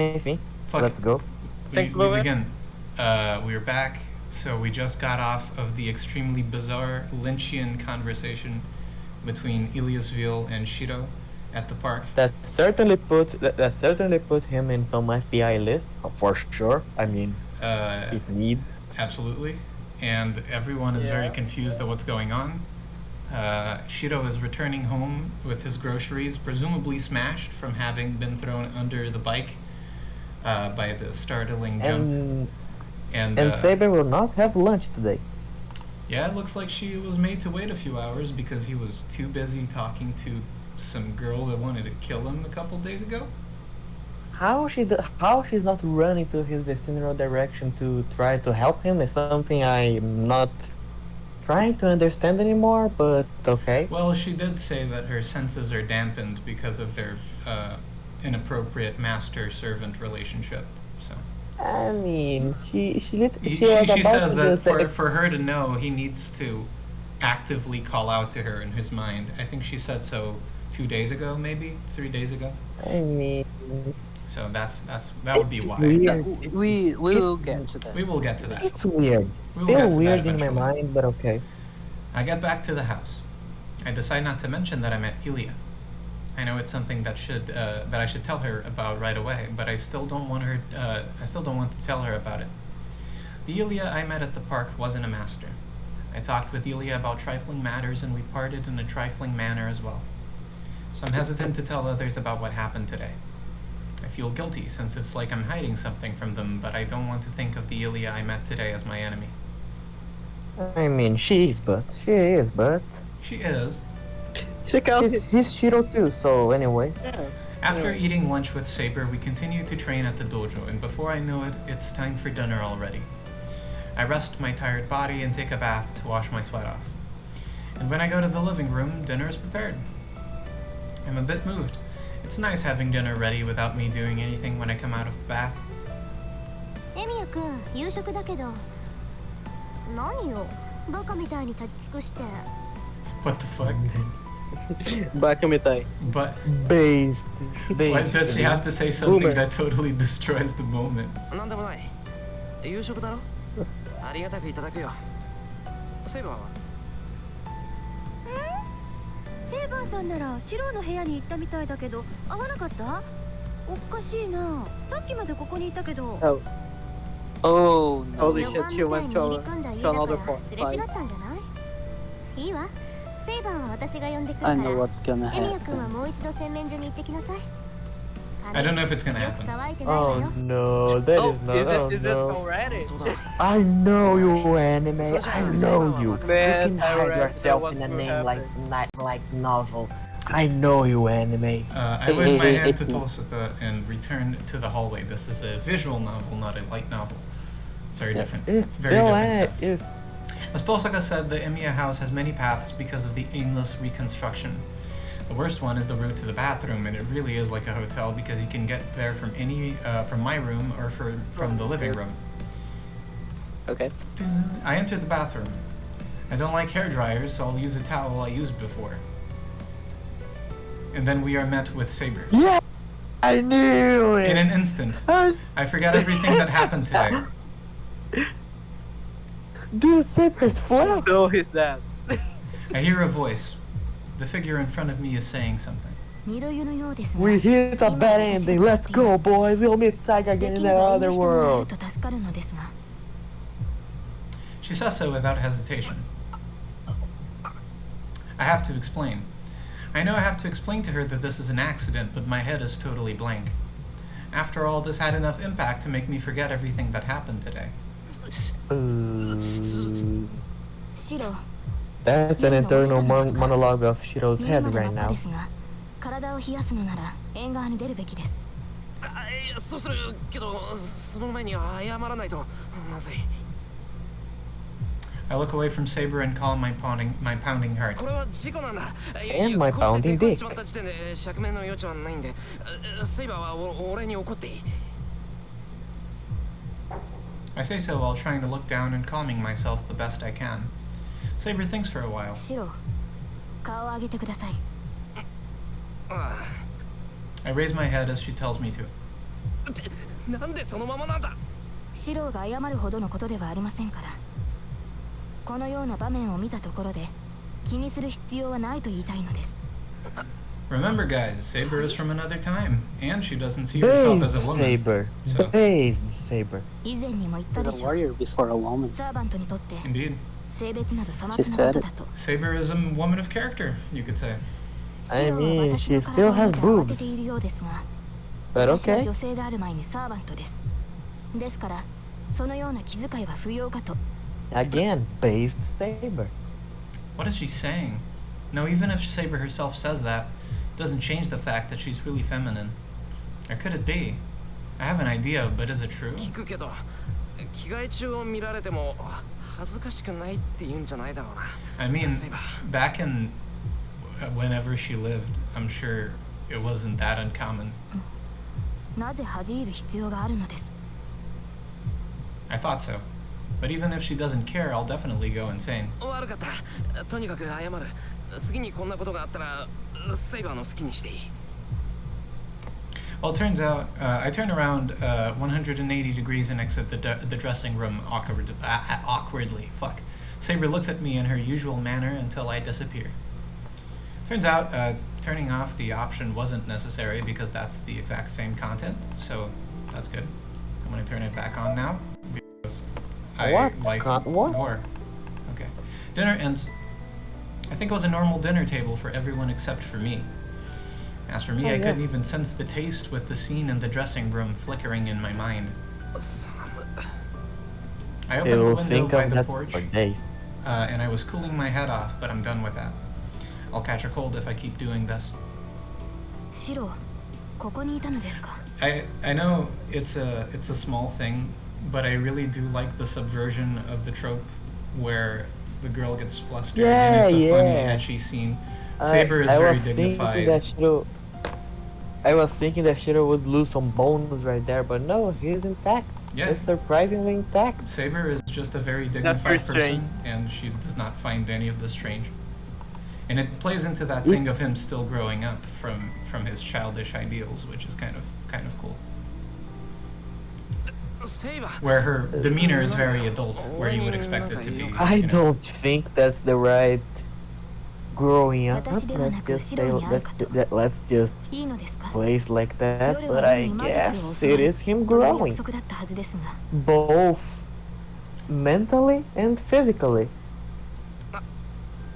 anything. Fuck Let's it. go. Thanks, we Logan. begin. We're back. So we just got off of the extremely bizarre Lynchian conversation between Illyasviel and Shirou at the park. That certainly put him in some FBI list for sure. I mean, if need. Absolutely. And everyone is very confused at what's going on. Shirou is returning home with his groceries, presumably smashed from having been thrown under the bike by the startling jump. And Saber will not have lunch today. Yeah, it looks like she was made to wait a few hours because he was too busy talking to some girl that wanted to kill him a couple days ago. How she's not running to his vicinal direction to try to help him is something I'm not trying to understand anymore, but okay. Well, she did say that her senses are dampened because of their inappropriate master-servant relationship. So I mean, she says that for her to know, he needs to actively call out to her in his mind. I think she said so 2 days ago, maybe 3 days ago. I mean, so that would be why. We will get to that. We will get to that. It's weird. Still weird in my mind, but okay. I get back to the house. I decide not to mention that I met Ilya. I know it's something that I should tell her about right away, but I still don't want to tell her about it. The Ilya I met at the park wasn't a master. I talked with Ilya about trifling matters, and we parted in a trifling manner as well. So I'm hesitant to tell others about what happened today. I feel guilty since it's like I'm hiding something from them, but I don't want to think of the Ilya I met today as my enemy. I mean, she is, but She is. He's Shirou too, so anyway. After eating lunch with Saber, we continue to train at the dojo, and before I know it, it's time for dinner already. I rest my tired body and take a bath to wash my sweat off. And when I go to the living room, dinner is prepared. I'm a bit moved. It's nice having dinner ready without me doing anything when I come out of the bath. Emiya-kun, 夕食だけど。何よ、バカみたいに立ち尽くして。 What the fuck? Bakamitai. But Based. why does she have to say something that totally destroys the moment? なんでもない。夕食だろ。ありがたくいただくよ。セイバーは？セイバーさんならシローの部屋に行ったみたいだけど、会わなかった？おかしいな。さっきまでここにいたけど。Oh no. Holy shit, she went to another part. すれ違ったんじゃない？いいわ。セイバーは私が呼んでくるから。I know what's gonna エミヤ happen. 君はもう一度洗面所に行ってきなさい。 I don't know if it's gonna よく happen. 乾いてないわ Oh よ。 no, that is not. Is it no. already? I know you, anime. I know you. Man, You can I hide already yourself know in a what will name happen. like novel. I know you, anime. I wave my hand to It's- Tohsaka and return to the hallway. This is a visual novel, not a light novel. It's very different. Very different stuff. As Tohsaka said, the Emiya house has many paths because of the aimless reconstruction. The worst one is the route to the bathroom, and it really is like a hotel because you can get there from from my room or from the living room. Okay. I enter the bathroom. I don't like hair dryers, so I'll use a towel I used before. And then we are met with Saber. Yeah, I knew it. In an instant, I forgot everything that happened today. Dude, Saber's flat. So is that. I hear a voice. The figure in front of me is saying something. 二度湯のようですが We hit a bad ending. Let's go, boys. We'll meet Taiga で again き in れ the ば other 女人がいる world. と助かるのですが。 She says so without hesitation. I have to explain. I know I have to explain to her that this is an accident, but my head is totally blank. After all, this had enough impact to make me forget everything that happened today. Shiro, That's an internal monologue of Shirou's 寝る head まで right 待った now. ですが、体を冷やすのなら縁側に出るべきです。そうするけど、その前に謝らないとまずい。 I look away from Saber and calm my pounding heart. これは事故なんだ。 And my こうして pounding 手 dick. こしちまった時点で釈明の余地はないんで、セイバーは俺に怒っていい。 I say so while trying to look down and calming myself the best I can. Saber thinks for a while. シロ、顔を上げてください。 I raise my head as she tells me to. なんでそのままなんだ。シローが謝るほどのことではありませんから。このような場面を見たところで気にする必要はないと言いたいのです。 Remember, guys, Saber is from another time, and she doesn't see herself as a woman. Saber. So- Based Saber. 以前にも言ったで He's し a ょう。 warrior before a woman. サーバントにとって Indeed. 性別などさま She つな said こと it. だと。 Saber is a woman of character, you could say. シローは私の she 体 still を has 見て慌てているようですが、 But 私は okay. 女性である前にサーバントです。ですからそのような気遣いは不要かと。 Again, based Saber. What is she saying? No, even if Saber herself says that, it doesn't change the fact that she's really feminine. Or could it be? I have an idea, but is it true? 聞くけど、着替え中を見られても恥ずかしくないって言うんじゃないだろうな。 I mean, Saber. back in whenever she lived, I'm sure it wasn't that uncommon. なぜ恥じ入る必要があるのです。 I thought so. But even if she doesn't care, I'll definitely go insane. 悪かった。とにかく謝る。次にこんなことがあったら、セイバーの好きにしていい。Well, it turns out I turn around 180 degrees and exit the dressing room awkwardly. Fuck. Saber looks at me in her usual manner until I disappear. Turns out turning off the option wasn't necessary because that's the exact same content, so that's good. I'm gonna turn it back on now because I What? like What? more. Okay. Dinner ends. I think it was a normal dinner table for everyone except for me. As for me, I couldn't even sense the taste with the scene in the dressing room flickering in my mind. I They opened the will window think by of the that porch, for days. and I was cooling my head off, but I'm done with that. I'll catch a cold if I keep doing this. シロー、ここにいたのですか。 I know it's a small thing, but I really do like the subversion of the trope where the girl gets flustered and it's a funny, Yeah. edgy scene. Saber is I very was dignified. I was thinking that Shirou would lose some bones right there, but no, he's intact. Yeah. It's surprisingly intact. Saber is just a very very dignified strange. person, and she does not find any of this strange. And it plays into that thing of him still growing up from his childish ideals, which is kind of cool. セイバー。 Where her demeanor is very adult, where you would expect it to be. I you know. don't think that's the right growing up. 私ではな Let's く just シ say ローに会うかと。 let's just いいのですか。 place like that. 夜 But は I 夜に魔術を guess 教わ it る is him という growing, 約束だったはずですが。 both mentally and physically.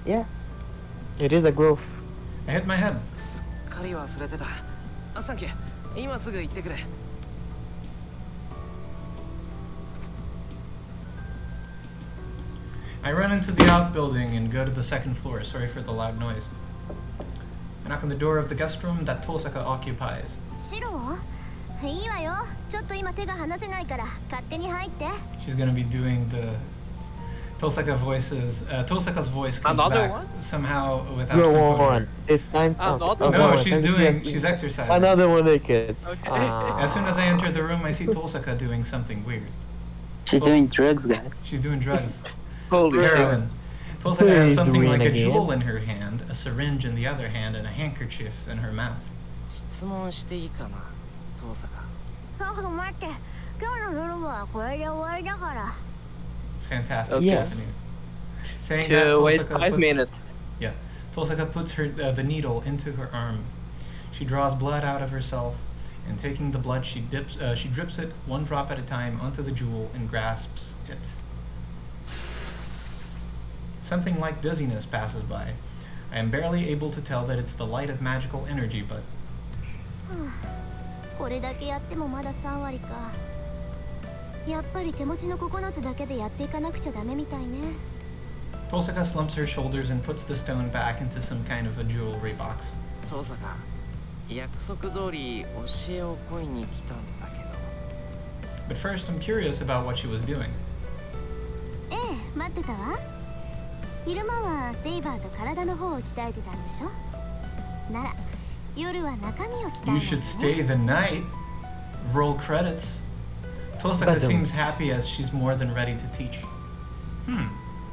Yeah, it is a growth. I hit my head. すっかり忘れてた。サンキュー。今すぐ行ってくれ。I run into the outbuilding and go to the second floor. Sorry for the loud noise. I knock on the door of the guest room that Tohsaka occupies. シロー、いいわよ。ちょっと今手が離せないから勝手に入って。 She's gonna be doing the Tohsaka voices. Tosaka's voice comes Another back one? somehow without Go composure. on. It's time. Another okay, No, on. she's exercising. Another one naked. Okay. As soon as I enter the room, I see Tohsaka doing something weird. She's doing drugs, guys. She's doing drugs. Holy shit. Heroin. Tohsaka has Please something do it like a again. jewel in her hand, a syringe in the other hand, and a handkerchief in her mouth. 質問していいかな、遠坂。待って、今日の夜はこれで終わりだから。 Fantastic Yes. Japanese. Saying that, Wait Tohsaka 5 puts, minutes. Yeah, Tohsaka puts her the needle into her arm. She draws blood out of herself, and taking the blood, she drips it one drop at a time onto the jewel and grasps it. Something like dizziness passes by. I am barely able to tell that it's the light of magical energy, but これだけやってもまだ3割か。やっぱり手持ちの9つだけでやっていかなくちゃダメみたいね。 Tohsaka slumps her shoulders and puts the stone back into some kind of a jewelry box. 遠坂、約束通り教えを請いに来たんだけど。 But first, I'm curious about what she was doing. ええ、待ってたわ。昼間はセイバーと体の方を鍛えてたんでしょ。なら夜は中身を鍛える、ね。 You should stay the night. Roll credits. Tohsaka seems happy as she's more than ready to teach.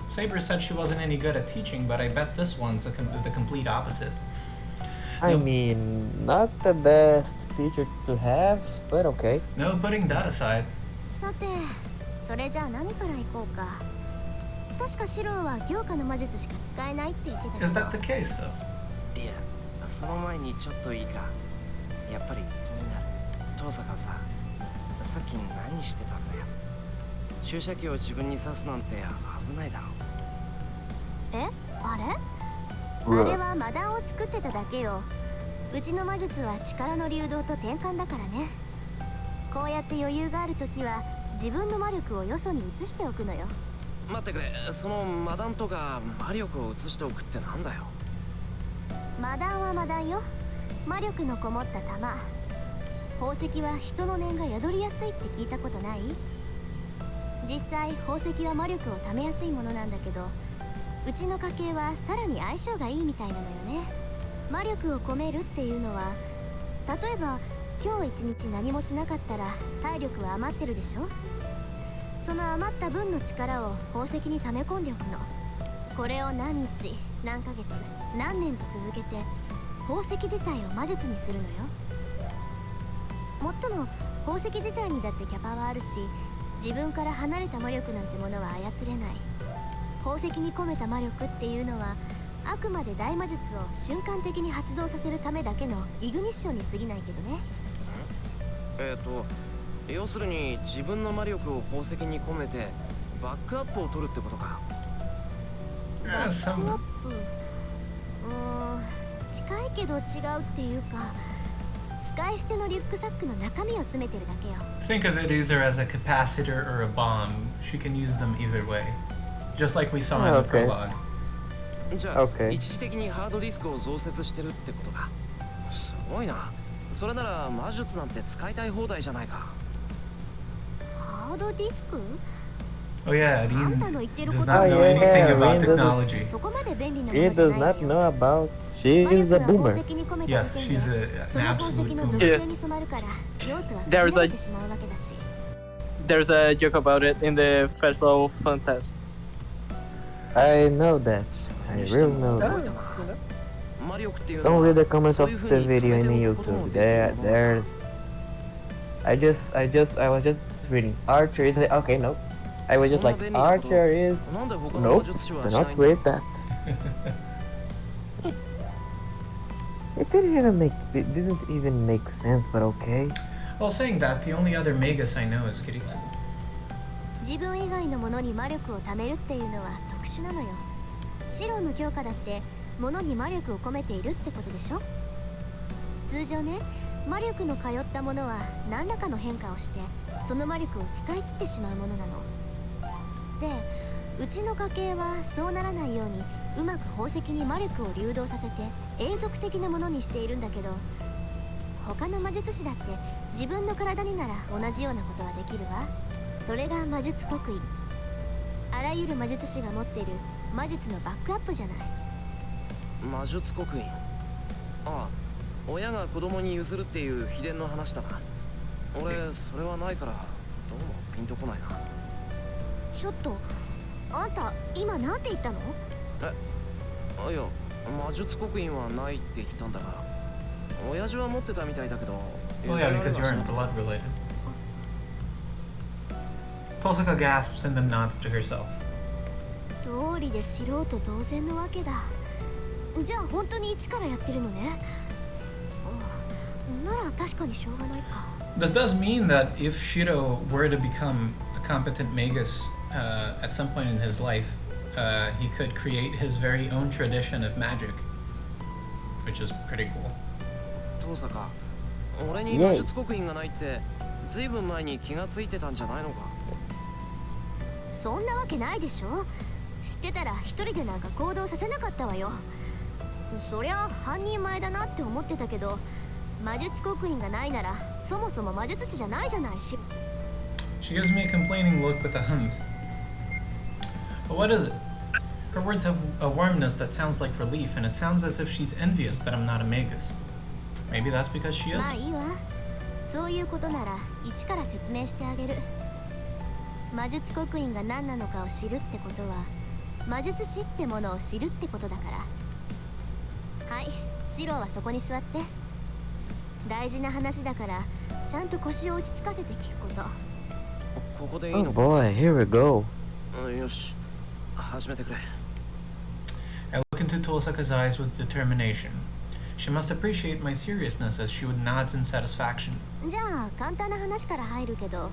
Saber said she wasn't any good at teaching, but I bet this one's the complete opposite. I mean, not the best teacher to have, but okay. No, putting that aside. さて、それじゃあ何から行こうか。確かシローは強化の魔術しか使えないって言ってたけど。Is that the case, though? いや、その前にちょっといいか。やっぱり気になる。遠坂さ、さっき何してたんだよ。注射器を自分に刺すなんて危ないだろ。え、あれ？あれは魔弾を作ってただけよ。うちの魔術は力の流動と転換だからね。こうやって余裕があるときは自分の魔力をよそに移しておくのよ。待ってくれ、その魔弾とか魔力を移しておくってなんだよ。魔弾は魔弾よ。魔力のこもった玉。宝石は人の念が宿りやすいって聞いたことない？実際宝石は魔力を貯めやすいものなんだけど、うちの家系はさらに相性がいいみたいなのよね。魔力を込めるっていうのは、例えば今日一日何もしなかったら体力は余ってるでしょ。その余った分の力を宝石に溜め込んでおくの。これを何日、何ヶ月、何年と続けて宝石自体を魔術にするのよ。もっとも宝石自体にだってキャパはあるし、自分から離れた魔力なんてものは操れない。宝石に込めた魔力っていうのはあくまで大魔術を瞬間的に発動させるためだけのイグニッションに過ぎないけどね。要するに自分の魔力を宝石に込めてバックアップを取るってことか。Yeah, バックアッ some. プ、近いけど違うっていうか、使い捨てのリュックサックの中身を詰めてるだけよ。 Think of it either as a capacitor or a bomb. She can use them either way. Just like we saw in the Okay. prologue. じゃあ、 Okay. 一時的にハードディスクを増設してるってことか。すごいな。それなら魔術なんて使いたい放題じゃないか。ハードディスク？ Oh yeah, あん Dean たの言ってるこ does と not は know yeah, anything Dean about doesn't- technology. そこまで便利なも She のじゃ does ない not よ。 know about. 魔 She's 力 a は宝 boomer. 石に込めた Yes, 時 she's 点で an その宝 absolute 石の boomer. 属性に染まるから用途は限られてしまうわけだし。 There's a joke about it in the Festival of Fantasy. I know that. それ I にしても really know 驚 that. いたな。魔力っていうの Don't は read the comments そう of いう風 the に video 止め in ておくことも YouTube. できるものだ。 There's. I was just reading. Archer is like, okay, no. I was just like, Archer is. なんで他の魔 Nope. 術師は Do しない not んだ。 read that. It didn't even make sense, but okay. Well, saying that, the only other Magus I know is Kiritsu. 自分以外のものに魔力を貯めるっていうのは特殊なのよ。シローの強化だって物に魔力を込めているってことでしょ。通常ね、魔力の通ったものは何らかの変化をしてその魔力を使い切ってしまうものなの。で、うちの家系はそうならないようにうまく宝石に魔力を流動させて永続的なものにしているんだけど、他の魔術師だって自分の体になら同じようなことはできるわ。それが魔術刻印。あらゆる魔術師が持っている魔術のバックアップじゃない。魔術刻印。ああ、親が子供に譲るっていう秘伝の話だな。俺、それはないから、どうもピンとこないな。ちょっと、あんた今なんて言ったの？いや、魔術刻印はないって言ったんだが、親父は持ってたみたいだけど、 Well, yeah, because you aren't blood related. Tohsaka gasps and then nods to herself. 道理で素人同然のわけだ。じゃあ本当に一からやってるのね。なら確かにしょうがないか。 This does mean that if Shirou were to become a competent magus at some point in his life, he could create his very own tradition of magic, which is pretty cool. 遠坂、俺に魔術刻印がないってずいぶん前に気がついてたんじゃないのか。そんなわけないでしょ。知ってたら一人でなんか行動させなかったわよ。そりゃ半人前だなって思ってたけど、魔術刻印がないならそもそも魔術師じゃないじゃないし。 She gives me a complaining look with a humph. But what is it? Her words have a warmness that sounds like relief, and it sounds as if she's envious that I'm not a magus. Maybe that's because she is. まあいいわ。そういうことなら一から説明してあげる。魔術刻印が何なのかを知るってことは魔術師ってものを知るってことだから。はい、シロはそこに座って。大事な話だからちゃんと腰を落ち着かせて聞くこと。ここでいい Oh のか？ boy, here we go. よし、始めてくれ。I look into Tohsaka's eyes with determination. She must appreciate my seriousness as she would nods in satisfaction. じゃあ簡単な話から入るけど、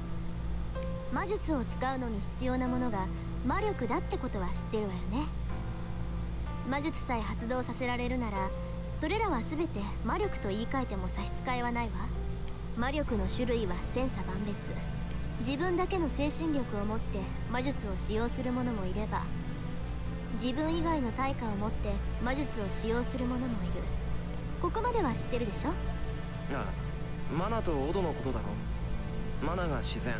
魔術を使うのに必要なものが魔力だってことは知ってるわよね。魔術さえ発動させられるなら、それらは全て魔力と言い換えても差し支えはないわ。魔力の種類は千差万別。自分だけの精神力を持って魔術を使用する者もいれば、自分以外の対価を持って魔術を使用する者もいる。ここまでは知ってるでしょ？ああ、マナとオドのことだろ。マナが自然、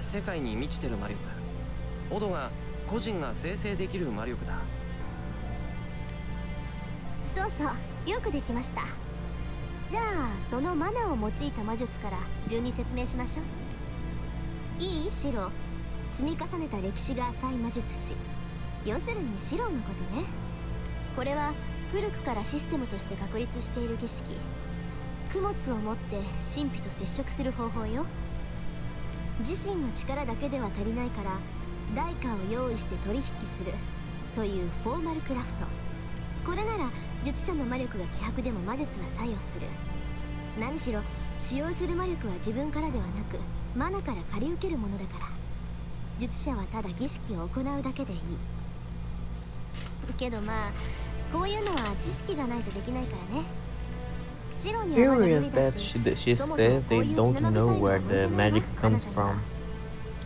世界に満ちてる魔力。オドが個人が生成できる魔力だ。そうそう、よくできました。じゃあそのマナを用いた魔術から順に説明しましょう。いい？シロ、積み重ねた歴史が浅い魔術師、要するにシロのことね。これは古くからシステムとして確立している儀式。供物を持って神秘と接触する方法よ。自身の力だけでは足りないから、代価を用意して取引するというフォーマルクラフト。これなら術者の魔力が希薄でも魔術は作用する。何しろ使用する魔力は自分からではなくマナから借り受けるものだから、術者はただ儀式を行うだけでいい。けどまあこういうのは知識がないとできないからね。シロにはまだ無 Curious 理だ that し、 she そもそも says こう they いう don't 血の know 長さ where に the は向いてない magic わ、あな comes たには。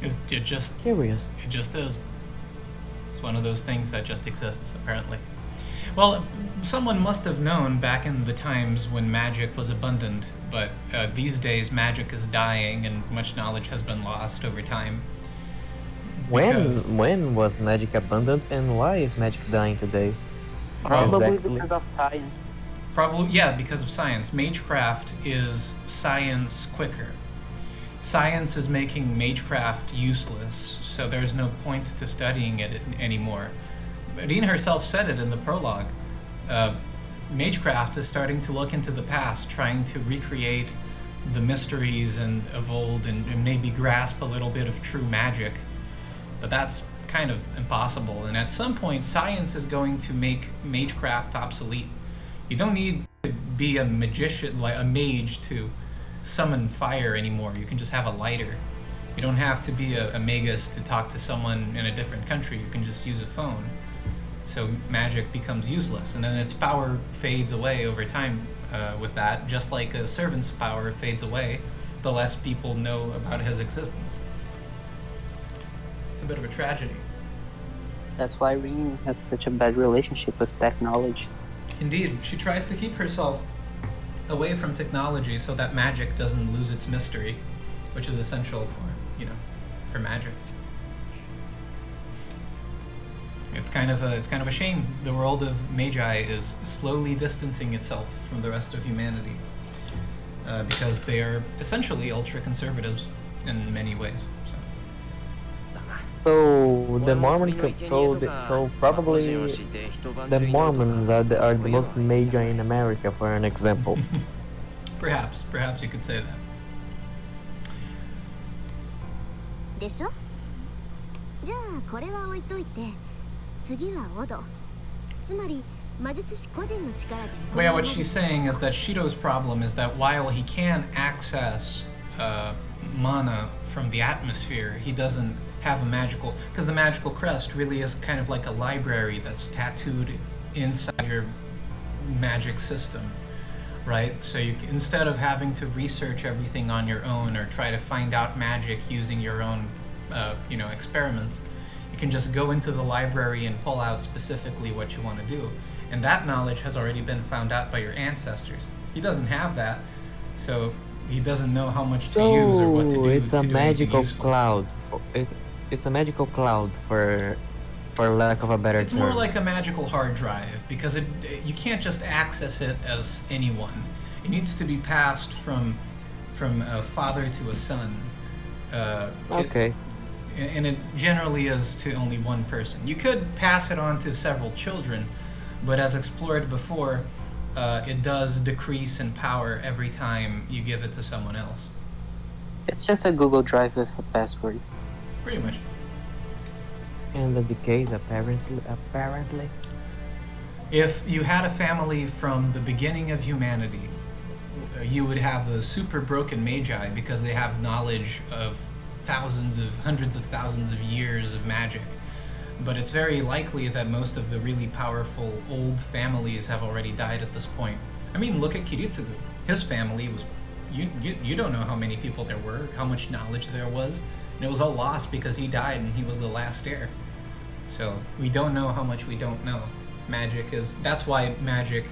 from. It just Curious. is. It's one of those things that just exists, apparently. Well, someone must have known back in the times when magic was abundant, but these days magic is dying and much knowledge has been lost over time. Because- When was magic abundant and why is magic dying today? Probably Exactly. because of science. Probably, yeah, because of science. Magecraft is science quicker. Science is making magecraft useless, so there's no point to studying it anymore. Adine herself said it in the prologue. Magecraft is starting to look into the past, trying to recreate the mysteries and of old and maybe grasp a little bit of true magic. But that's kind of impossible, and at some point science is going to make magecraft obsolete. You don't need to be a magician, like a mage, to summon fire anymore. You can just have a lighter. You don't have to be a magus to talk to someone in a different country. You can just use a phone. So magic becomes useless, and then its power fades away over time with that, just like a servant's power fades away the less people know about his existence. It's a bit of a tragedy. That's why Rin has such a bad relationship with technology. Indeed, she tries to keep herself away from technology so that magic doesn't lose its mystery, which is essential for magic. It's kind of a shame. The world of magi is slowly distancing itself from the rest of humanity because they are essentially ultra-conservatives in many ways. So. So the probably the Mormons are the most magi in America, for an example. Perhaps you could say that. でしょ？じゃあこれは置いといて、次はオド。つまり魔術師個人の力で。But yeah, what she's saying is that Shiro's problem is that while he can access mana from the atmosphere, he doesn't have a magical, because the magical crest really is kind of like a library that's tattooed inside your magic system, right? So instead of having to research everything on your own or try to find out magic using your own experiments, you can just go into the library and pull out specifically what you want to do, and that knowledge has already been found out by your ancestors. He doesn't have that, so he doesn't know how much to use or what to do. It's a to do magical useful. cloud. It's a magical cloud, for lack of a better It's term. more like a magical hard drive, because you can't just access it as anyone. It needs to be passed from a father to a son. Okay. And it generally is to only one person. You could pass it on to several children, but as explored before, it does decrease in power every time you give it to someone else. It's just a Google Drive with a password. Pretty much. And the decays apparently. If you had a family from the beginning of humanity, you would have a super broken magi because they have knowledge of hundreds of thousands of years of magic. But it's very likely that most of the really powerful old families have already died at this point. I mean, look at Kiritsugu. His family was... You don't know how many people there were, how much knowledge there was. And it was all lost because he died and he was the last heir. So we don't know how much we don't know. That's why magic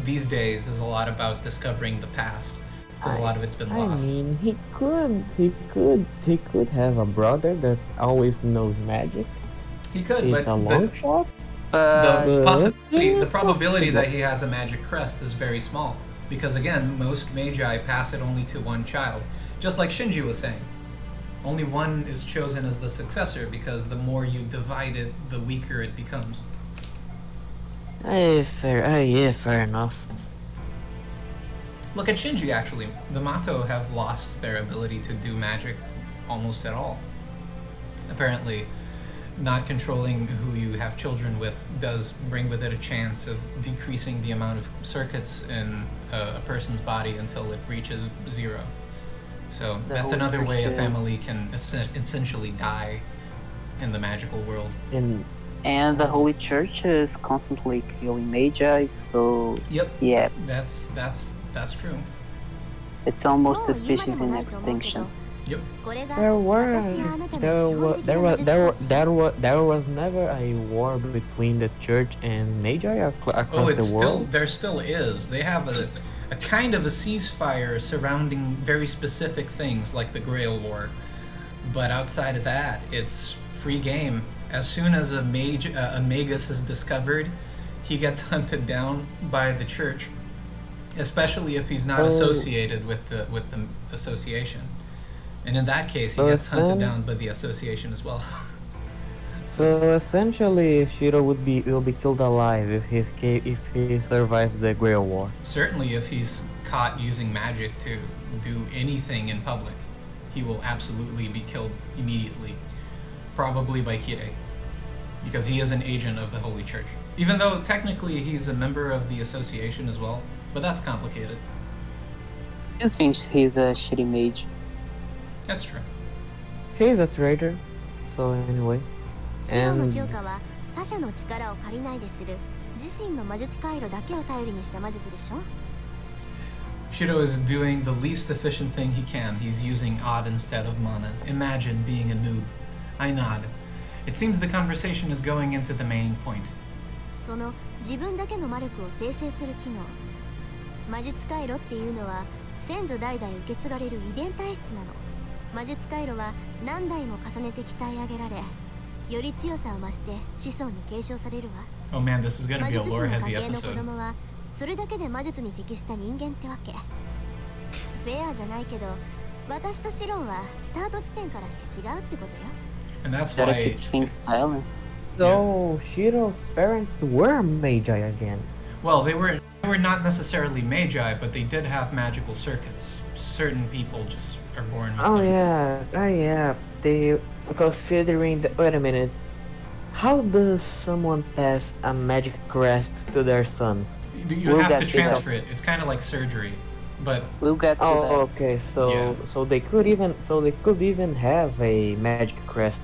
these days is a lot about discovering the past, because a lot of it's been lost. I mean, he could have a brother that always knows magic. He could, It's but a long shot. the probability that he has a magic crest is very small, because again, most magi pass it only to one child, just like Shinji was saying. Only one is chosen as the successor, because the more you divide it, the weaker it becomes. Fair enough. Look at Shinji, actually. The Mato have lost their ability to do magic almost at all. Apparently, not controlling who you have children with does bring with it a chance of decreasing the amount of circuits in a person's body until it reaches 0. So that's another way a family can essentially die in the magical world. And the Holy Church is constantly killing magi, so Yep. yeah, That's true. it's almost a species in extinction. Yep. There was never a war between the church and magi across the world. There still is. They have a kind of a ceasefire surrounding very specific things like the Grail War, but outside of that, it's free game. As soon as a magus is discovered, he gets hunted down by the church, especially if he's not associated with the association. And in that case, he gets hunted down by the association as well. So essentially, Shirou will be killed alive if he survives the Grail War. Certainly, if he's caught using magic to do anything in public, he will absolutely be killed immediately. Probably by Kirei, because he is an agent of the Holy Church. Even though technically he's a member of the association as well, but that's complicated. I think he's a shitty mage. That's true. He's a traitor. So anyway, シロの and 強化は他者の力を借りないでする自身の魔術回路だけを頼りにした魔術でしょ Shirou is doing the least efficient thing he can. He's using odd instead of mana. Imagine being a noob. I nod. It seems the conversation is going into the main point. その自分だけの魔力を生成する機能魔術回路っていうのは先祖代々受け継がれる遺伝体質なの魔術回路は何代も重ねて鍛え上げられより強さを増して子孫に継承されるわ Oh man, this is gonna 魔 be a 術師の lore 家 heavy 系の子 episode. 供はそれだけで魔術に適した人間ってわけフェアじゃないけど私とシロンはスタート地点からして違うってことよ And that's Gotta why... keep things silenced. so Shirou's parents were magi again. Well, they were not necessarily magi, but they did have magical circuits. Certain people just are born with them. Yeah. They considering wait a minute. How does someone pass a magic crest to their sons? You We'll have to get to transfer it. It's kind of like surgery, but We'll get to that. Okay. So Yeah. they could even have a magic crest.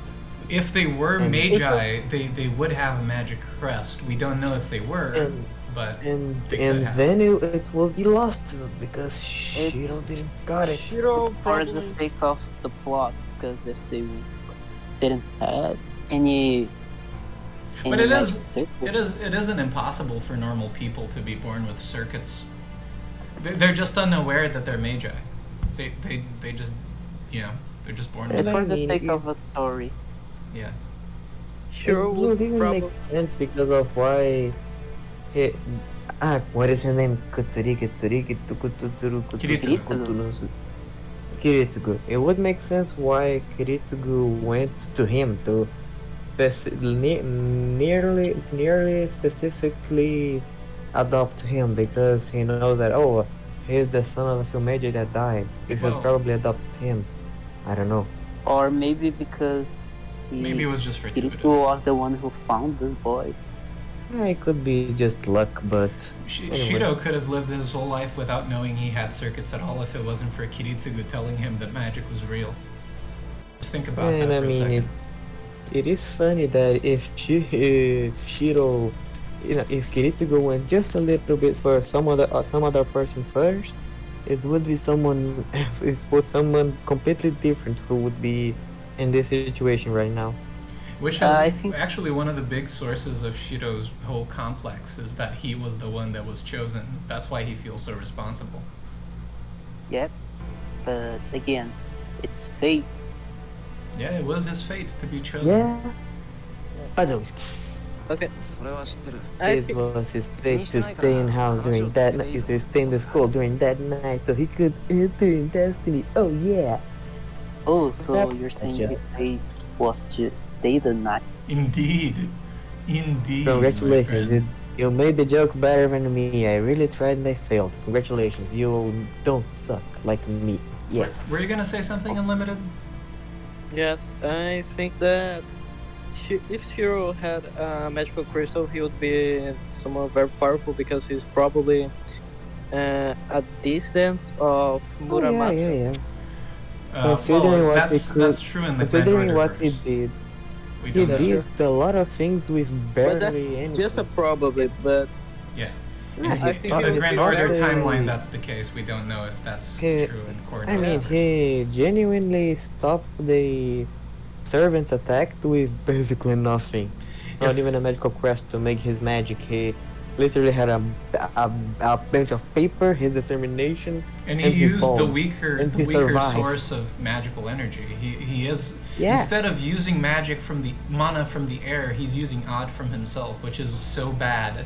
if they were And magi, they would have a magic crest. We don't know if they were, And- but And They could have. then it will be lost because Shirou It's- didn't got it. It's for the sake of the plot, because if they didn't have any But it magic is circle, it isn't impossible for normal people to be born with circuits. They're just unaware that they're magi. They just they're just born it's with I for the mean, sake if- of a story. yeah. Shirou It would even probably make sense because of why he, what is her name? Kiritsugu. It would make sense why Kiritsugu went to him to nearly specifically adopt him because he knows that, oh, he's the son of a filmmaker that died. You should Well- probably adopt him. I don't know. Or maybe because Maybe it was just fortuitous. Kiritsu was the one who found this boy. It could be just luck, but anyway. Shirou could have lived his whole life without knowing he had circuits at all if it wasn't for Kiritsugu telling him that magic was real. Just think about And that I for a mean, second. it is funny that if Shiro, if Kiritsugu went just a little bit for some other person first, it would be someone completely different who would be in this situation right now. Which I is think- actually one of the big sources of Shiro's whole complex is that he was the one that was chosen. That's why he feels so responsible. Yep. But again, it's fate. Yeah, it was his fate to be chosen. Yeah, I don't. Okay. それは知ってる。 I It think was his fate to stay in house during that night, to stay in the school during that night, so he could enter in destiny. Oh yeah. Oh, so Yep. you're saying Yeah. his fate was to stay the night. Indeed. Indeed. my Congratulations, friend. you made the joke better than me. I really tried and I failed. Congratulations, you don't suck like me. Yeah. Were you gonna say something, Unlimited? yes, I think that if Shirou had a magical crystal, he would be someone very powerful because he's probably a descendant of Muramasa. Yeah. Considering well, what that's true in the Grand Considering Order what he verse. did, We he don't know. did a lot of things with But that's barely anything. just a probably, but Yeah. Yeah, In, I think in it the would Grand be Order very- timeline, that's the case. We don't know if that's He- true in Cornell's I mean, verse. he genuinely stopped the servants' attack with basically nothing. Not If- even a magical crest to make his magic. He literally had a bunch of paper, his determination. And he and his used the balls, weaker and the he weaker survived. source of magical energy. He is Yeah. instead of using magic from the mana from the air, he's using odd from himself, which is so bad.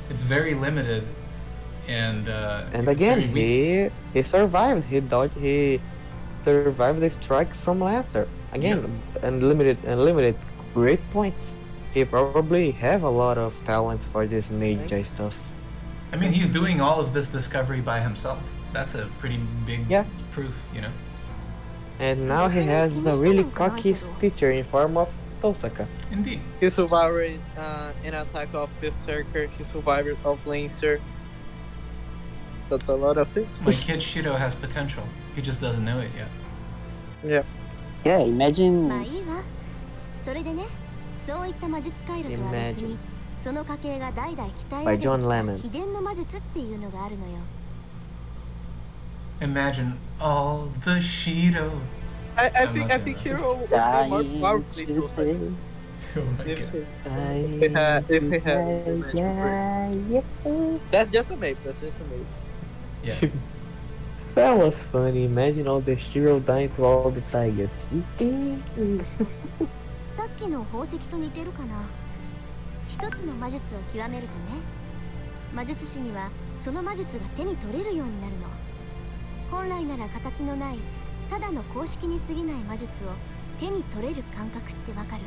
It's very limited, and And it's again, very weak. he survived. He survived the strike from Lancer. Again, unlimited great points. He probably have a lot of talent for this mage stuff. I mean, he's doing all of this discovery by himself. That's a pretty big Yeah. proof, you know. And now he has a really cocky teacher in form of Tohsaka. Indeed. he survived an attack of Berserker, he survived of Lancer. That's a lot of things. My kid Shirou has potential. He just doesn't know it yet. Yeah. Yeah, imagine まあいいわ。それでね、そういった魔術回路とは別に、その家系が代々鍛え上げてき By John た Lemon. 秘伝の魔術っていうのがあるのよ。 Imagine all the Shirou. I I'm think not I doing think that. Shirou would be more dying powerful to fade. Oh my if god. if he had That's just a maybe. That's just a maybe. Yeah. That was funny. Imagine all the Shirou dying to all the tigers. さっきの宝石と似てるかな。一つの魔術を極めるとね、魔術師にはその魔術が手に取れるようになるの。本来なら形のないただの公式に過ぎない魔術を手に取れる感覚ってわかる？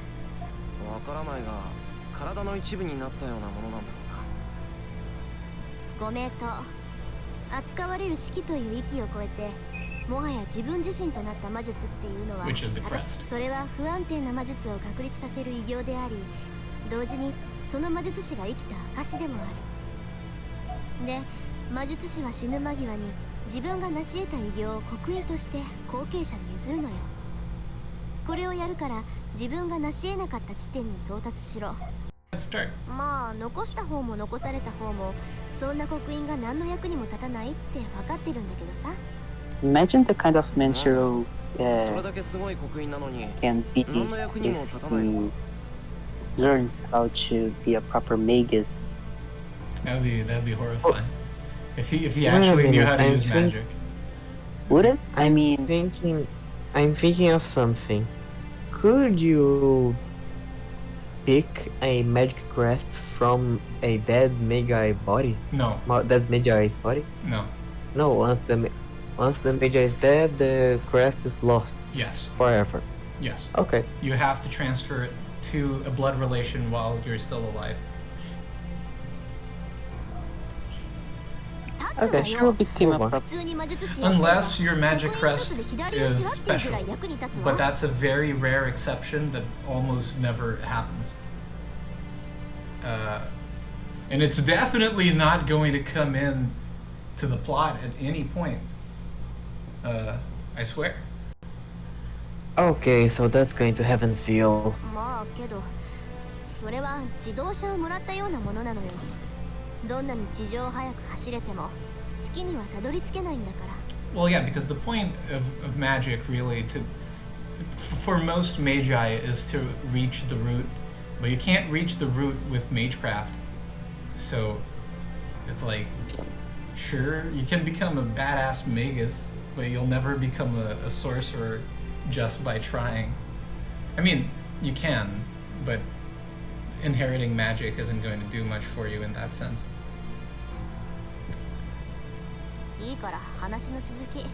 わからないが、体の一部になったようなものなんだろうな。ご名答。扱われる式という域を超えて、もはや自分自身となった魔術っていうのは、 Which is the crest. それは不安定な魔術を確立させる偉業であり、同時にその魔術師が生きた証でもある。で、魔術師は死ぬ間際に自分が成し得た偉業を刻印として後継者に譲るのよ。これをやるから自分が成し得なかった地点に到達しろ。 Let's start. まあ残した方も残された方もそんな刻印が何の役にも立たないって分かってるんだけどさ。 imagine the kind of man Shirou それだけすごい刻印なのに、 can be 何の役にも if 立たないの he learns how to be a proper magus. That'd be horrifying. If he Wait a actually knew how to minute, use I'm magic. Would it? I mean, I'm thinking of something. Could you pick a magic crest from a dead Magi body? No, Dead Magi's body? no. No, once the Magi is dead, the crest is lost Yes, forever. yes. Okay. You have to transfer it to a blood relation while you're still alive. Okay, Shirou became move a on. prop. 普通に魔術師やってれば Unless your magic 得意な一つ crest で左打ち is はっていうぐ special. らい役に立つ But わ that's a very rare exception that almost never happens. And it's definitely not going to come in to the plot at any point. I swear. Okay, so that's going to Heavensville. まあけどそれは自動車をもらったようなものなのよ。どんなに地上を速く走れても月にはたどり着けないんだから。 Well, yeah, because the point of magic really for most magi is to reach the root, but you can't reach the root with magecraft. So it's like, sure, you can become a badass magus, but you'll never become a sorcerer just by trying. I mean, you can, but inheriting magic isn't going to do much for you in that sense. いいから話の続き。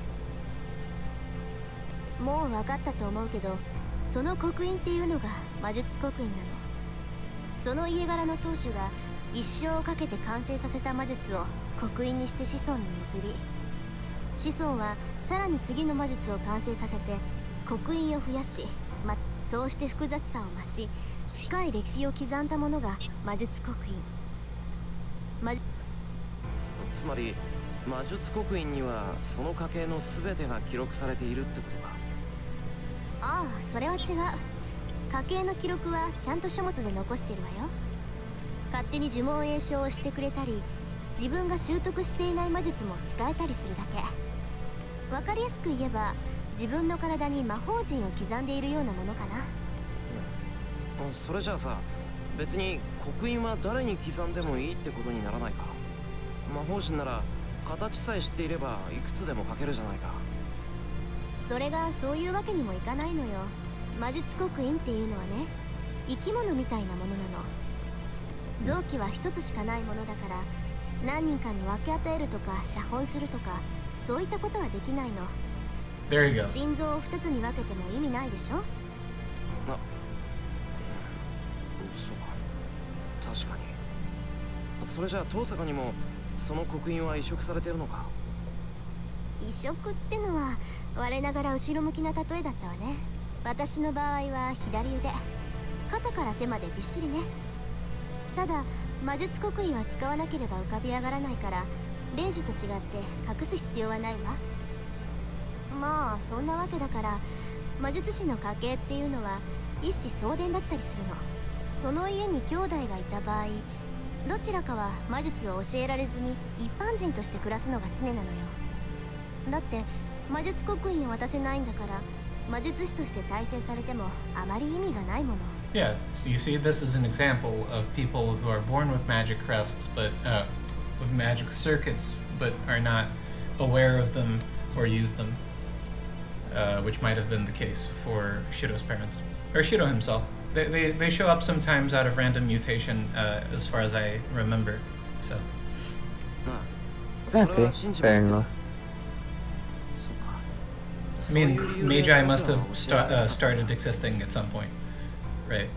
もう分かったと思うけど、その刻印っていうのが魔術刻印なの。その家柄の当主が一生をかけて完成させた魔術を刻印にして子孫に譲り、子孫はさらに次の魔術を完成させて刻印を増やし、そうして複雑さを増し、近い歴史を刻んだものが魔術刻印。つまり魔術刻印にはその家系の全てが記録されているってことか。ああ、それは違う。家系の記録はちゃんと書物で残してるわよ。勝手に呪文詠唱をしてくれたり、自分が習得していない魔術も使えたりするだけ。わかりやすく言えば、自分の体に魔法陣を刻んでいるようなものかな。それじゃあさ、別に刻印は誰に刻んでもいいってことにならないか。魔法陣なら形さえ知っていればいくつでも書けるじゃないか。それがそういうわけにもいかないのよ。魔術刻印っていうのはね、生き物みたいなものなの。臓器は一つしかないものだから、何人かに分け与えるとか写本するとか、そういったことはできないの。 There you go. 心臓を二つに分けても意味ないでしょ。そうか、確かに。それじゃあ遠坂にもその刻印は移植されてるのか。移植ってのは我ながら後ろ向きな例えだったわね。私の場合は左腕、肩から手までびっしりね。ただ魔術刻印は使わなければ浮かび上がらないから、霊樹と違って隠す必要はないわ。まあそんなわけだから、魔術師の家系っていうのは一子相伝だったりするの。その家に兄弟がいた場合、どちらかは魔術を教えられずに一般人として暮らすのが常なのよ。だって魔術刻印を渡せないんだから、魔術師として大成されてもあまり意味がないもの。 Yeah, so you see, this is an example of people who are born with magic crests, but with magic circuits, but are not aware of them or use them, which might have been the case for Shirou's parents or Shirou himself. They show up sometimes out of random mutation, as far as I remember. So. Okay, fair enough. I mean, Magi must have started existing at some point, right?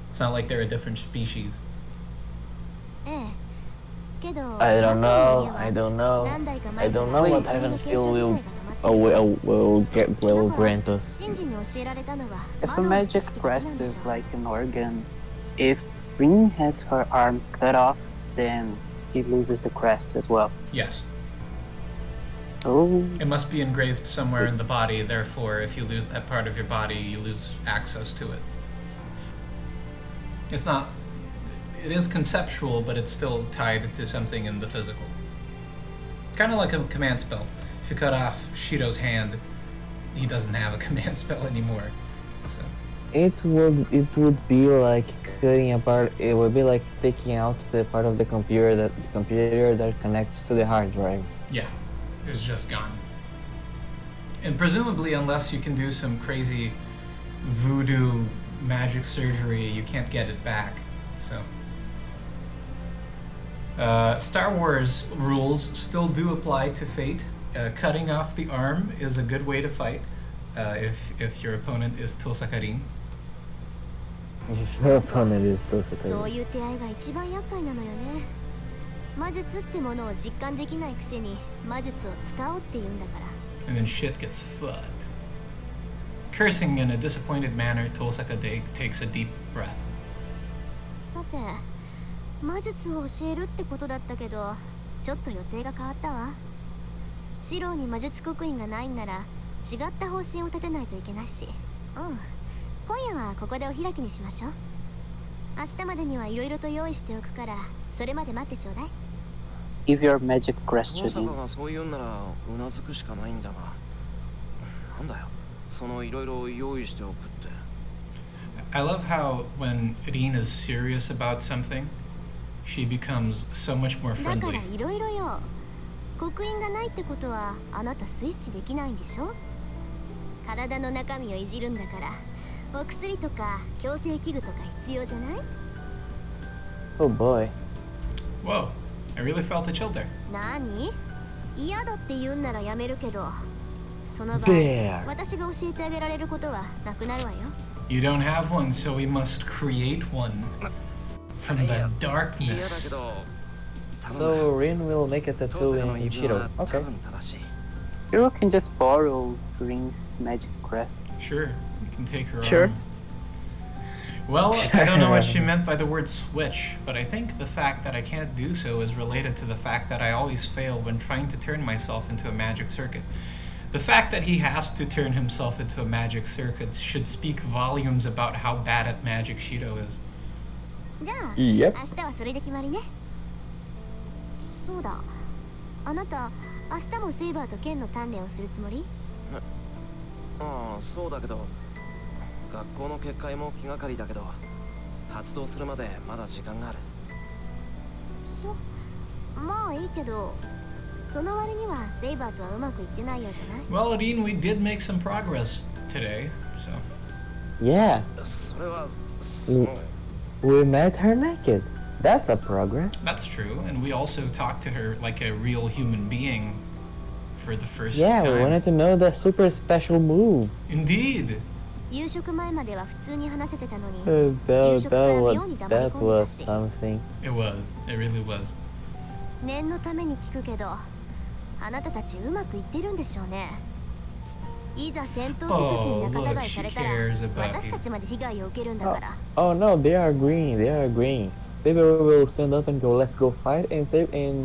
It's not like they're a different species. ええ。けど I don't know. マ I ポ don't know. 何代か I 前から don't know what 日本の継承 Heavensville 自 will 体が止まってる。 will だから grant us. シンジに教えられたのは If 魔 a 導の知 magic 識だけなん crest でし is ょう。 like an organ, if Rin has her arm cut off, then he loses the crest as well. Yes. Oh, It must be engraved somewhere in the body, therefore, if you lose that part of your body, you lose access to it. It's not. It is conceptual, but it's still tied to something in the physical. Kind of like a command spell. If you cut off Shiro's hand, he doesn't have a command spell anymore. So. It would be like cutting apart. It would be like taking out the part of the computer that connects to the hard drive. Yeah, it's just gone. And presumably, unless you can do some crazy voodoo magic surgery, you can't get it back. So, Star Wars rules still do apply to Fate. Cutting off the arm is a good way to fight if your opponent is Tohsaka. If your opponent is そう Tohsaka. いう手合いが一番厄介なのよね。魔術ってものを実感できないくせに魔術を使おうって言うんだから。 And then shit gets fucked. Cursing in a disappointed manner, Tohsaka takes a deep breath. さて、魔術を教えるってことだったけど、ちょっと予定が変わったわ。シローに魔術刻印がないんなら違った方針を立てないといけないし。今夜はここでお開きにしましょう。明日までにはいろいろと用意しておくから、それまで待ってちょうだい。 Give your magic crest to 大阪 him. がそう言うんならうなずくしかないんだが、なんだよそのいろいろ用意しておくって。 I love how when Rin is serious about something, she becomes so much more だから friendly. いろいろよ。刻印がないってことはあなたスイッチできないんでしょ。体の中身をいじるんだから、お薬とか矯正器具とか必要じゃない？ Oh boy. Whoa, I really felt a chill there. 何？嫌だって言うんならやめるけど、その場合 There. 私が教えてあげられることはなくなるわよ。 You don't have one, so we must create one from the 嫌だけ darkness. ど頼む So Rin will make a 遠 tattoo 坂の in 言い分 Shirou. は多 Okay. 分正しい。 Shirou can just borrow Rin's magic crest. Sure, we can take her Sure. on. Well, I don't know what she meant by the word switch, but I think the fact that I can't do so is related to the fact that I always fail when trying to turn myself into a magic circuit. The fact that he has to turn himself into a magic circuit should speak volumes about how bad at magic Shirou is. じゃあ、 Yep. 明日はそれで決まりね。そうだ。あなた、明日もセイバーと剣の鍛錬をするつもり？ああそうだけど、学校の結界も気がかりだけど、発動するまでまだ時間がある。まあいいけど、その割にはセイバーとはうまくいってないようじゃない？ Well, Rin, we did make some progress today, so... Yeah. それはその We met her naked. That's a progress. That's true, and we also talked to her like a real human being for the first Yeah, we time. wanted to know the super special move. Indeed! 夕食前までは普通に話せてたのに、 That was something. It was. It really was. 念のために聞くけど、あなたたちうまくいってるんでしょうね。いざ戦闘って時に仲違いされたら、 look, she cares about 私たちまで被害を受けるんだから。 Oh no, they are green. They are green. Saber will stand up and go, let's go fight, and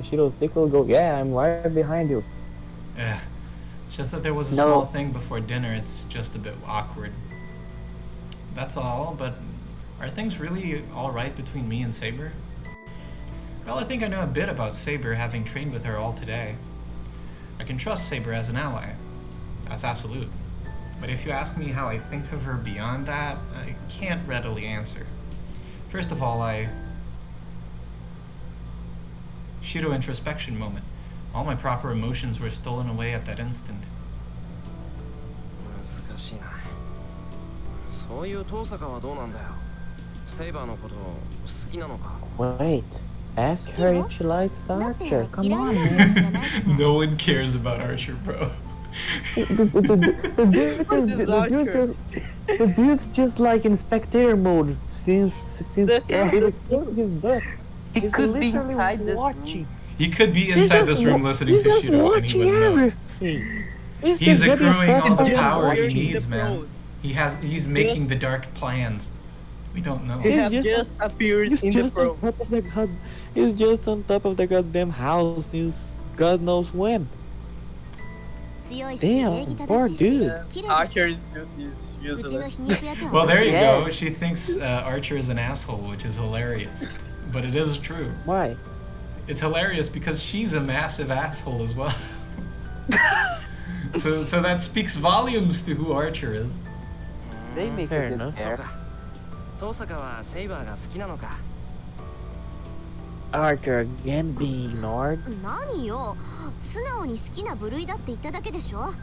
Shiro's stick will go, yeah, I'm right behind you. Ugh. It's just that there was a No. small thing before dinner. It's just a bit awkward. That's all, but are things really alright between me and Saber? Well, I think I know a bit about Saber, having trained with her all today. I can trust Saber as an ally. That's absolute. But if you ask me how I think of her beyond that, I can't readily answer. First of all, Shirou introspection moment. All my proper emotions were stolen away at that instant. 難しいな。そういう遠坂はどうなんだよ。セイバーのこと好きなのか。 Wait, ask her if she likes だって Archer. Come 嫌い on, なや man. つじゃないしね。 No one cares about Archer, bro. The dude's just like in spectator mode since he kicked his butt. He He's could be literally inside this watching. room. He could be inside this room listening He's to just Shirou and he watching wouldn't know. everything. He's just getting accruing all the fucking power he watching. needs, man. He's making the dark plans. We don't know. He He's have just appeared He's in the just on pro. top of the god. He's just on top of the goddamn house since God knows when. 強いし礼 Damn, 儀 poor 正しいし dude. 綺麗だし Archer is うちの useless. 皮肉屋とは Well, there you Yeah. go. She thinks Archer is an asshole, which is hilarious. But it is true. Why? It's hilarious because she's a massive asshole as well. so that speaks volumes to who Archer is. They make Fair a good enough. そう pair. か。遠坂はセイバーが好きなのか。 Archer again being ignored. 何よ、素直に好きな部類だって言っただけでしょ。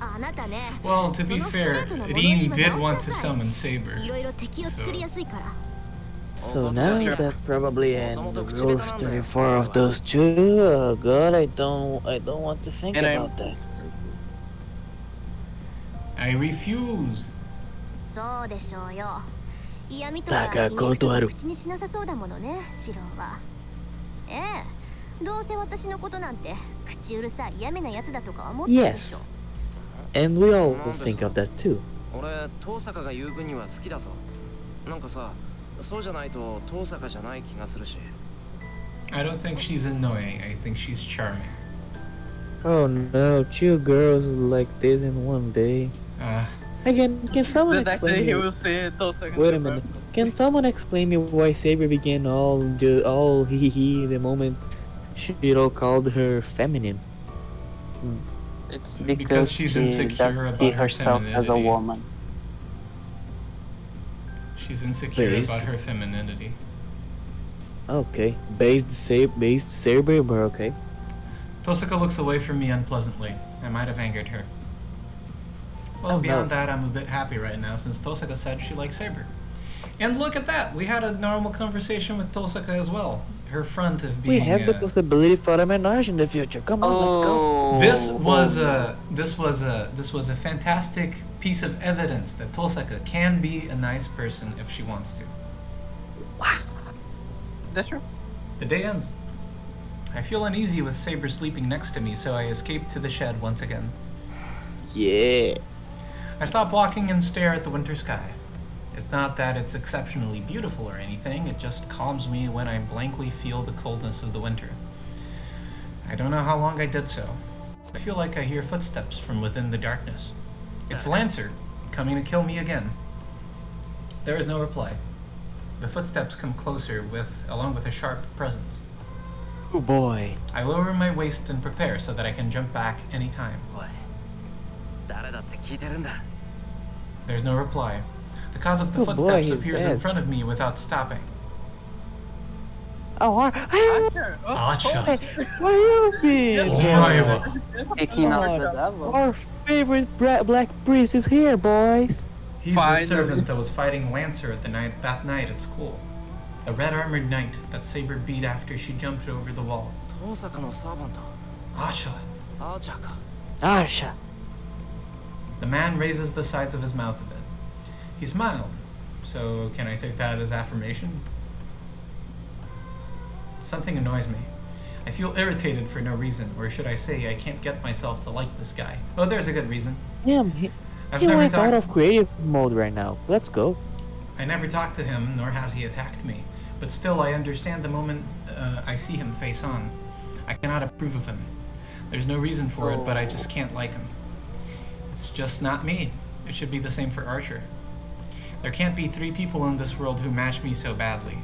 あなたね、 Well, to be そのストレ fair, ートな物言い Rin は did 直 want し to なさい。 summon Saber. いろいろ敵を作りやすいから。 So Oh, now okay. that's probably in Moto-moto rule kuchibeta 34 of those two. Oh god, I don't want to think And about that. I refuse. そうでしょうよ。嫌味とかだが皮肉とか断る口にしなさそうだものね、シローは。ええ、どうせ私のことなんて口うるさいやめなやつだとか思ってるでしょ。 Yes, and we all think of that too. 俺遠坂が言う分には好きだぞ。なんかさ、そうじゃないと遠坂じゃない気がするし。 I don't think she's annoying. I think she's charming. Oh no, two girls like this in one day. Again, can someone The next day explain he me? will see Tohsaka. Wait a minute. Can someone explain me why Saber began all hee hee the moment Shirou called her feminine? It's Because because she's she insecure doesn't see about her herself as a femininity. woman. She's insecure Based. about her femininity. Okay, based Saber, but okay. Tohsaka looks away from me unpleasantly. I might have angered her. Well, Oh, beyond no. that, I'm a bit happy right now since Tohsaka said she likes Saber. And look at that! We had a normal conversation with Tohsaka as well. Her front of being. We have the possibility for a menage in the future. Come on, let's go. This was a fantastic piece of evidence that Tohsaka can be a nice person if she wants to. That's true. The day ends. I feel uneasy with Saber sleeping next to me, so I escape to the shed once again. Yeah. I stop walking and stare at the winter sky. It's not that it's exceptionally beautiful or anything, it just calms me when I blankly feel the coldness of the winter. I don't know how long I did so. I feel like I hear footsteps from within the darkness. It's Lancer, coming to kill me again. There is no reply. The footsteps come closer along with a sharp presence. Oh boy. I lower my waist and prepare so that I can jump back anytime. おい、誰だって聞いてるんだ。 There's no reply. The cause of the Oh boy, footsteps he's appears in dead. front of me without stopping. Oh, Sure. Oh, Acha! where you been? Omaewa! Speaking of Come the on. devil. Our favorite black priest is here, boys. He's Finally. the servant that was fighting Lancer that night at school. The red-armored knight that Saber beat after she jumped over the wall. 遠坂のサーバント。 Acha! アーチャーか。 Asha. The man raises the sides of his mouth a bit. He smiled. So can I take that as affirmation? Something annoys me. I feel irritated for no reason, or should I say I can't get myself to like this guy. Oh, there's a good reason. Damn, I've he never went out talked. of creative mode right now. Let's go. I never talked to him, nor has he attacked me. But still, I understand the moment I see him face on. I cannot approve of him. There's no reason for it, but I just can't like him. It's just not me. It should be the same for Archer. There can't be 3 people in this world who match me so badly.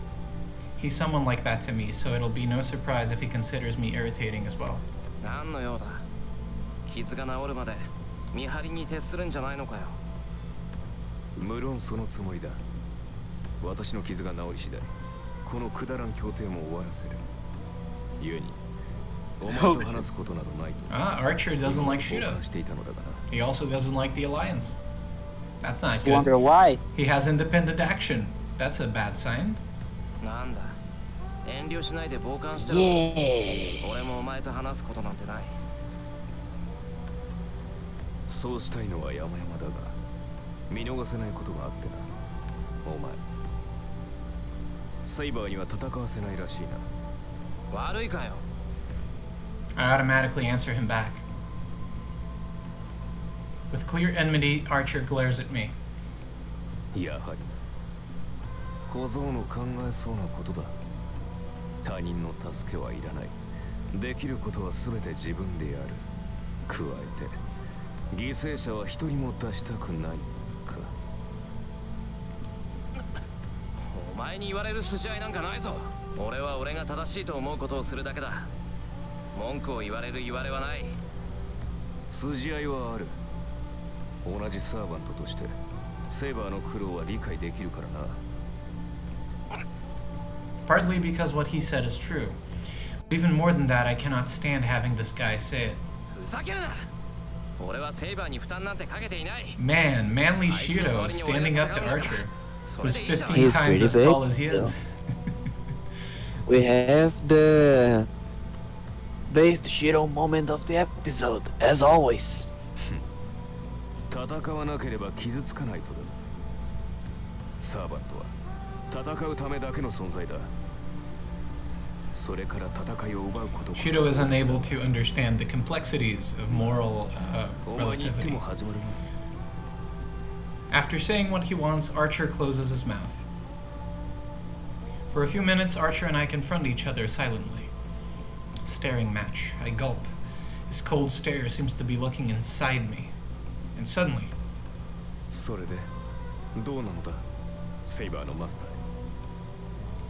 He's someone like that to me, so it'll be no surprise if he considers me irritating as well. 何の用だ。傷が治るまで見張りに徹するんじゃないのかよ。無論そのつもりだ。私の傷が治り次第、このくだらん協定も終わらせる。故に、お前と話すことなどないと。 Archer doesn't like Shirou. していたのだがな。 He also doesn't like the Alliance. That's not You wonder good. why? He has independent action. That's a bad sign. なんだ。遠慮しないで傍観してろ。 Yeah. 俺もお前と話すことなんてない。そうしたいのは山々だが、見逃せないことがあってな。お前、サイバーには戦わせないらしいな。悪いかよ。 I automatically answer him back. With clear enmity, Archer glares at me. やはり小僧の考えそうなことだ。他人の助けはいらない。できることは全て自分でやる。加えて犠牲者は一人も出したくないか。お前に言われる筋合いなんかないぞ。俺は俺が正しいと思うことをするだけだ。文句を言われる言われはない。筋合いはある。同じサーバントとしてセイバーの苦労は理解できるからな。 Partly because what he said is true. But even more than that, I cannot stand having this guy say it. ふざけるな。俺はセイバーに負担なんてかけていない。 Man, manly Shirou standing up to Archer, それ who's でいいじゃん。 15 He's times pretty as tall as he big, is. We have the based Shirou moment of the episode, as always. 戦わなければ傷つかないとだ。サーバントは戦うためだけの存在だ。Shirou is unable to understand the complexities of moral relativity. After saying what he wants, Archer closes his mouth. For a few minutes, Archer and I confront each other silently. Staring match. I gulp. His cold stare seems to be looking inside me. And suddenly...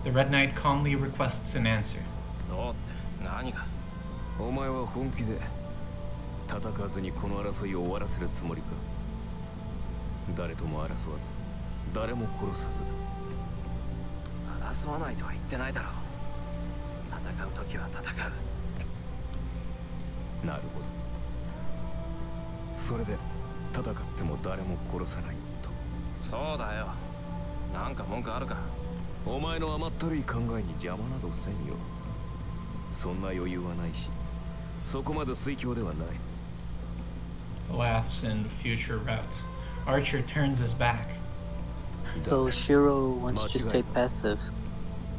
The Red Knight calmly requests an answer. Laughs in future routes. Archer turns his back. So Shirou wants to stay passive.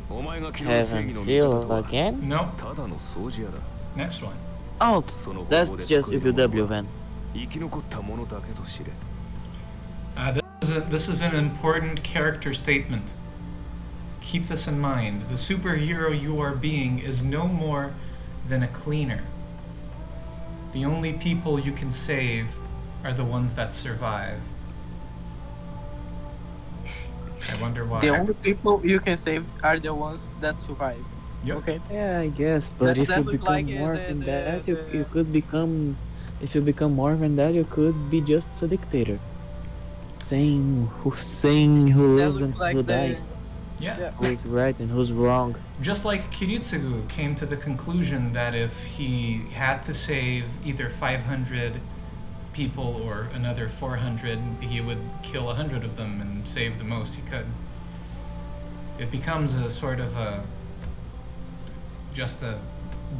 Heaven's again? No. Next one. Oh, that's just UPW then. This is an important character statement. Keep this in mind. The superhero you are being is no more than a cleaner. The only people you can save are the ones that survive. I wonder why. The only people you can save are the ones that survive. Yep. Okay. Yeah, I guess. But if you become like, more than that, you could become. If you become more than that, you could be just a dictator. Saying who lives and like who the- dies. Yeah. Who's right and who's wrong. Just like Kiritsugu came to the conclusion that if he had to save either 500 people or another 400, he would kill 100 of them and save the most he could. It becomes a sort of just a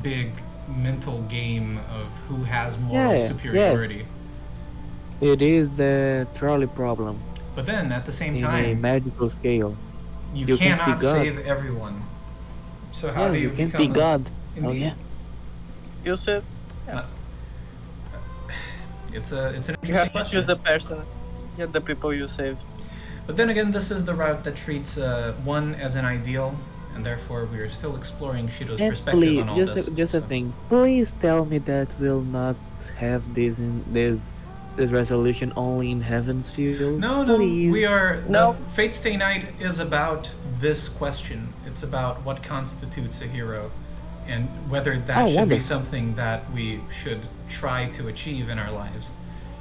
big mental game of who has moral superiority. Yes. It is the trolley problem But then at the same in a time, magical scale. you you can't cannot be God. save everyone. So how Yes, do you can't become be a- God. Oh Indeed. yeah. You said It's an you interesting have to question. choose the person. Yeah, the people you save. But then again, this is the route that treats one as an ideal, and therefore we are still exploring Shirou's And perspective please, on all just this. just a so. thing. Please tell me that we'll not have this resolution only in Heaven's Field. No, Please. we are. No. Fate Stay Night is about this question. It's about what constitutes a hero, and whether that should be wonderful. something that we should try to achieve in our lives.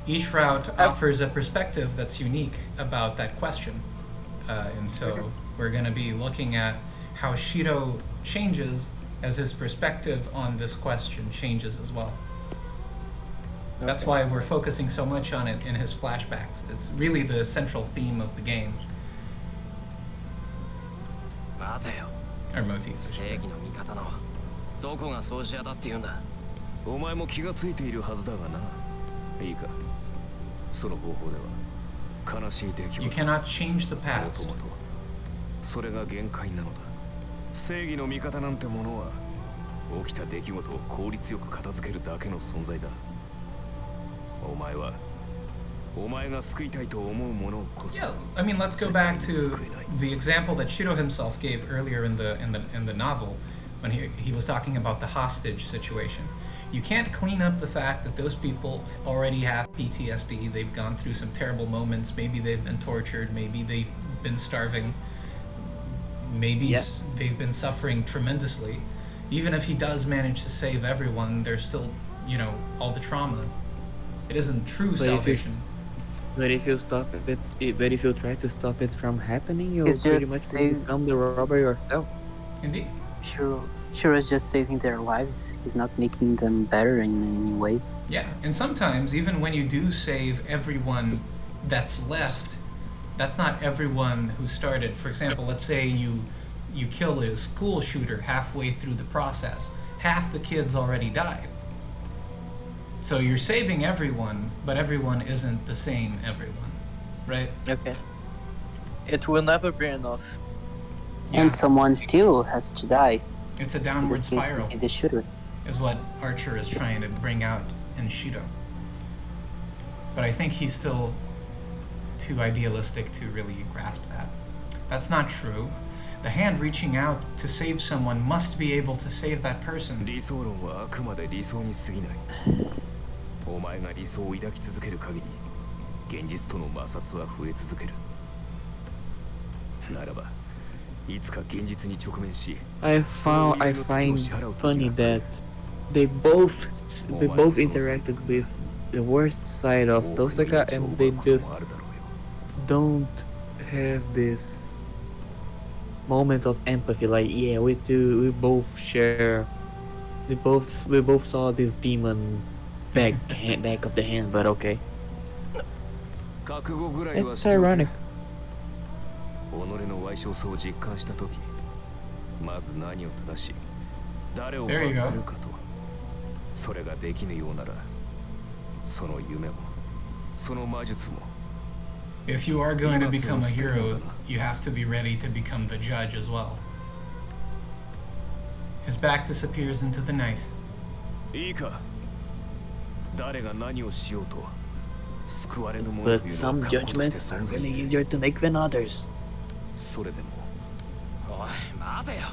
Each route offers a perspective that's unique about that question, and so we're going to be looking at how Shirou changes as his perspective on this question changes as well. That's why we're focusing so much on it in his flashbacks. It's really the central theme of the game, 待てよ or motif. I should 正 say. 義の味方のどこが掃除屋だって言うんだお前も気がついているはずだがないいかその方法では悲しい出来 You 事 cannot change the も past. ともとそれが限界なのだ正義の味方なんてものは起きた出来事を効率よく片付けるだけの存在だお前はお前が救いたいと思うものをこそ Yeah, I mean, let's go back to the example that Shirou himself gave earlier in the novel, when he was talking about the hostage situation. You can't clean up the fact that those people already have PTSD. They've gone through some terrible moments. Maybe they've been tortured. Maybe they've been starving. Maybe they've been suffering tremendously. Even if he does manage to save everyone, there's still, all the trauma. It isn't true But if you- salvation. But if you but if you try to stop it from happening, you'll It's pretty just much save- become the robber yourself. Indeed. Shirou is just saving their lives. He's not making them better in any way. Yeah, and sometimes even when you do save everyone that's left, that's not everyone who started. For example, let's say you kill a school shooter halfway through the process. Half the kids already died. So you're saving everyone, but everyone isn't the same everyone, right? Okay. It will never be enough. Yeah. And someone still has to die. It's a In downward this case, spiral, the shooter. is what Archer is trying to bring out in Shirou. But I think he's still too idealistic to really grasp that. That's not true. The hand reaching out to save someone must be able to save that person. 理想論はあくまで理想に過ぎない。お前が理想を抱き続ける限り、現実との摩擦は増え続ける。ならば、いつか現実に直面し、I find funny that they both interacted with the worst side of Tohsaka, and they just don't have this moment of empathy. Like, yeah, we both share. We both saw this demon back of the hand, but okay. 覚悟ぐらいは It's しておけ。 ironic. 己の賠償さを実感したとき、まず何を正し、誰を罰 There you す go. るかと、それができぬようなら、その夢も、その魔術も、 If you are going to become a hero, you have to be ready to become the judge as well. His back disappears into the night. いいか、誰が何をしようと、救われぬものと But いうの some は確固として judgments are 存在 really する。 easier to make than others. それでも、おい待てよ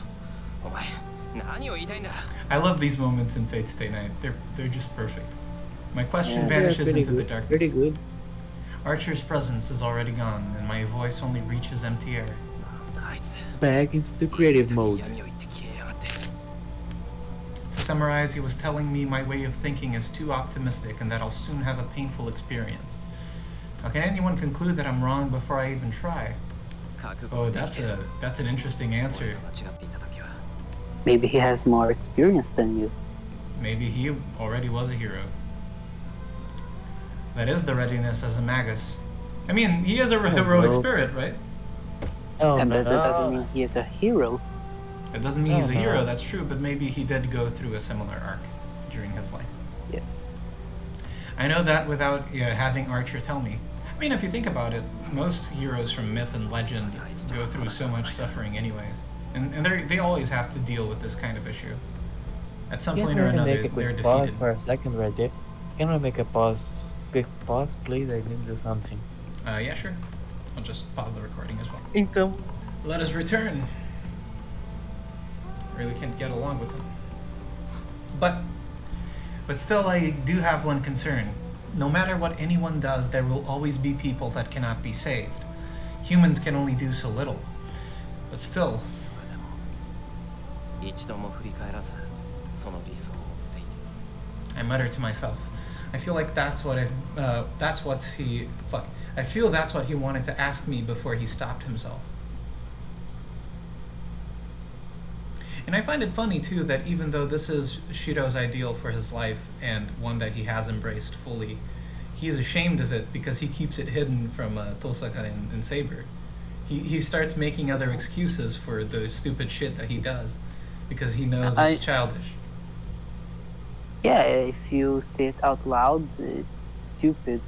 お前何を言いたいんだ I love these moments in Fate Stay Night. They're just perfect. My question Yeah, they're vanishes pretty into the good. darkness. Pretty good. Archer's presence is already gone, and my voice only reaches empty air. あいつ Back into the creative mode. 闇を言って消えやがって To summarize, he was telling me my way of thinking is too optimistic and that I'll soon have a painful experience. How can anyone conclude that I'm wrong before I even try? 覚悟 Oh, をできて that's an interesting 俺 answer. が間違っていた時は Maybe he has more experience than you. Maybe he already was a hero. That is the readiness as a magus. I mean, he has a heroic no. spirit, right? Oh And no. that doesn't mean he is a hero. It doesn't mean he's a Oh, no. hero, that's true, but maybe he did go through a similar arc during his life. Yeah. I know that without having Archer tell me. I mean, if you think about it, most heroes from myth and legend go through so much suffering anyways. And they always have to deal with this kind of issue. At some point or Can we another, make a they're quick pause defeated. for a second, right there? Can we make a pause? Quick pause, please. I need to do something. Yeah, sure. I'll just pause the recording as well. Então, Let us return. Really can't get along with him. But still, I do have one concern. No matter what anyone does, there will always be people that cannot be saved. Humans can only do so little. But still, それでも一度も振り返らずその理想を追っている I mutter to myself. I feel like I feel that's what he wanted to ask me before he stopped himself. And I find it funny too that even though this is Shirou's ideal for his life and one that he has embraced fully, he's ashamed of it because he keeps it hidden from Tohsaka and Saber. He starts making other excuses for the stupid shit that he does because he knows it's childish. Yeah, if you say it out loud, it's stupid,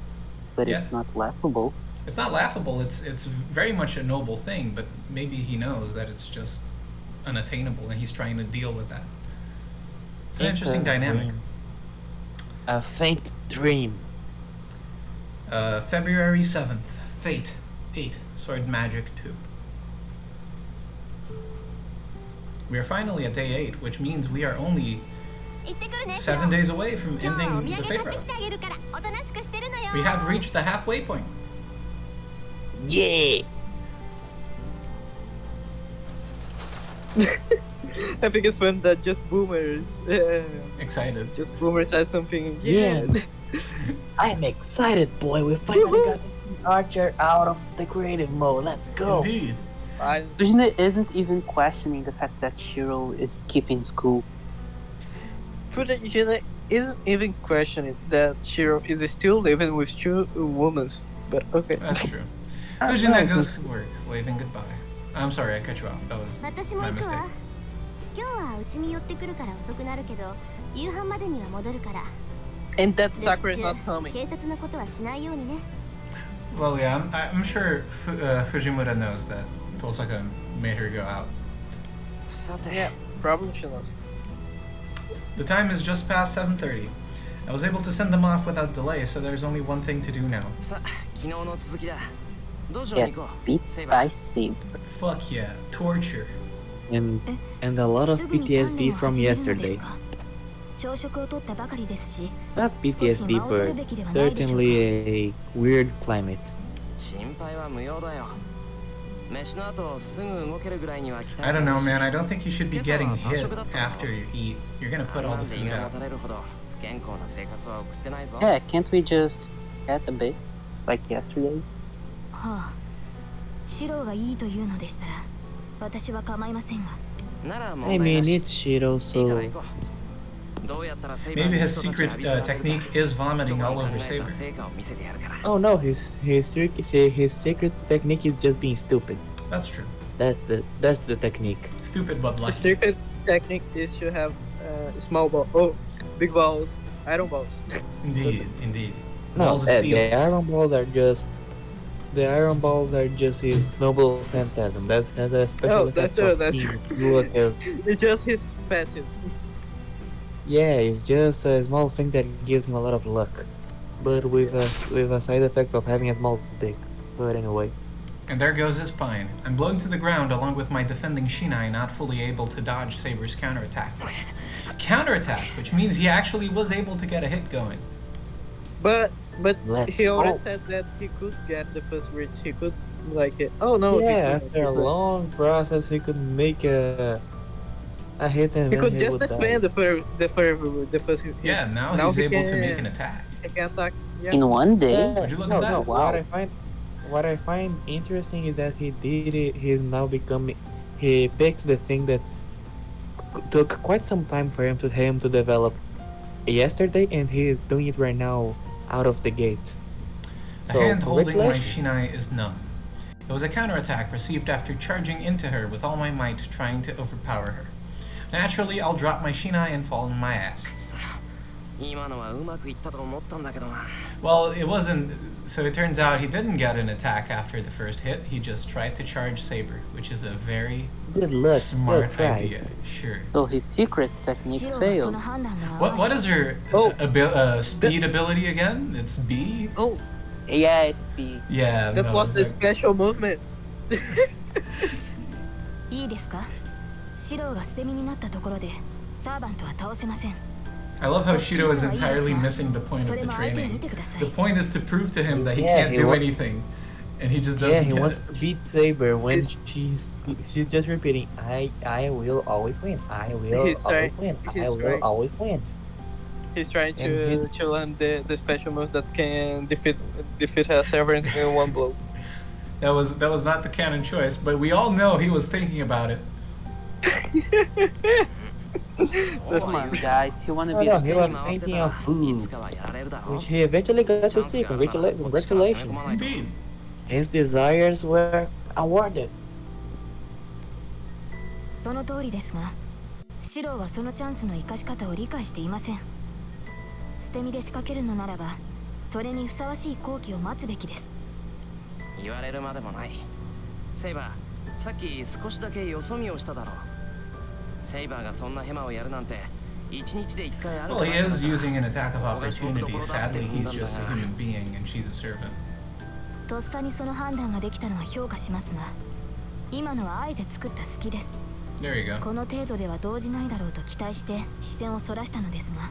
but Yeah. it's not laughable. It's not laughable. It's very much a noble thing, but maybe he knows that it's just unattainable, and he's trying to deal with that. It's an interesting dynamic. A faint dream. February 7th, Fate 8, Sword Magic 2. We are finally at day 8, which means we are only 行ってくるね 7 days away from 今日はお ending 土 the 産 Fate 買って route. きてあげるからおとなしくしてるのよ We have reached the halfway point. Yeah. I think it's when that just boomers Excited. says something. Yeah. I'm excited, boy. We finally got this Archer out of the creative mode. Let's go. Indeed. I, Fujina isn't even questioning the fact that Shirou is skipping school. Fujina isn't even questioning that Shirou is still living with two women. But okay. That's true. I Fujina know, goes to work, waving goodbye. I'm sorry, I cut you off. That was 私も my 行く mistake. わ今日はうちに寄ってくるから遅くなるけど夕飯までには戻るから And that 留 Sakura 守 is not 中 coming. 警察のことはしないようにね Well, yeah, I'm sure Fujimura knows that Tohsaka made her go out. さて、 Yeah. Probably she knows. The time is just past 7:30. I was able to send them off without delay, so there's only one thing to do now. さあ、昨日の続きだ。道場に Get 行こ beat う。セイ by バー。 Saber. Fuck yeah, torture. And a lot of すぐに鍛 PTSD 錬を from 始めるのです yesterday. か？朝食をとったばかりですし、 Not PTSD, but certainly a weird climate. 心配は無用だよ。飯の後すぐ動けるぐらいには鍛え I て don't know, ほしい man. I don't think you should be getting hit 今朝は晩食だったの？ after you eat. You're gonna put all な the んで food 胃がも out. たれるほど健康な生活は送ってないぞ。 Yeah, can't we just get a bit like yesterday? はあ、シロがいいというのでしたら、私は構いませんが。なら I 問題 mean, なし。 it's Shirou, いいから so 行こう。どうやったらセイバー Maybe に his 人たち secret 浴びせられるか technique is vomiting 人 all が考 over えた Saber. 成果を見せてやるから oh no, his secret technique is just being stupid. That's true. That's the technique. Stupid but The lucky. secret technique is to have small balls. Oh, big balls. Iron balls. Indeed, indeed. No, Balls of steel. the iron balls are just his noble phantasm. That has a special Oh, effect that's true, of that's being look as It's just his passive. yeah, it's just a small thing that gives him a lot of luck, but with a side effect of having a small dick. But anyway, And there goes his spine. I'm blown to the ground along with my defending Shinai not fully able to dodge Saber's counterattack. Counterattack, which means he actually was able to get a hit going. But Let's he already go. said that he could get the first reach. He could like it. Oh no! yeah, he after a could. long process, he could make a hit and He then could he just would die. defend the first hit. Yeah, now he's he able to can- make an attack. He can attack. Yeah. In one day? Yeah, Would you look no, at that? no. Wow. What I find interesting is that he did it. He's now becoming. He picks the thing that took quite some time for him to develop yesterday, and he is doing it right now out of the gate. The hand holding my congratulations. Shinai is numb. It was a counterattack received after charging into her with all my might, trying to overpower her. Naturally, I'll drop my Shinai and fall on my ass. 今のはうまくいったと思ったんだけどな。 Well, it wasn't. So it turns out he didn't get an attack after the first hit. He just tried to charge Saber, which is a very Good luck. smart Well tried. idea. Sure. So his secret シ technique ロはそ failed. の判断が甘い。 What is her Oh. speed ability again? It's B. Oh, Yeah, it's the Yeah. that no, was the it's like- special movement. いいですか？シロが捨て身になったところで、サーバントは倒せません。 I love how Shirou is entirely missing the point そ of れ the も相手に training. 見てください The。point is to prove to him that he Yeah, can't he do wa- anything, and he just Yeah, doesn't he get wants it. to beat Saber when He's- she's just repeating, I will always win. I will He's always trying- win. I he's will trying- always win. He's trying And to learn the special moves that can defeat a Severin in one blow. That was not the canon choice, but we all know he was thinking about it. Come on, guys. He wanna No, be. no, he 手 was に回って thinking た of らい boobs, つかはやられるだろう which。he eventually got to see. Chance got it. Congratulations. Indeed. His desires were awarded. その通りですが、シロはそのチャンスの生かし方を理解していません。捨て身で仕掛けるのならば、それにふさわしい好機を待つべきです。言われるまでもない。セイバー、さっき少しだけよそ見をしただろう。セイバーがそんなヘマをやるなんて、一日で一回ある Well, か he ないかだ is から using an attack of opportunity. Sadly, he's just a human being, and she's a servant. とっさにその判断ができたのは評価しますが、今のはあえて作った隙です。 There you go. この程度では動じないだろうと期待して視線をそらしたのですが、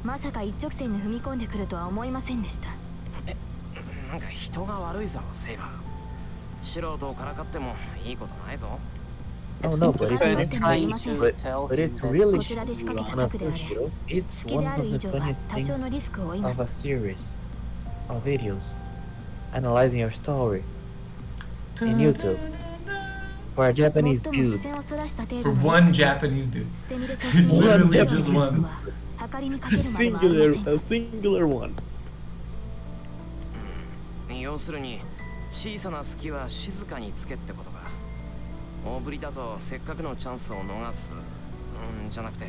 まさか一直線に踏み込んでくるとは思いませんでした。なんか人が悪いぞ、セイバー。素人をからかってもいいことないぞ。Oh no, but I'm it's trying but, tell but him it's that really こちらで仕掛けた one 策 of であれ、 Shiro. It's 好き one であ of る以 the 上は funniest 多少の things リスクを負いま of a す。 series of videos analyzing your story in YouTube for a 最 Japanese も視 dude. 線をそらした程 For 度の one リスク Japanese dude. 捨て身で突進して Literally くる just リスク one. は計りにかけるまでもありません。 A singular one. 要するに、小さな隙は静かにつけってことか。大振りだとせっかくのチャンスを逃す。じゃなくて、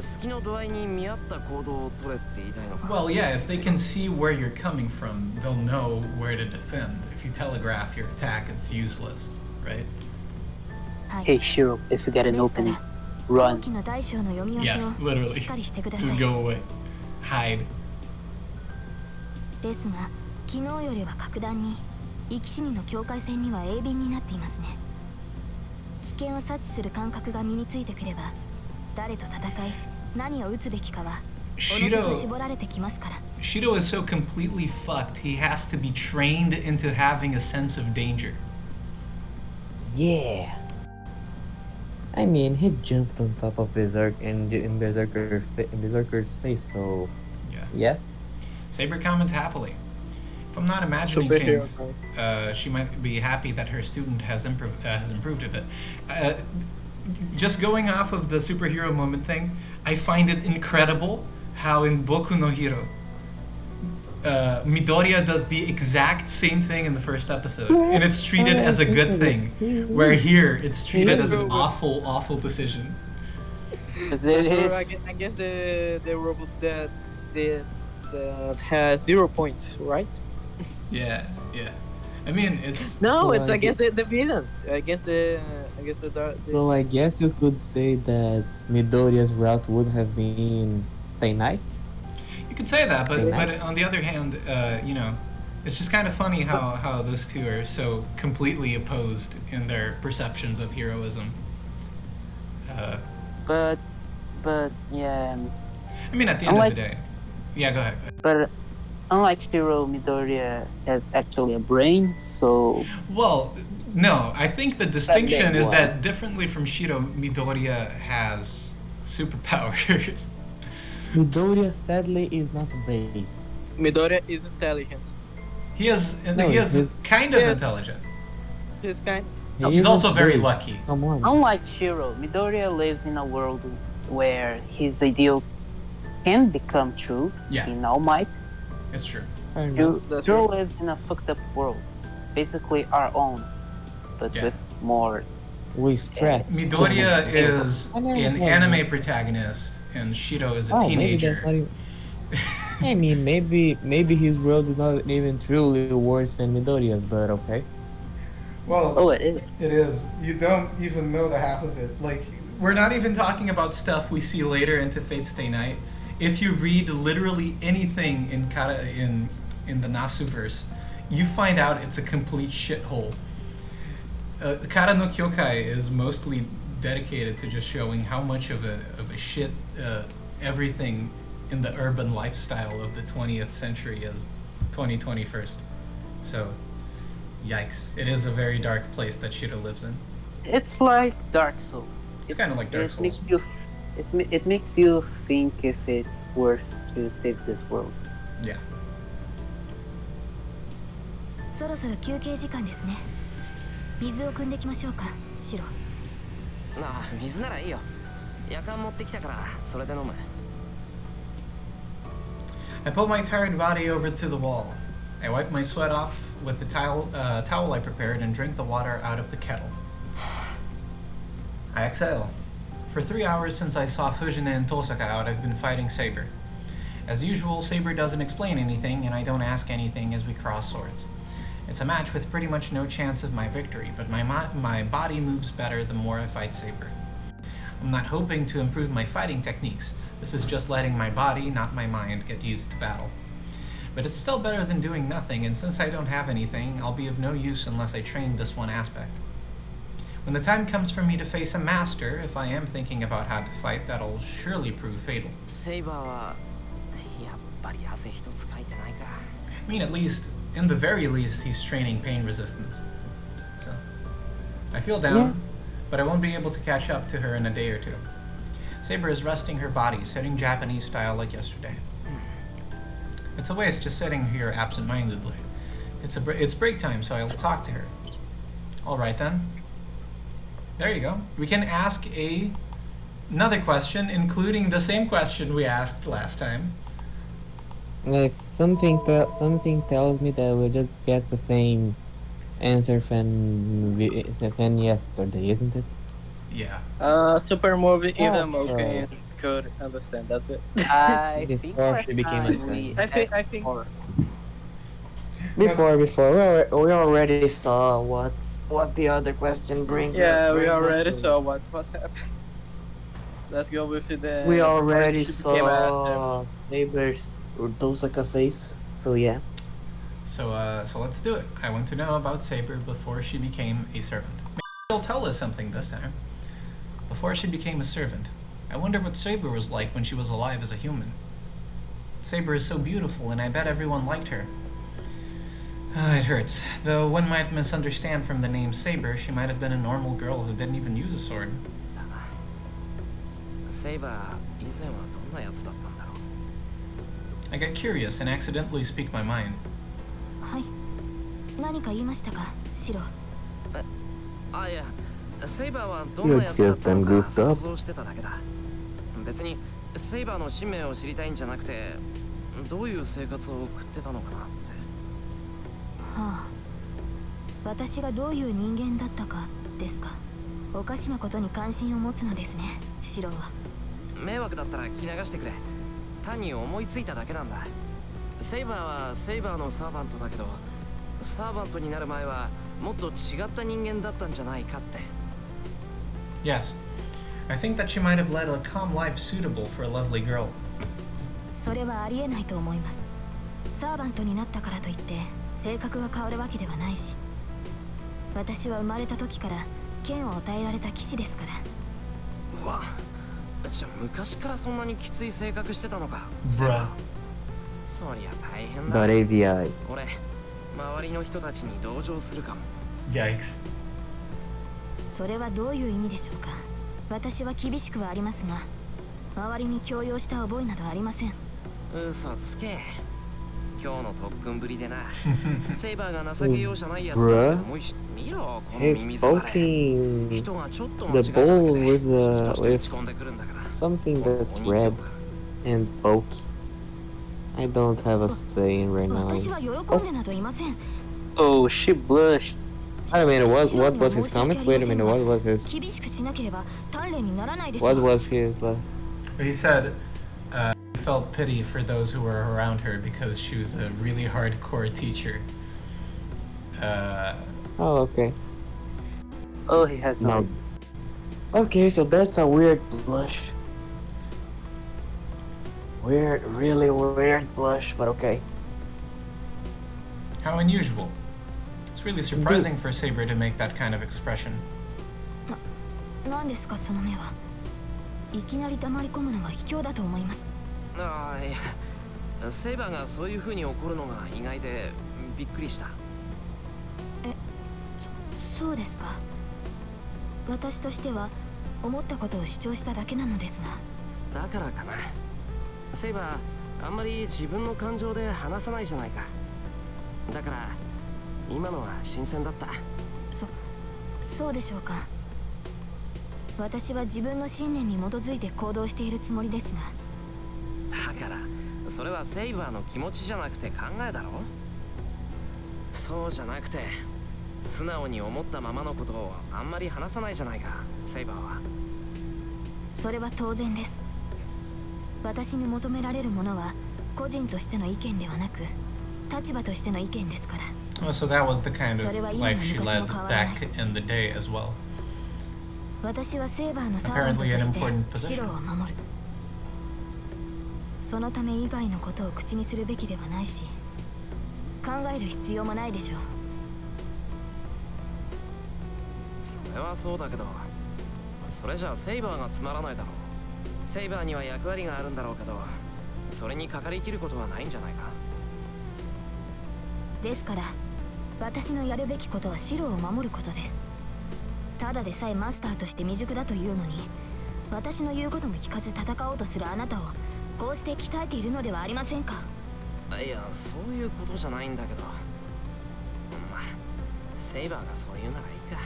隙の度合いに見合った行動を取れって言いたいのか。 Well, yeah, if they can see where you're coming from, they'll know where to defend. If you telegraph your attack, it's useless, right? はい。 Hey Shiro, if you get an ですから opening, Run. 大きな大小の読み分け Yes, を literally. しっかりしてくだ Just さい go away. Hide. ですが昨日よりは格段に生き死にの境界線には鋭敏になっていますね。危険を察知する感覚が身についてくれば誰と戦い何を打つべきかはおのずと絞られてきますから。 Shirou is so completely fucked. He has to be trained into having a sense of danger. Yeah. I mean, he jumped on top of Berserk and in Berserker's face, so Yeah. yeah. Saber comments happily. If I'm not imagining Superhero things, she might be happy that her student has improved a bit. Just going off of the superhero moment thing, I find it incredible how in Boku no Hero, Midoriya does the exact same thing in the first episode, and it's treated as a good thing. Where here, it's treated as an awful, awful decision. Because it So is. I guess the robot that has 0 points, right? Yeah, yeah. I mean, it's No, So it's I against the villain. Against the So I guess you could say that Midoriya's route would have been Stay Night. you could say that, but Stay Night. on the other hand, you know, it's just kind of funny how those two are so completely opposed in their perceptions of heroism. But yeah. I mean, at the end Unlike- of the day, yeah. Go ahead. But unlike Shirou, Midoriya has actually a brain, so Well, no, I think the distinction is one. that differently from Shirou, Midoriya has superpowers. Midoriya sadly is not based. Midoriya is intelligent. He is No, he is he's- kind of Yeah. intelligent. He's kind. He's not also very based. lucky. Come on. unlike Shirou, Midoriya lives in a world where his ideal can become true Yeah. in All Might. It's true. Fair enough. That's Shirou right. lives in a fucked up world, basically our own, but Yeah. with more. With traps. Midoriya Listen, is I never an played anime it. protagonist, and Shirou is a Oh, maybe that's teenager. not even... I mean, maybe his world is not even truly worse than Midoriya's, but okay. Well, Oh, it is. it is. You don't even know the half of it. Like, we're not even talking about stuff we see later into Fate Stay Night. If you read literally anything in the Nasuverse, you find out it's a complete shithole. Kara no Kyokai is mostly dedicated to just showing how much of a shit everything in the urban lifestyle of the 20th century is 2021st. So, yikes. It is a very dark place that Shirou lives in. It's like Dark Souls. It's kind of like Dark It Souls. makes you. It makes you think if it's worth to save this world. Yeah. そろそろ休憩時間ですね。水を汲んできましょうか、シロ。ああ、水ならいいよ。夜間持ってきたからそれで飲む。 I put my tired body over to the wall. I wipe my sweat off with the towel I prepared and drink the water out of the kettle. I exhale. For 3 hours since I saw Fujin and Tohsaka out, I've been fighting Saber. As usual, Saber doesn't explain anything, and I don't ask anything as we cross swords. It's a match with pretty much no chance of my victory, but my body moves better the more I fight Saber. I'm not hoping to improve my fighting techniques. This is just letting my body, not my mind, get used to battle. But it's still better than doing nothing, and since I don't have anything, I'll be of no use unless I train this one aspect. When the time comes for me to face a master, if I am thinking about how to fight, that'll surely prove fatal. セイバーはやっぱり汗一つかいてないか。 I mean, at least, in the very least, he's training pain resistance. So, I feel down, Yeah. but I won't be able to catch up to her in a day or two. Saber is resting her body, sitting Japanese style like yesterday. It's a waste just sitting here absent-mindedly. It's break time, so I'll talk to her. All right then. There you go. We can ask another question, including the same question we asked last time. Like something tells me that we'll just get the same answer than yesterday, isn't it? Yeah. Super movie, Oh, even so- okay, could understand. That's it. I Before think she last became a time friend. we I think- asked for- Before we already saw what the other question brings. Yeah, we brings us already to. saw what happened. let's go with the. We part already she became a saw Saber's or Tohsaka face, so yeah. So let's do it. I want to know about Saber before she became a servant. Maybe she'll tell us something this time. Before she became a servant, I wonder what Saber was like when she was alive as a human. Saber is so beautiful, and I bet everyone liked her. It hurts. Though one might misunderstand from the name Saber, she might have been a normal girl who didn't even use a sword. セイバー以前はどんなやつだったんだろう。 I get curious and accidentally speak my mind. はい。何か言いましたか、シロ。あ、いや、セイバーはどんなやつだったのか想像してただけだ。別にセイバーの使命を知りたいんじゃなくて、どういう生活を送ってたのかなって。はあ。私がどういう人間だったかですか。おかしなことに関心を持つのですね、シロは。迷惑だったら聞き流してくれ。単に思いついただけなんだ。セイバーはセイバーのサーバントだけど、サーバントになる前はもっと違った人間だったんじゃないかって。Yes. I think that she might have led a calm life suitable for a lovely girl. それはありえないと思います。サーバントになったからといって性格が変わるわけではないし、私は生まれた時から剣を与えられた騎士ですから。うわ、じゃあ昔からそんなにきつい性格してたのか。Bruh. そりゃ大変だ。But AVI. 俺、周りの人たちに同情するかも。 Yikes. それはどういう意味でしょうか。私は厳しくはありますが、周りに強要した覚えなどありません。嘘つけ。今日の特訓ぶりでな。セイバーが情け容赦ないやつだって思いし、見ろこの He's 耳障り。 poking 人がちょっと間違え the ただけ bowl で with 人として with 打ち込んでくるんだから。 something that's red and pokey. I don't have a say in right now. 私は喜んでなどいません。 Oh, she blushed. Wait a minute, what was his comment? Wait a minute, what was his 厳しくしなければ鍛錬にならないでしょ what う。 was his He said he felt pity for those who were around her because she was a really hardcore teacher. Oh, okay. Oh, he has no. No. Okay, so that's a weird blush. Weird, really weird blush, but okay. How unusual. It's really surprising for Saber to make that kind of expression. 何ですかその目は。いきなり黙り込むのは卑怯だと思います。ああ、いや、セイバーがそういう風に怒るのが意外でびっくりした。そうですか。私としては思ったことを主張しただけなのですが。だからかな。セイバー、あんまり自分の感情で話さないじゃないか。だから今のは新鮮だった。そうでしょうか。私は自分の信念に基づいて行動しているつもりですが。だからそれはセイバーの気持ちじゃなくて考えだろ。そうじゃなくて素直に思ったままのことをあんまり話さないじゃないか、セイバーは。それは当然です。私に求められるものは個人としての意見ではなく立場としての意見ですから。Oh, so that was the kind of life she led back in the day as well. 私はセーバーのサーバントとしてシロを守る。そのため以外のことを口にするべきではないし、考える必要もないでしょう。それはそうだけど、それじゃあセイバーがつまらないだろう。セイバーには役割があるんだろうけど、それにかかりきることはないんじゃないか。ですから私のやるべきことはシロを守ることです。ただでさえマスターとして未熟だというのに、私の言うことも聞かず戦おうとするあなたをこうして鍛えているのではありませんか。いや、そういうことじゃないんだけど、まあセイバーがそう言うならいいか。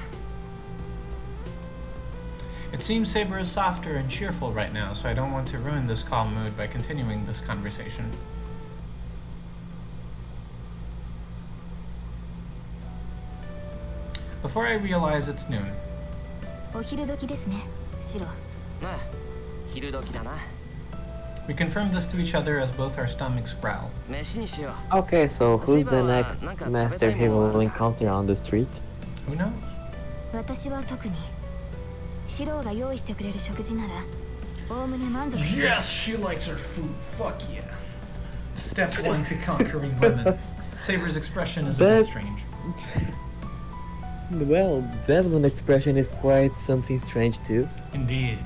It seems Saber is softer and cheerful right now, so I don't want to ruin this calm mood by continuing this conversation. Before I realize it's noon. お昼時ですね、シロ。なあ、昼時だな。We confirm this to each other as both our stomachs growl. 飯にしよ Okay, so who's the next master he will encounter on the street? Who knows? 私は特にシロが用意してくれる食事ならおおむね満足。 Yes, she likes her food. Fuck yeah. Step 1 to conquering women. Saber's expression is a bit strange. Well, Zevlen expression is quite something strange too. Indeed.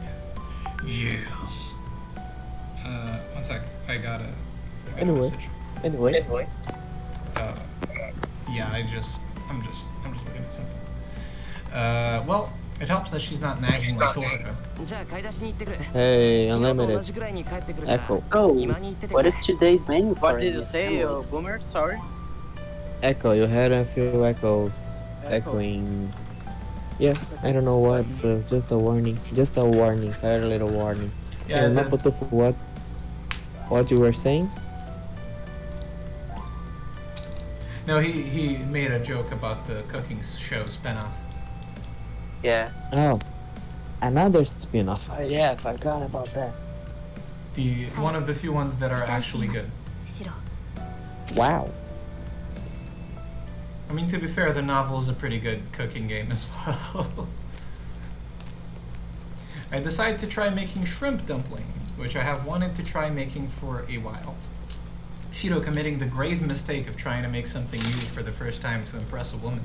Yes. One sec. I got a Anyway. message. Anyway. Yeah, I'm just looking at something. Well, it helps that she's not nagging like Tohsaka. じゃあ買い出しに行ってくる。 Hey, 昨日と同 Unlimited. じぐらいに帰ってくるから Echo. Oh, 今に行ってて what is today's menu for? What did you say, Boomer? Sorry. Echo, you had a few echoes. Echo. Echoing. Yeah, I don't know what, but just a warning. Just a warning. Had a little warning. Yeah, So, Mapo Tofu, what you were saying? No, he made a joke about the cooking show spinoff. Yeah. Oh, another spin-off. Oh, yeah, I forgot about that. One of the few ones that are actually good. 白 Wow. I mean, to be fair, the novel is a pretty good cooking game as well. I decided to try making shrimp dumpling, which I have wanted to try making for a while. Shirou committing the grave mistake of trying to make something new for the first time to impress a woman.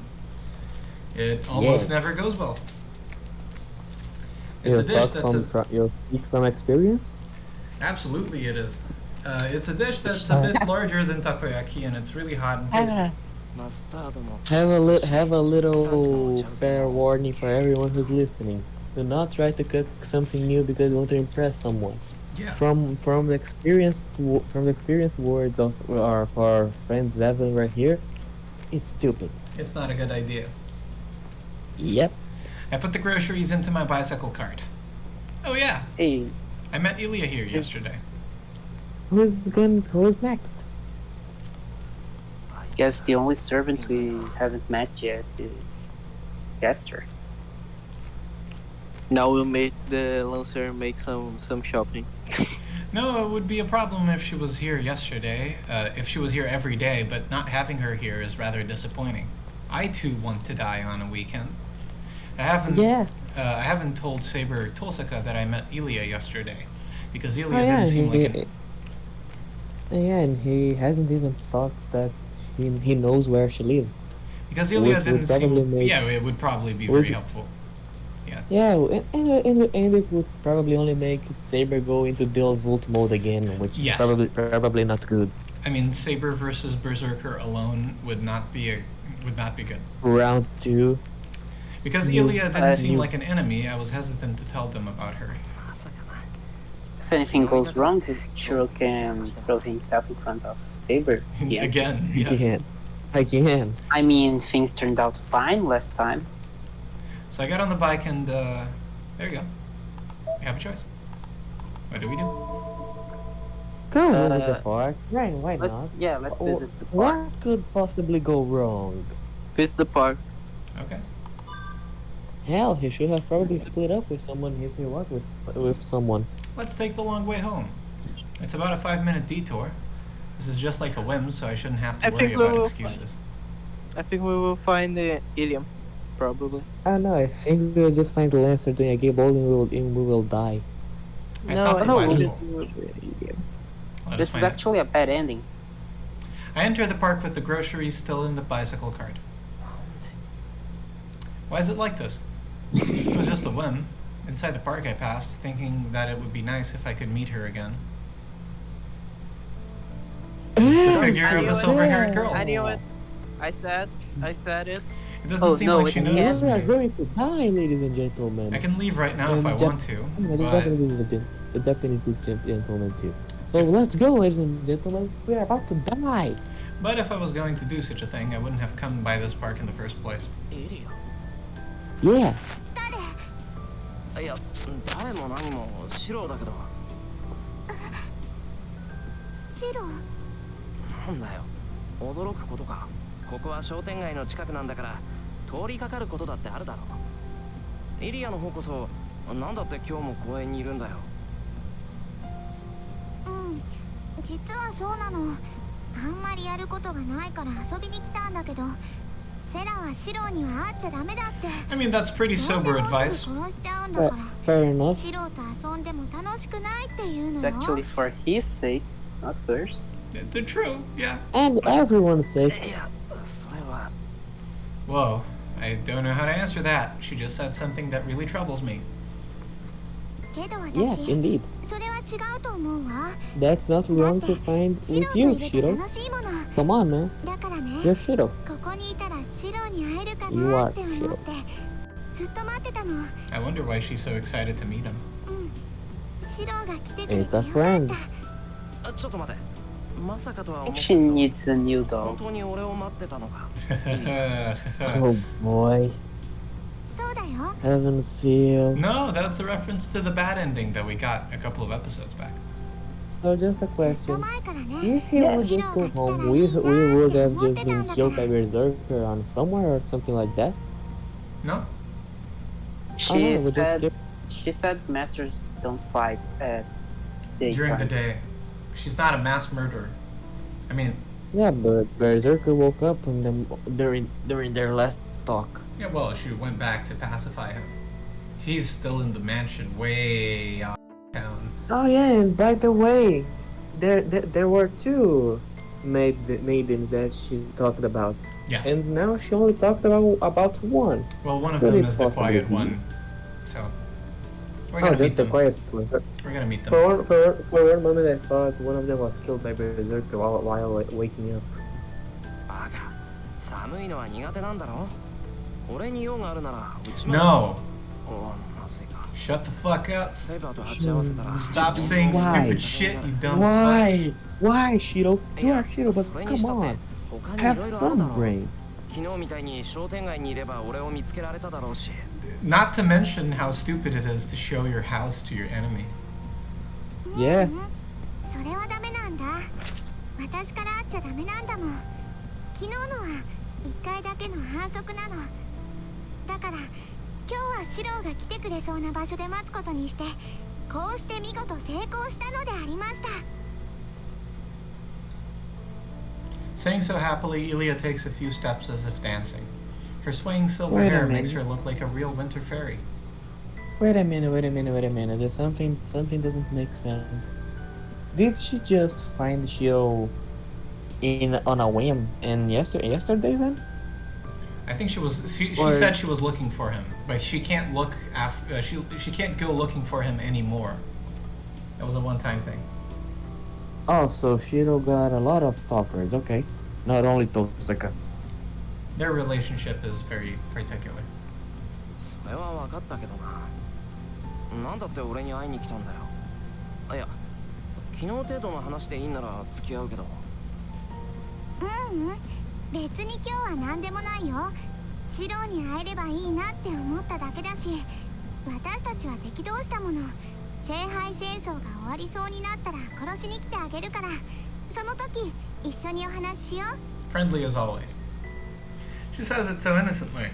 It almost never goes well. It's a dish that's you'll speak from experience? absolutely it is. It's a dish that's a bit larger than takoyaki, and it's really hot and tasty. マスタードも Have a little fair warning for everyone who's listening. Do not try to cook something new because you want to impress someone. Yeah. From the experienced words of our friend Zevlen right here, it's stupid. It's not a good idea. Yep. I put the groceries into my bicycle cart. Oh yeah, Hey, I met Ilya here yesterday. Who's next? I guess the only servant we haven't met yet is Gaster. Now we'll make the Lancer make some shopping. No, it would be a problem if she was here yesterday, if she was here every day, but not having her here is rather disappointing. I too want to die on a weekend. I haven't told Saber Tohsaka that I met Ilya yesterday, because Ilya didn't seem like an... Yeah, and he hasn't even thought that he knows where she lives. Because Ilya Which didn't would probably seem... make- Yeah, it would probably be Would- very helpful. Yeah, and it would probably only make Saber go into Deal's Volt mode again, which Yes. is probably not good. I mean, Saber versus Berserker alone would not be good. Round 2. Because You- Ilya didn't seem you- like an enemy, I was hesitant to tell them about her. まさかな If anything goes wrong, Shirou can throw himself in front of Saber. Yeah. Again, I yes. can't. I can. I mean, things turned out fine last time. So I got on the bike and, there you go. We have a choice. What do we do? Go visit the Uh, park. Right, why not? Yeah, let's Oh, visit the What park. could possibly go wrong? Visit the park. Okay. Hell, he should have probably split up with someone if he was with someone. Let's take the long way home. It's about a 5-minute detour. This is just like a whim, so I shouldn't have to I worry think we about will excuses. I think we will find the Ilium, probably. I don't know, I think we'll just find the Lancer doing a game bowling and we will die. I stopped the no, bicycle. this will be Ilium. Let us This is find it. actually a bad ending. I enter the park with the groceries still in the bicycle cart. Why is it like this? It was just a whim. Inside the park I passed, thinking that it would be nice if I could meet her again. The figure of a silver-haired girl. I knew it. I said it. It doesn't Oh, seem no, like she it's notices We are me. going to die, ladies and gentlemen. I can leave right now if I want to, The but Japanese do gentlemen too. So let's go, ladies and gentlemen. We are about to die. if I was going to do such a thing, I wouldn't have come by this park in the first place. エリ Yeah. アいや誰も何も白だけど白なんだよ驚くことかここは商店街の近くなんだから通りかかることだってあるだろうイリアの方こそなんだって今日も公園にいるんだようん実はそうなのあんまりやることがないから遊びに来たんだけど I mean, that's pretty sober advice. Fair enough. It's actually for his sake, not hers. They're true, yeah. And everyone's sake. いやそれは Whoa, I don't know how to answer that. She just said something that really troubles me. Yeah, indeed. That's not wrong to find with you, Shirou. Come on, man. You're Shirou. You are Shirou. I wonder why she's so excited to meet him. It's a friend. ちょっと待てまさかとは I 思 think っ she た needs a new 本 doll. 当に俺を待ってたのか Oh boy. Heavensfield. No, that's a reference to the bad ending that we got a couple of episodes back. So just a question. If he would Yes. just go home, we would have just been killed by Berserker on somewhere or something like that. No? She we just said kept- she said masters don't fight at daytime. During the day. She's not a mass murderer. I mean, Yeah, but Berserker woke up from them during their last talk. yeah, well, she went back to pacify him. He's still in the mansion way out of town. Oh yeah, and by the way, there were two maidens that she talked about, Yes. and now she only talked about one. Well, one of Could them it is the possibly quiet be? one. So, we're Oh, gonna meet just the them. quiet one. We're gonna meet them. For one moment, I thought one of them was killed by Berserker while waking up. バカ寒いのは苦手なんだろ俺に用があるならうちまで No! おまずいか Shut the fuck up! セイバーと鉢合わせたら Stop saying Why? stupid shit, you dumb fuck! Why, Shirou? い You や are Shirou, そ but れにし come たって on, 他に have 色々あるだ some ろ brain. 昨日みたいに商店街にいれば俺を見つけられただろうし Not to mention how stupid it is to show your house to your enemy. Yeah. それはダメなんだ。私から会っちゃダメなんだもん。昨日のは一回だけの反則なの。だから今日はシローが来てくれそうな場所で待つことにして、こうして見事成功したのでありました。Saying so happily, Ilya takes a few steps as if dancing. Her swaying silver Wait a hair makes her minute. look like a real winter fairy. Wait a minute. There's something doesn't make sense. Did she just find Shirou on a whim and yesterday then? I think she Or- said she was looking for him, but she can't look after she can't go looking for him anymore. That was a one-time thing. Oh, so Shirou got a lot of stalkers. Okay, not only Tohsaka. Their relationship is very particular. それは分かったけどななんだって俺に会いに来たんだよあいや昨日程度の話でいいなら付き合うけど別に今日は何でもないよ。シローに会えればいいなって思っただけだし、私たちは敵同士だもの。聖杯戦争が終わりそうになったら殺しに来てあげるから、その時一緒にお話ししよう。 Friendly as always. She says it so innocently.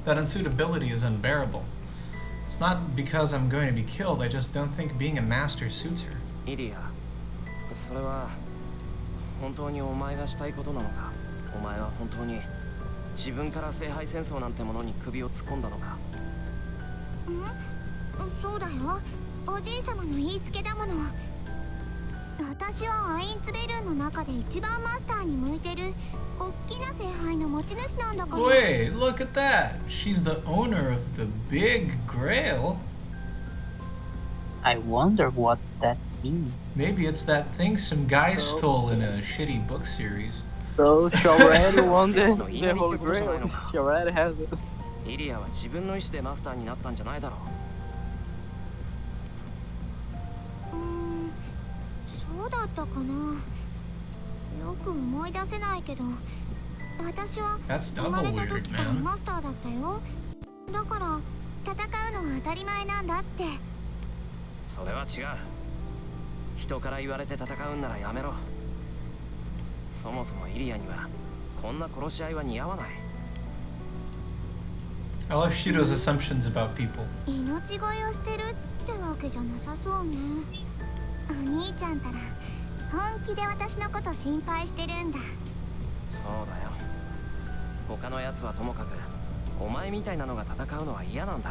That unsuitability is unbearable. It's not because I'm going to be killed, I just don't think being a master suits her. イリアそれは本当にお前がしたいことなのかお前は本当に自分から聖杯戦争なんてものに首を突っ込んだのかそうだよ。おじい様の言いつけだもの。私はアインツベルンの中で一番マスターに向いてる大きな聖杯の持ち主なんだから。 Wait, look at that! She's the owner of the big grail. I wonder what that means. Maybe it's that thing some guy stole in a shitty book series. So she already won the No, you need Holy to go to Grail. China. She already has it. イリアは自分の意思でマスターになったんじゃないだろそうだったかな。よく思い出せないけど、私は That's 生ま double れた weird, 時から man. マスターだったよ。だから戦うのは当たり前なんだって。それは違う人から言われて戦うんならやめろそもそもイリアにはこんな殺し合いは似合わない I love Shiro's assumptions about people. 命乞いをしてるってわけじゃなさそうね。お兄ちゃんたら本気で私のこと心配してるんだ。そうだよ他のやつはともかくお前みたいなのが戦うのは嫌なんだ。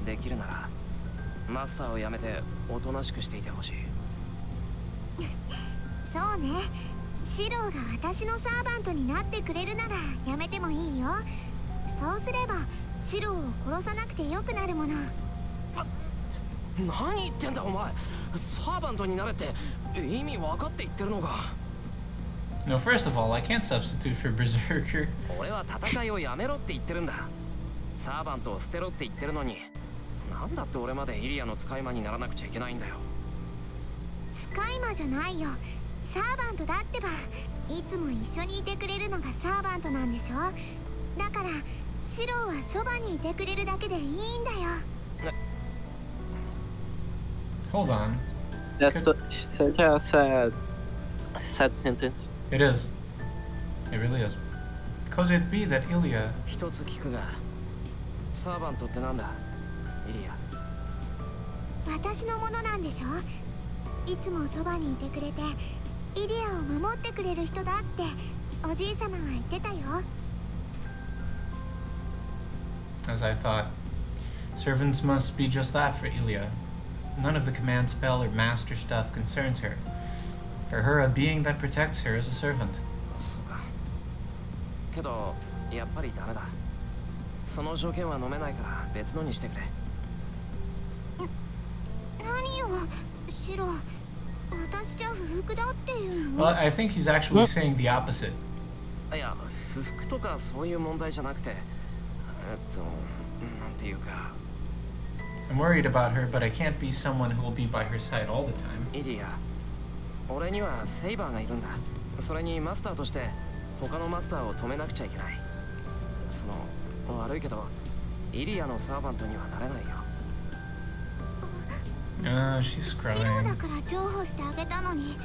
できるならマスターをやめておとなしくしていてほしい。そうね。シローが私のサーバントになってくれるならやめてもいいよ。そうすればシローを殺さなくてよくなるもの。何言ってんだお前。サーバントになれって意味分かって言ってるのか。 No, first of all, I can't substitute for Berserker. 俺は戦いをやめろって言ってるんだ。サーバントを捨てろって言ってるのに、なんだって俺までイリアの使い魔にならなくちゃいけないんだよ。使い魔じゃないよ。サーバントだってば。いつも一緒にいてくれるのがサーバントなんでしょ。だからシローはそばにいてくれるだけでいいんだよ。Hold on. That's such a sad sentence. It is. It really is. Could it be that Ilya... 一つ聞くが、サーバントってなんだイリア。私のものなんでしょ。いつもそばにいてくれてイリアを守ってくれる人だっておじい様は言ってたよ。 As I thought. Servants must be just that for Ilya. None of the command spell or master stuff concerns her. For her, a being that protects her is a servant. そうか。けどやっぱりダメだ。その条件は飲めないから別のにしてくれ。何よシロー、私じゃ不服だっていうの。 Well, I think he's actually saying the opposite. いや、不服とかそういう問題じゃなくて、なんていうか。 I'm worried about her, but I can't be someone who will be by her side all the time. イリア、俺にはセイバーがいるんだ。それにマスターとして他のマスターを止めなくちゃいけない。その悪いけどイリアのサーバントにはなれないよ。She's シローだ crying. から譲歩してあげたのに、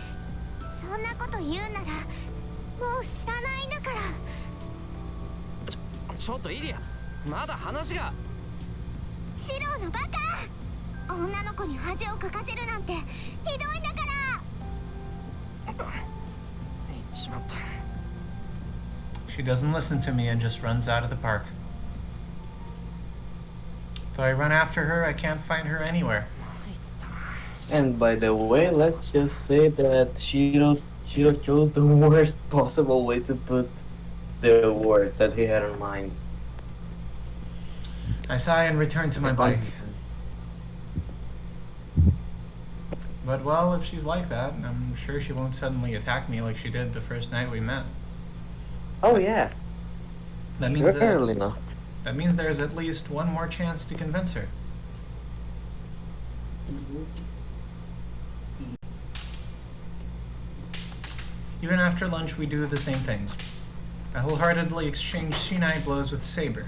そんなこと言うならもう知らないんだから。ちょっとイリア、まだ話が。シローのバカ、女の子に恥をかかせるなんてひどいんだから。しまった。 She doesn't listen to me and just runs out of the park. Though I run after her, I can't find her anywhere. And by the way, let's just say that Shiro chose the worst possible way to put the words that he had in mind. I sigh and return to my bike. But well, if she's like that, I'm sure she won't suddenly attack me like she did the first night we met. Oh yeah, That means surely not. that means there's at least one more chance to convince her. Even after lunch, we do the same things. I wholeheartedly exchange shinai blows with Saber.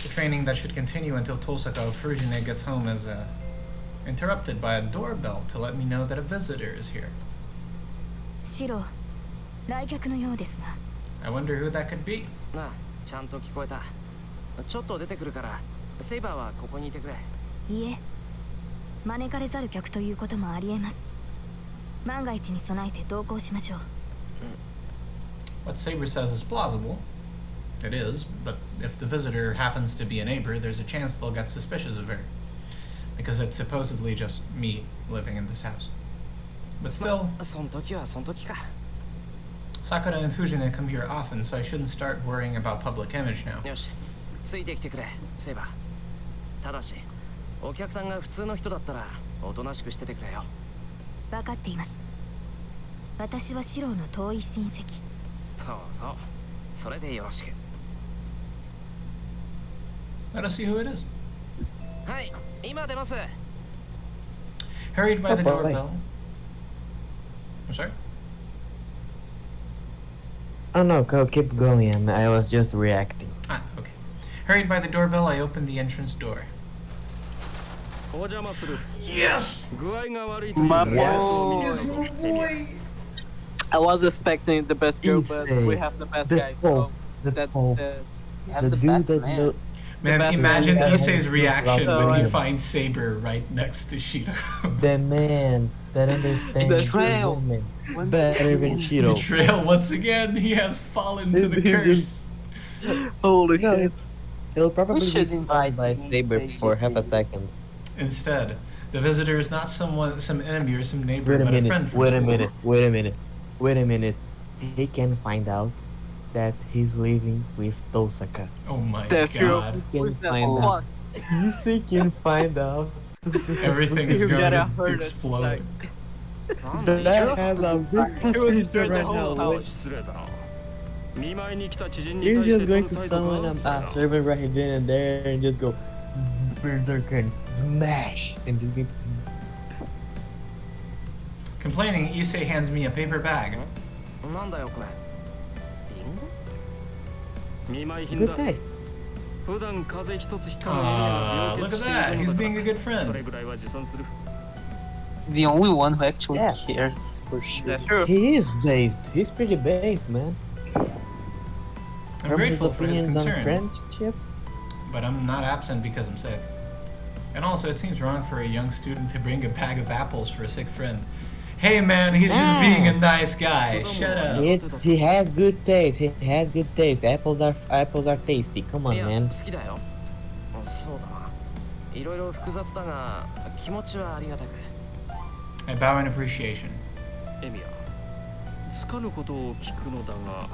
The training that should continue until Tohsaka of Fujine gets home is interrupted by a doorbell to let me know that a visitor is here. シロ、来客のようですが。 I wonder who that could be. なあ、ちゃんと聞こえた。ちょっと出てくるから、セイバーはここにいてくれ。いいえ、招かれざる客ということもありえます。万が一に備えて同行しましょう。 What Saber says is plausible. It is, but if the visitor happens to be a neighbor, there's a chance they'll get suspicious of her. Because it's supposedly just me living in this house. But still, その時はその時か。 Sakura and Fujine come here often, so I shouldn't start worrying about public image now. よし、ついてきてくれ、セイバー。ただし、お客さんが普通の人だったら、おとなしくしててくれよ。分かっています。私はシロの遠い親戚。そうそう、それでよろしく。 Let us see who it is. はい、今出ます。 Hurried by the Oh, boy. doorbell. I'm sorry? Oh no, go keep going. I was just reacting. Ah, okay. Hurried by the doorbell, I opened the entrance door. お邪魔する。 Yes! 具合が悪いと Mapo. Yes, my boy! I was expecting the best girl, but Issei, we have the best the guy, so Pope, the that Pope. Have The the dude best that man. know. Man, best imagine man. Issei's reaction Oh, when he yeah. finds Saber right next to Shirou. The man that understands the Betrayal. woman Once better than again. Shiro. Betrayal once again, he has fallen to the He's curse. Holy No, shit. he'll probably should be invite stunned by Saber Issei for half a to- second. Instead, the visitor is not some enemy or some neighbor, Wait a but a minute, friend from wait a school. minute, wait a minute, wait a minute. He can find out that he's living with Tohsaka. Oh my That's true. god. He Who's can that? find Oh. out. Issei can find out. Everything is You going gotta to hurt it, explode. like- That has a big potential destroy the right whole now. house. 失礼だな。見舞いに来た知人に He's 対して just 取 going る to 態度 summon か a servant right then and there and just go berserker and smash and just get Complaining, Issei hands me a paper bag. なんだよこれ。リンゴ？見舞い品 good だ。 taste. 普段風邪一つひかない Ah, エリア look が病 at 欠してい that. る He's のだ being a good からそれ friend. ぐらいは持参する。 The only one who actually Yeah. cares for sure. That's true. He is based. He's pretty based, man. I'm From his grateful for his opinions on concern, friendship. but I'm not absent because I'm sick. And also, it seems wrong for a young student to bring a bag of apples for a sick friend. Hey man, he's just being a nice guy. Shut up. He has good taste. He has good taste. Apples are tasty. Come い on, や man. 好きだよ。そうだな。いろいろ複雑だが気持ちはありがたく。 I bow in appreciation. エミヤ、つかぬことを聞くのだが、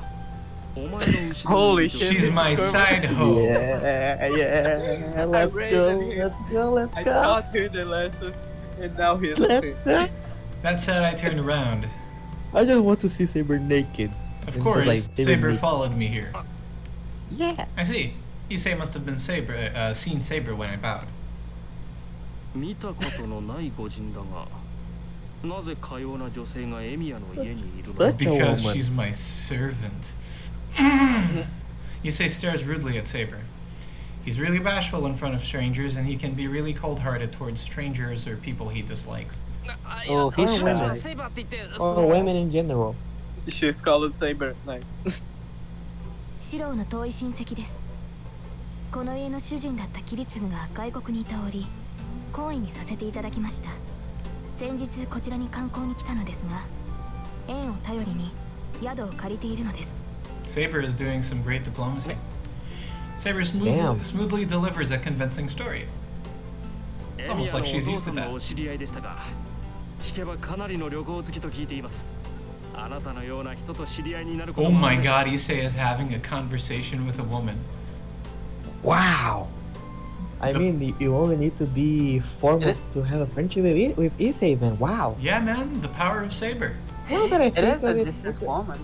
お前の後ろ Holy に shit. She's my side hoe. Yeah, yeah. Let's raised go. him. Let's go. Let's I go. taught him the lessons, and now he's Let's listening. go. That said, I turned around. I just want to see Saber naked. Of Until, course, like, Saber meet- followed me here. Yeah. I see. Issei must have been seen Saber when I bowed. 見たことのない御人だが、なぜかような女性がエミヤの家にいるの Such a Because woman. she's my servant. Issei stares rudely at Saber. He's really bashful in front of strangers, and he can be really cold-hearted towards strangers or people he dislikes. Oh, he's Or women. shy. セイバーって言って Or women in general. She's called Saber. Nice. シロウの遠い親戚です。この家の主人だったキリツグが外国にいた折、懇意にさせていただきました。先日こちらに観光に来たのですが、縁を頼りに宿を借りているのです。 Saber is doing some great diplomacy. Saber Damn. smoothly delivers a convincing story. エ It's ミ almost ヤの like お she's 父 used さ to んの that. お知り合いでしたが、聞けばかなりの旅行好きと聞いています。あなたのような人と知り合いになること Oh もあ my るでしょう god, Issei is having a conversation with a woman. Wow. I The- mean, you only need to be formal to have a friendship with Issei, man. Wow. Yeah, man, the power of Saber. Now that I It think is a of it, decent woman.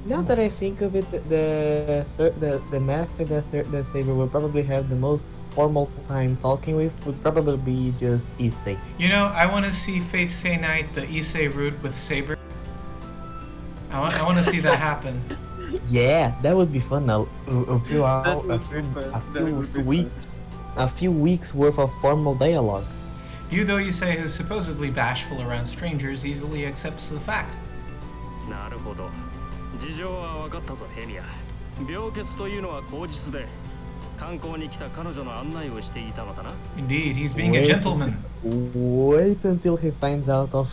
now that I think of it, the master that Saber will probably have the most formal time talking with would probably be just Issei. You know, I want to see Fate Stay Night, the Issei route with Saber. I want to see that happen. Yeah, that would be fun. A few hours, would be fun. That would be weeks, a few weeks worth of formal dialogue. You, though Issei, who's supposedly bashful around strangers, easily accepts the fact. なるほど。事情は分かったぞ、エミヤ。病欠というのは口実で、観光に来た彼女の案内をしていたのだな。 Indeed, he's being a Wait. gentleman. Wait until he finds out of.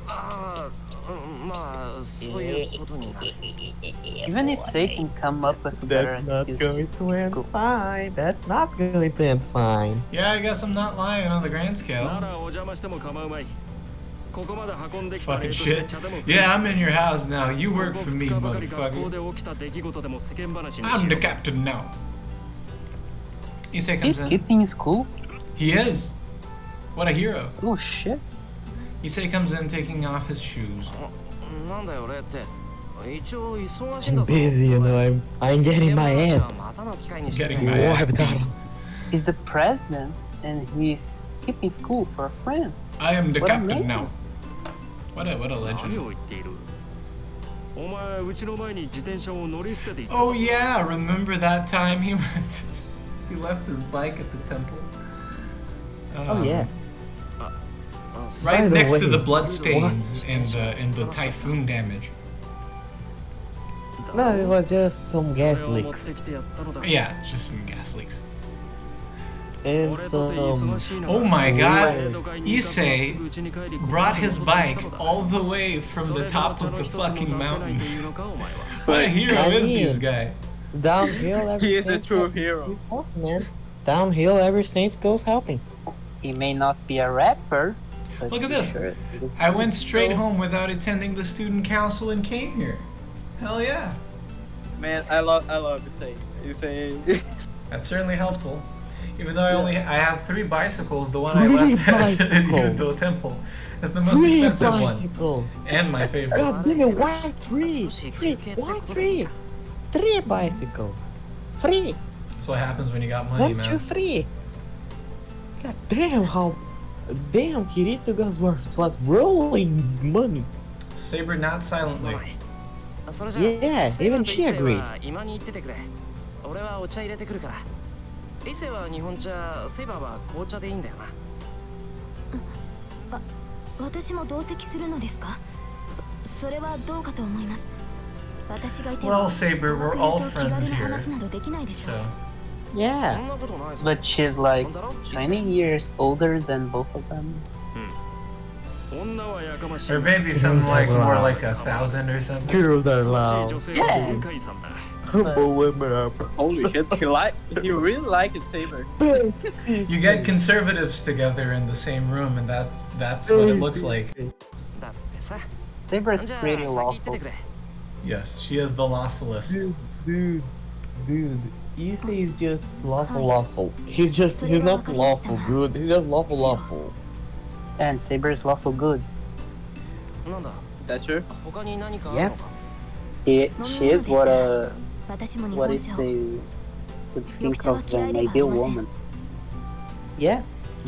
ああ、まあそういうことになる。 Even Issei can come up with a better That's not excuse going to to skip end school. fine. That's not going to end fine. Yeah, I guess I'm not lying on the grand な scale. らお邪魔しても構うまい。ここまで運んできた Fucking 礼として shit. 茶でも Yeah, I'm in your house now. You こ work こ for 2 me, 日ばかり学校 motherfucker. で起きた出来事でも世間話にし I'm よ the う。 captain now. Issei He's comes in. skipping school? He is. What a hero. Oh shit. Issei comes in taking off his shoes. なんだよ俺って。一応忙しいんだ I'm ぞ。 busy, you know. I'm getting my 世間 ass 話はまたの機会にしてくれ Getting my ass wiped out. He's the president and he's skipping school for a friend. I am the What a captain man. now. What a 何 legend. を言っている。お前、うちの前に自転車を乗り捨てていった。 Oh yeah, remember that time he went he left his bike at the temple? Oh yeah. Right By the next to way, the blood stains and the typhoon damage. No, it was just some それ gas を持っ leaks てきてやったのだ。 Yeah, just some gas leaks. and 俺とて忙しいのだ。 Oh my 俺 god, とかにいたとはすぐ家に帰り brought his bike ここに戻ったのだ all the way from そ the れでも top 茶 of の the 一つも出 fucking せない mountain. というのかお前は。 What a hero I is this mean- guy? Downhill ever He is a since true hero. he's helping, man. Downhill ever since goes helping. He may not be a rapper, but Look at he's this. sure I went straight home without attending the student council and came here. Hell yeah. Man, I love Issei. Issei. That's certainly helpful. Even though I have 3 bicycles, the one I Three left at the bicycles. Yudo Temple is the most 3 expensive one. bicycles. And my favorite. God damn it, why 3? 3? Why 3? 3 bicycles. 3. That's what happens when you got money, 1, 2, man. 3. God damn, how... Damn, Kiritsuga's was rolling money. Saber not silently. それじゃあ Yeah, セイバー even と she イッセイ agrees. は今に行っててくれ。俺はお茶入れてくるから。イッセイは日本茶、セイバーは紅茶でいいんだよな。私も同席するのですか？それはどうかと思います。私がいて Well, Saber, we're all friends 気軽な here. 話などできないでしょ So, う。そ Yeah. んなことないぞ。 But she's like 20 years older than both of them. 女はやかましい or maybe some like more like 1,000 or something. Girls are 素晴らしい loud. 女性は向井さんだ Humble women up. Holy shit, he really like it, Saber. You get conservatives together in the same room, and that's what it looks like. だってさ。 Saber is じゃあ pretty 先行ってて lawful. くれ。 Yes, she is the lawfulest. Dude. Issei is just lawful. He's not lawful good. He's just lawful. And Saber is lawful good. なんだ That's true. 他に何かあるのか She is what 私も日 what 本 is 茶を。 a would think of an ideal woman. Yeah.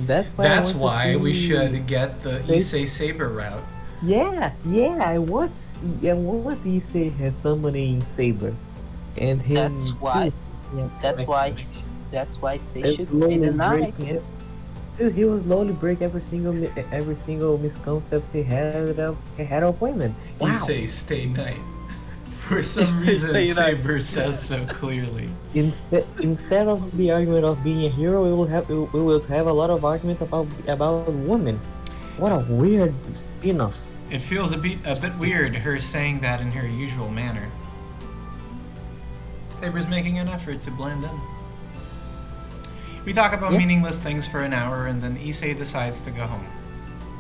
That's why. That's I want why to we see... should get the Issei Saber route. Yeah. I want Issei has summoning Saber, and him. That's why. too. Yeah, That's why. correct. That's why Say It's should stay slowly the night. breaking it. Dude, he will slowly break every single misconcept he had of women. Wow. Issei stay night. For some reason, Stay night. Saber says so clearly. Instead of the argument of being a hero, we will have a lot of arguments about women. What a weird spin-off. It feels a bit weird, her saying that in her usual manner. Saber's making an effort to blend in. We talk about Yeah. meaningless things for an hour, and then Issei decides to go home.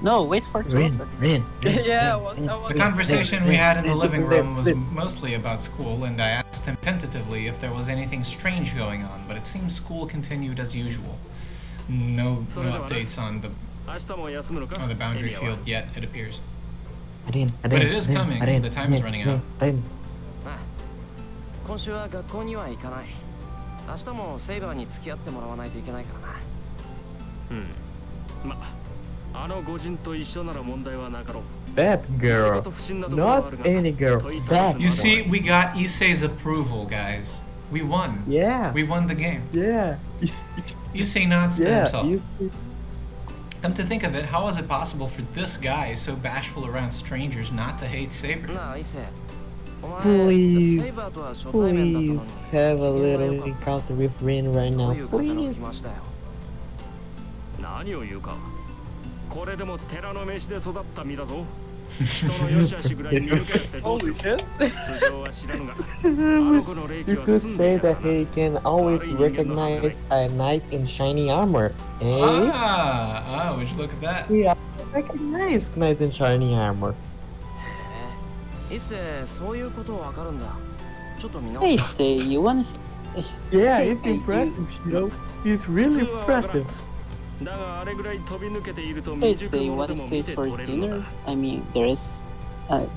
No, wait for Tosa. Rin. Yeah, I was The conversation we had in the living room was mostly about school, and I asked him tentatively if there was anything strange going on, but it seems school continued as usual. No updates on the 明日も休むのか on the boundary エリアは field yet, it appears. Rin. But it is coming. The time is running out. 今週は学校には行かない。明日もセイバーに付き合ってもらわないといけないからな。まあの御人と一緒なら問題はなかろう That girl. Not any girl. That You see, we got Issei's approval, guys. We won. Yeah. We won the game. Yeah. Issei nods to Yeah. himself. Come to think of it, how is it possible for this guy, so bashful around strangers, not to hate Saber? なあ、イセイ。お前、 Please, セイバーとは初対面だったのに。 please have a little encounter with Rin right ど now. ういう風の Please. 来ましたよ。何を言うかこれでも寺の飯で育った身だぞ人の良し悪しぐらい見抜けるってどうす Holy る shit. 素性は知らぬがあの子の霊気 You は could 澄ん say でい that たから he can always recognize a knight in shiny armor. Eh? Would you look at that? We all recognize knights in shiny armor. イセイ、そういうことわかるんだ。ちょっと見直 Hey, す。 Stay, you wanna? Yeah, Yes, it's I do. impressive, Shiro. He's really impressive. だがあれぐらい飛び抜けていると Hey, 未熟 Stay, 者 wanna でも stay 見て for 取れるの dinner? だ I mean, there's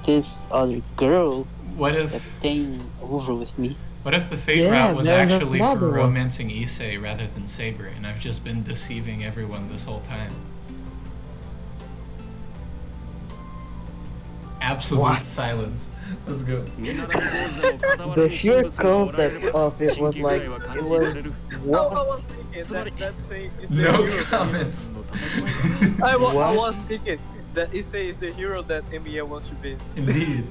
this other girl What that's if staying over with me. the fate Yeah, route was there's actually for another one. romancing Issei rather than Saber, and I've just been deceiving everyone this whole time? Absolute What? silence. Let's go. The sheer concept of it was like, it was I what? was thinking that thing is the No hero. comments. I What? was thinking that Issei is the hero that Emiya wants to be. Indeed.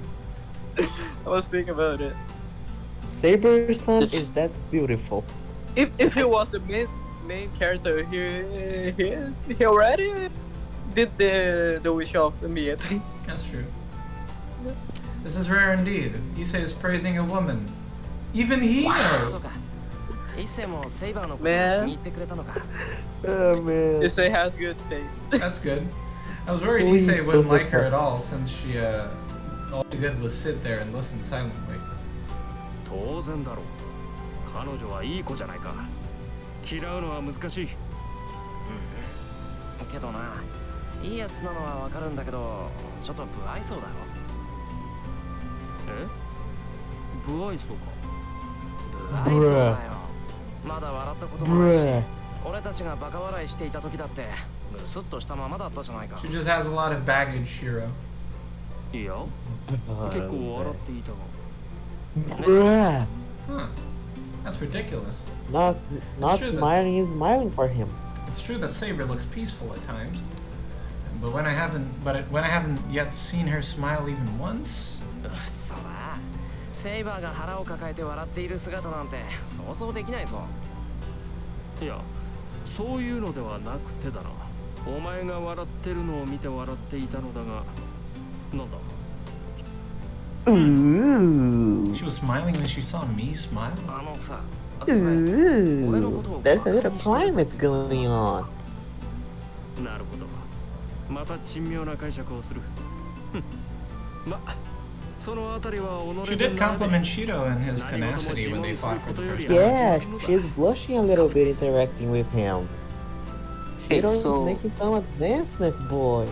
I was thinking about it. Saber-san This- is that beautiful. If he was the main character, he already did the wish of Emiya. That's true. This is rare indeed. Issei is praising a woman. Even he そ knows. うか。一世もセイバーのことを気 Man. に入ってくれたのか。 Oh man. Issei has good taste. That's good. I was worried Please Issei wouldn't like her Tohsaka. at all since she, all she did was sit there and listen silently. 当然だろう。彼女はいい子じゃないか。嫌うのは難しい。けどな、いいやつなのはわかるんだけど、ちょっと不愛想だろ。え？不愛想か。不愛想だよ。まだ笑ったこともないし Bruh.、俺たちがバカ笑いしていた時だって、ムスッとしたままだったじゃないか。 She just has a lot of baggage, Shirou. いや、結構笑っていたが。 Bruh. Huh. That's ridiculous. Not true that- smiling is smiling for him. It's true that Saber looks peaceful at times, but when I haven't yet seen her smile even once, そうだ。セイバーが腹を抱えて笑っている姿なんて想像できないぞ。いや、そういうのではなくてだな。お前が笑ってるのを見て笑っていたのだが、なんだ。 Ooh. she was smiling when she saw me smile. あのさ、それ、 Ooh. 俺のことを There's a バカ little にしてる climate going on. なるほど。また珍妙な解釈をする。ま、そのあたりは己 She で did compliment Shirou and his tenacity when they fought for the first time. Yeah, she's blushing a little bit interacting with him. Okay, Shirou is so- making some advancements, boy.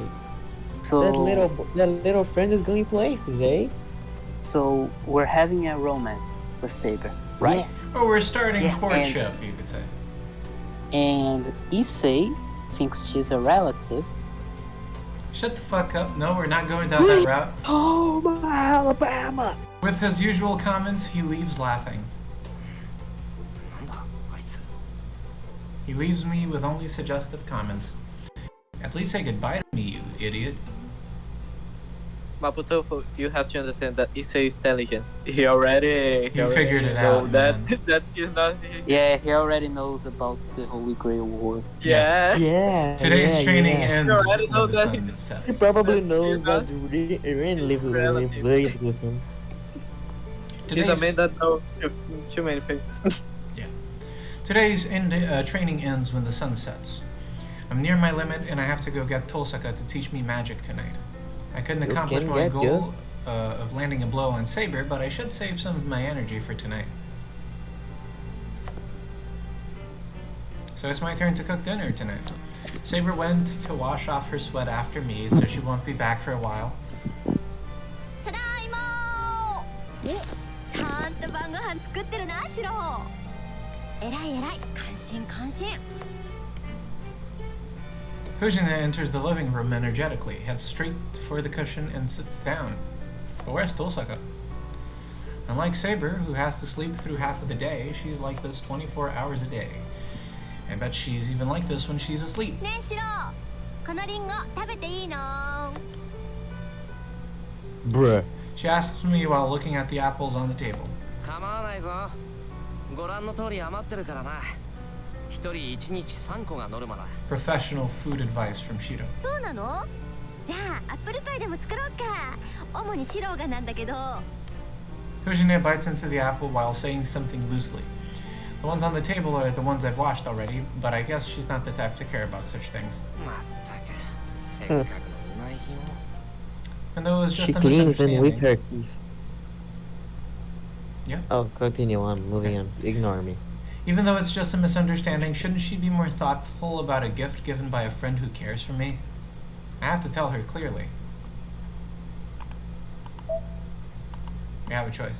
So That little friend is going places, eh? so we're having a romance with Saber, right? Oh, we're starting Yeah, courtship, you could say. And Issei thinks she's a relative. Shut the fuck up. No, we're not going down that route. Oh, my Alabama! With his usual comments, he leaves laughing. なんだ、あいつ。 He leaves me with only suggestive comments. At least say goodbye to me, you idiot. Mapo Tofu, you have to understand that Issei is intelligent. He already figured it know out, that man. that he's not. Yeah, he already knows about the Holy Grail War. Yeah. Yeah. Today's yeah, training yeah. ends You already know when the that. sun He sets. probably That knows he's not- that Ren lived relative. with him. He's a man that knows too many things. Today's training ends when the sun sets. I'm near my limit and I have to go get Tohsaka to teach me magic tonight. I couldn't You accomplish can my get goal just- of landing a blow on Saber, but I should save some of my energy for tonight. So it's my turn to cook dinner tonight. Saber went to wash off her sweat after me, so she won't be back for a while. ただいまー。ちゃんと晩ご飯作ってるな、シロ。えらいえらい、感心感心。 Hujine enters the living room energetically, heads straight for the cushion and sits down. But where's Tohsaka? Unlike Saber, who has to sleep through half of the day, she's like this 24 hours a day. I bet she's even like this when she's asleep. ねえ、シロ。このリンゴ食べていいの？ Bruh. She asks me while looking at the apples on the table. 構わないぞ。ご覧の通り余ってるからな。一人一日3個がノルマだ。 Professional food advice from Shirou. そうなの？じゃあアップルパイでも作ろうか。主にシロがなんだけど。 Hujine bites into the apple while saying something loosely. The ones on the table are the ones I've washed already, but I guess she's not the type to care about such things. まったく、せっかくのうまい日を。 Even though it was just She a cleans them with misunderstanding. her teeth. Yeah. Oh, continue on. Moving on. Ignore me. Even though it's just a misunderstanding, shouldn't she be more thoughtful about a gift given by a friend who cares for me? I have to tell her clearly. We have a choice.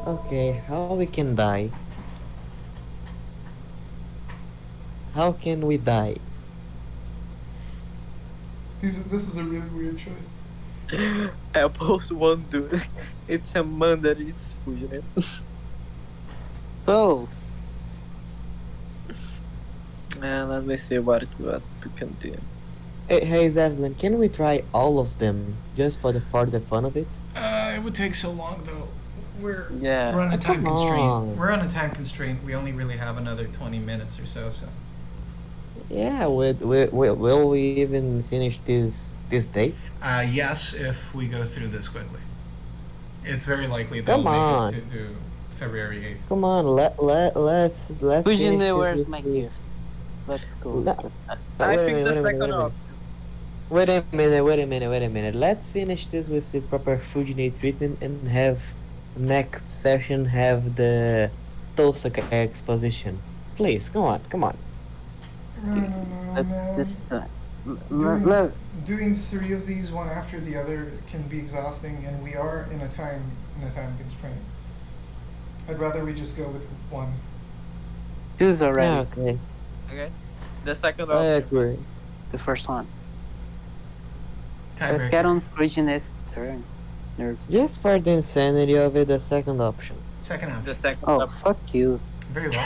Okay, how we can die? How can we die? This is a really weird choice. Apples won't do it. It's a man that is food. So, Let me see what we can do. Hey Zevlen, can we try all of them just for the fun of it? It would take so long though. We're Yeah. on a time Come constraint. on. We're on a time constraint. We only really have another 20 minutes or so. Yeah, will we even finish this day? Yes, if we go through this quickly. It's very likely they'll Come make on. it to February 8th. Come on, let's finish Fujine, this where's with my the- gift? Let's go. No, I wait a think minute, the wait a minute, second wait a minute. option. Wait a minute. Let's finish this with the proper Fujine treatment and have next session have the Tohsaka exposition. Please, come on. I don't know, man. This time. Doing 3 of these one after the other can be exhausting, and we are in a time constraint. I'd rather we just go with one. Choose already. Okay, Okay. The second I option. agree. The first one. Tiebreaker. Let's get on Fujine's turn. Nerves. Just for the insanity of it, the second option. Second The option. second Oh, option. fuck you. Very well.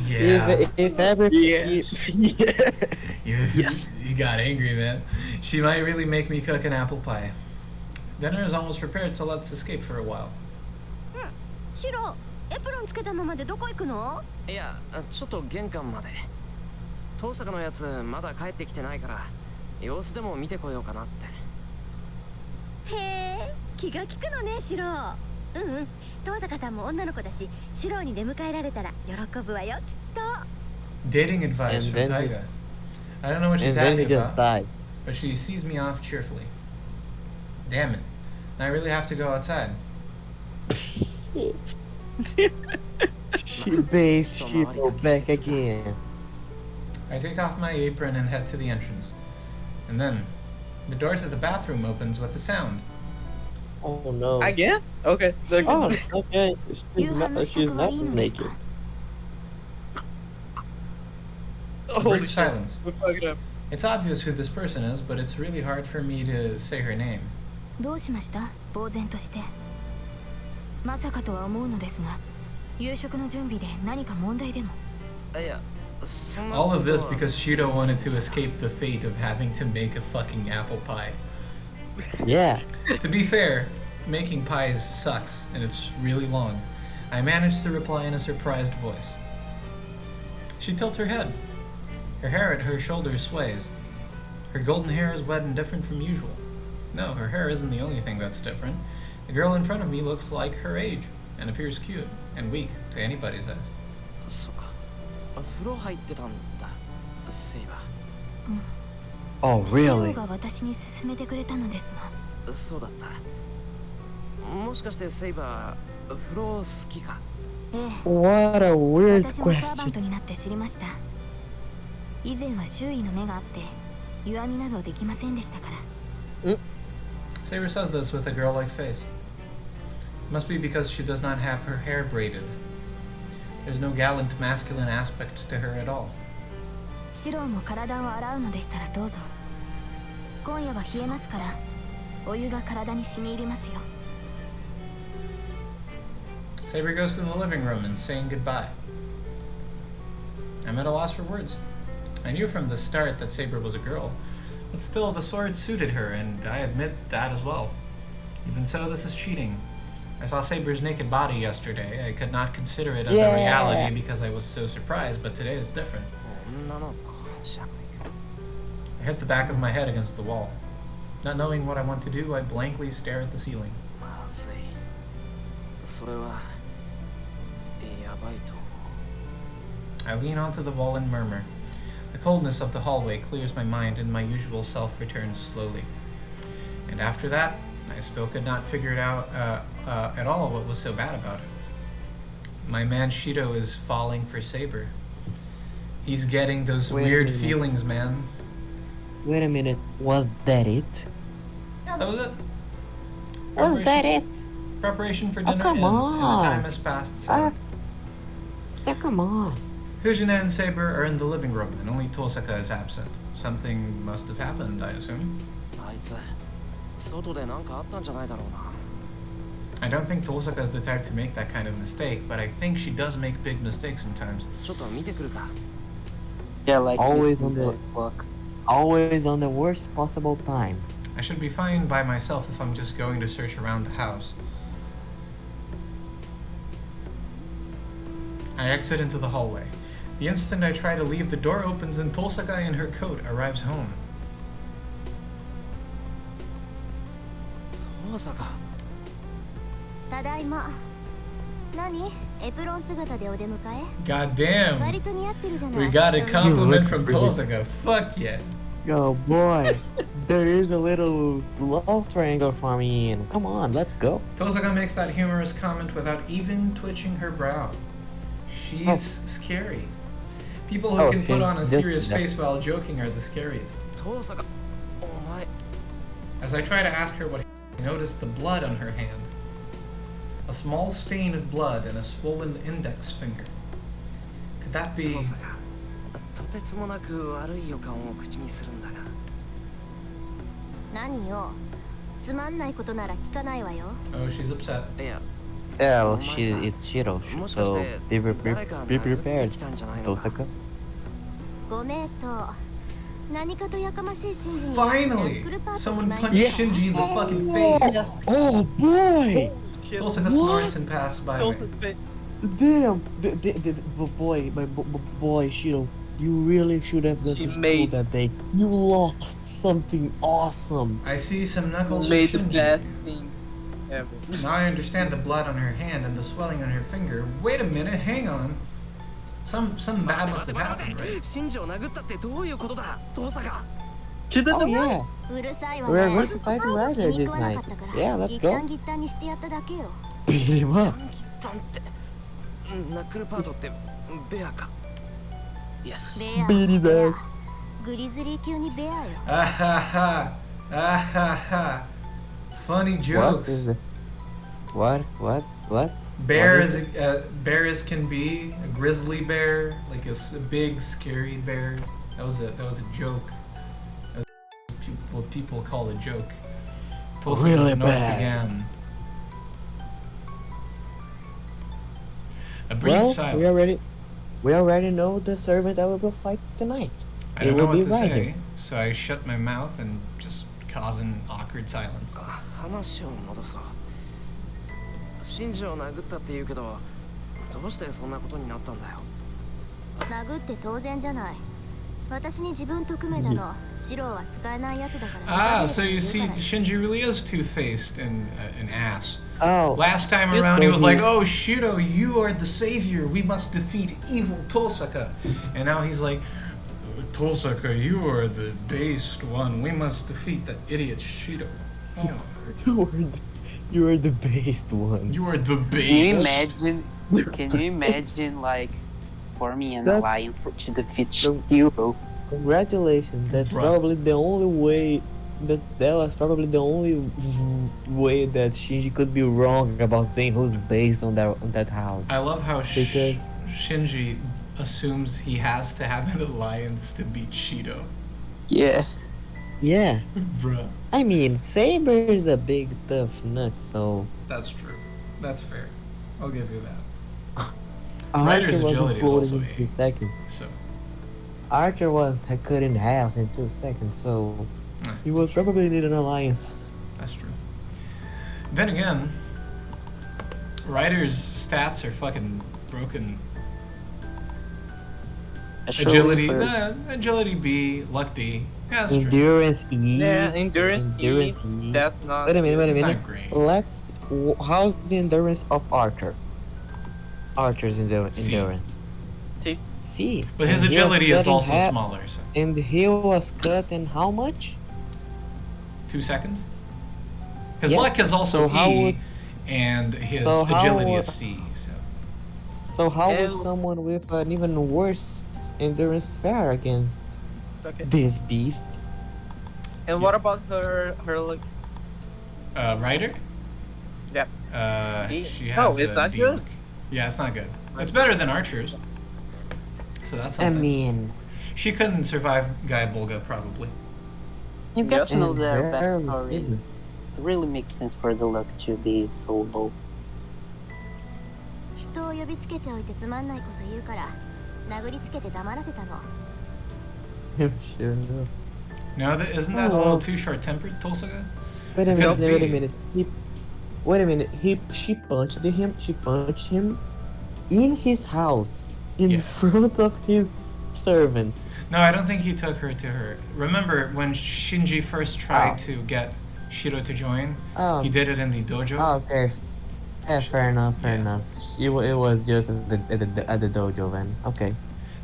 Yeah. If everything, Yes. You got angry, man. She might really make me cook an apple pie. Dinner is almost prepared, so let's escape for a while. シロ、エプロンつけたままでどこ行くの？いや、ちょっと玄関まで。遠坂のやつまだ帰ってきてないから様子でも見てこようかなって。へえ、気が利くのね、シロ。遠坂さんも女の子だし、シロに出迎えられたら喜ぶわよ、きっと。 Dating advice And from then Taiga. I don't know what she's and then happy he just about, died. but she sees me off cheerfully. Damn it. I really have to go outside. She based Shiro back again. I take off my apron and head to the entrance. And then, the door to the bathroom opens with a sound. Oh no. Again? Okay. The- Oh, okay. You have no She's not 支度はいいのです naked. か？ A Holy brief shit. silence. We fucked up. It's obvious who this person is, but it's really hard for me to say her name. どうしました？呆然として。まさかとは思うのですが、夕食の準備で何か問題でも。いや、そんな All of this ことは because Shiro wanted to escape the fate of having to make a fucking apple pie. Yeah. To be fair, making pies sucks, and it's really long. I managed to reply in a surprised voice. She tilts her head. Her hair at her shoulders sways. Her golden hair is wet and different from usual. No, her hair isn't the only thing that's different. The girl in front of me looks like her age, and appears cute and weak to anybody's eyes. そうか。風呂入ってたんだ。セイバ Oh シロ really? が私に勧めてくれたのですが。ー。そうだった。もしかしてセイバー、風呂好きか？ええ。 What a weird 私もサーバン question. トになって知りました。以前は周囲の目があって弱みなどできませんでしたから。 Saber says this with a girl-like face. Must be because she does not have her hair braided. There's no gallant masculine aspect to her at all. シロも体を洗うのでしたらどうぞ。今夜は冷えますからお湯が体に染み入りますよ。 Saber goes to the living room and saying goodbye. I'm at a loss for words. I knew from the start that Saber was a girl, but still the sword suited her, and I admit that as well. Even so, this is cheating. I saw Saber's naked body yesterday. I could not consider it as a reality because I was so surprised, but today is different. 女の子じゃないか。 I hit the back of my head against the wall. Not knowing what I want to do, I blankly stare at the ceiling. まずい。それはやばいと思う。 I lean onto the wall and murmur. The coldness of the hallway clears my mind and my usual self returns slowly. And after that, I still could not figure it out at all what was so bad about it. My man Shiro is falling for Saber. He's getting those Wait a weird minute. feelings, man. Wait a minute. Was that it? Yeah, that was it. Was that it? Preparation for Oh, dinner come ends, and the on. time has passed. Ah. Yeah, come on. Fujina and Saber are in the living room, and only Tohsaka is absent. Something must have happened, I assume. あいつ外で何かあったんじゃないだろうな。 I don't think Tohsaka is the type to make that kind of mistake, but I think she does make big mistakes sometimes. ちょっと見てくるか。 Yeah, like Always this on the clock. always on the worst possible time. I should be fine by myself if I'm just going to search around the house. I exit into the hallway. The instant I try to leave, the door opens and Tohsaka in her coat arrives home. 遠坂。ただいま。何？エプロン姿でお出迎え？ God damn. 割と似合ってるじゃない。 We got a compliment from pretty. Tohsaka. Fuck yeah. Oh boy, there is a little love triangle for me. And come on, let's go. Tohsaka makes that humorous comment without even twitching her brow. She's scary. People who can put on a serious face while joking are the scariest. 遠坂お前 As I try to ask her what I noticed the blood on her hand. A small stain of blood and a swollen index finger. Could that be... 遠坂とてつもなく悪い予感を口にするんだが何よ。つまんないことなら聞かないわよ。 Oh, she's upset. いや Well, Oh, my it's Shirou, もしかし so て 誰か be 殴って prepared, きたんじゃないのか Tohsaka. ごめんと。何かとやかましいシンジに。 Finally! フルパート Someone に参 punched り Shinji in the fucking face! Oh boy! Tohsaka snorts and passes by me. Damn! Boy, boy, Shirou, you really should have gone She to school made- that day. You lost something awesome. I see some knuckles from Made the Shinji. best thing ever. Now I understand the blood on her hand and the swelling on her finger. Wait a minute, hang on. Some bad must have happened, right? 信じを殴ったってどういうことだ遠坂 She did Oh the yeah, うるさいわ we are ね。 going to fight a rider 気に this 食わな night. かったから Yeah, let's 一 go. 旦ギッタンにしてやっただけよ。 Beat him タ up. ンキッタンってナックルパートってベアか Yes. ベア。ビリだよグリズリー級にベアよ。 Ah ha ha! Ah ha ha! Funny What jokes. is it? What? Bear What as is bear as can be, a grizzly bear, like a big scary bear. That was a joke. That was what people call a joke. Tohsaka Really snorts bad. again. A brief Well, silence. we already know the servant that we will fight tonight. I It don't know will what be to say, Ryder. so I shut my mouth and just cause an awkward silence. 話を戻そう信じを殴ったって言うけどどうしてそんなことになったんだよ殴って当然じゃない。私に自分と組めたの。シロは使えないやつだから。 Ah, so you see, Shinji really is two-faced and an ass. Oh, Last time you around, he was told like, me. "Oh, Shirou, you are the savior. We must defeat evil Tohsaka." And now he's like, "Tohsaka, you are the based one. We must defeat that idiot Shirou." Oh, you are the based one. you are the Can you base. imagine? Can you imagine like forming an That's- alliance to defeat So- Shirou? Congratulations. That's Bruh. probably the only way. That was probably the only way that Shinji could be wrong about saying who's based on that house. I love how Because- Shinji assumes he has to have an alliance to beat Shirou. Yeah. Yeah, Bruh. I mean Saber is a big tough nut, so That's true. That's fair. I'll give you that. Archer Ryder's was agility is imploding also in a- 2 seconds. So, Archer was cut in half in 2 seconds, so he would probably need an alliance. that's true. Then again, Ryder's stats are fucking broken. Agility, agility B, luck D. Yeah, that's true. Endurance E. Yeah, endurance E. E. That's not. Wait a minute. It's not great. How's the endurance of Archer? Archer's C. endurance. See? C. But his And he was agility is cut in also half, smaller, so And he was cut in how much? 2 seconds. His Yeah, luck is also so how E, would- and his so how agility would- is C. So So how would And- someone with an even worse endurance fare against Okay. this beast? And what about her like? Ryder. Yeah. D? She Oh, has it's a not D good? luck. Yeah, it's not good. It's better than Archer's. So that's I something. mean, She couldn't survive Guy Bulga probably. You get to know and their barely backstory. didn't. It really makes sense for the luck to be so low. 人を呼びつけておいてつまんないこと言うから殴りつけて黙らせたの。 Sure enough. No, isn't that a Oh. little too short-tempered, Tohsaka? Wait a It minute. could Wait a be. minute. Wait a minute. She punched him. She punched him in his house in Yeah. front of his servant. No, I don't think he took her to her. Remember when Shinji first tried Oh. to get Shirou to join? Oh, He did it in the dojo. okay. Yeah, fair enough, fair enough. It was just at the dojo then. Okay.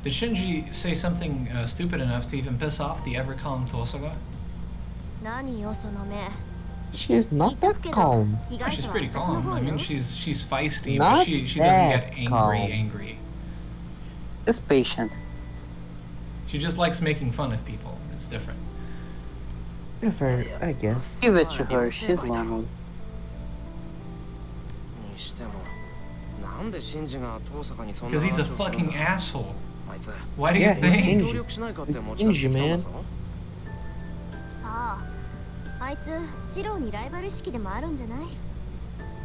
Did Shinji say something stupid enough to even piss off the ever calm Tohsaka? 何よその目 She's not that calm. Oh, she's pretty calm. I mean, she's feisty, Not but she doesn't that get calm. angry. Just patient. She just likes making fun of people. It's different. Yeah, fair, I guess. Give it to her, she's lonely. にしてもなんでシンジが遠坂にそんな Because he's a 話をするん fucking だ asshole. あいつ Why do you Yeah, he's think? Shinji. 協力しないかって持ちかけてきたんだぞさああいつシロウにライバル意識でもあるんじゃない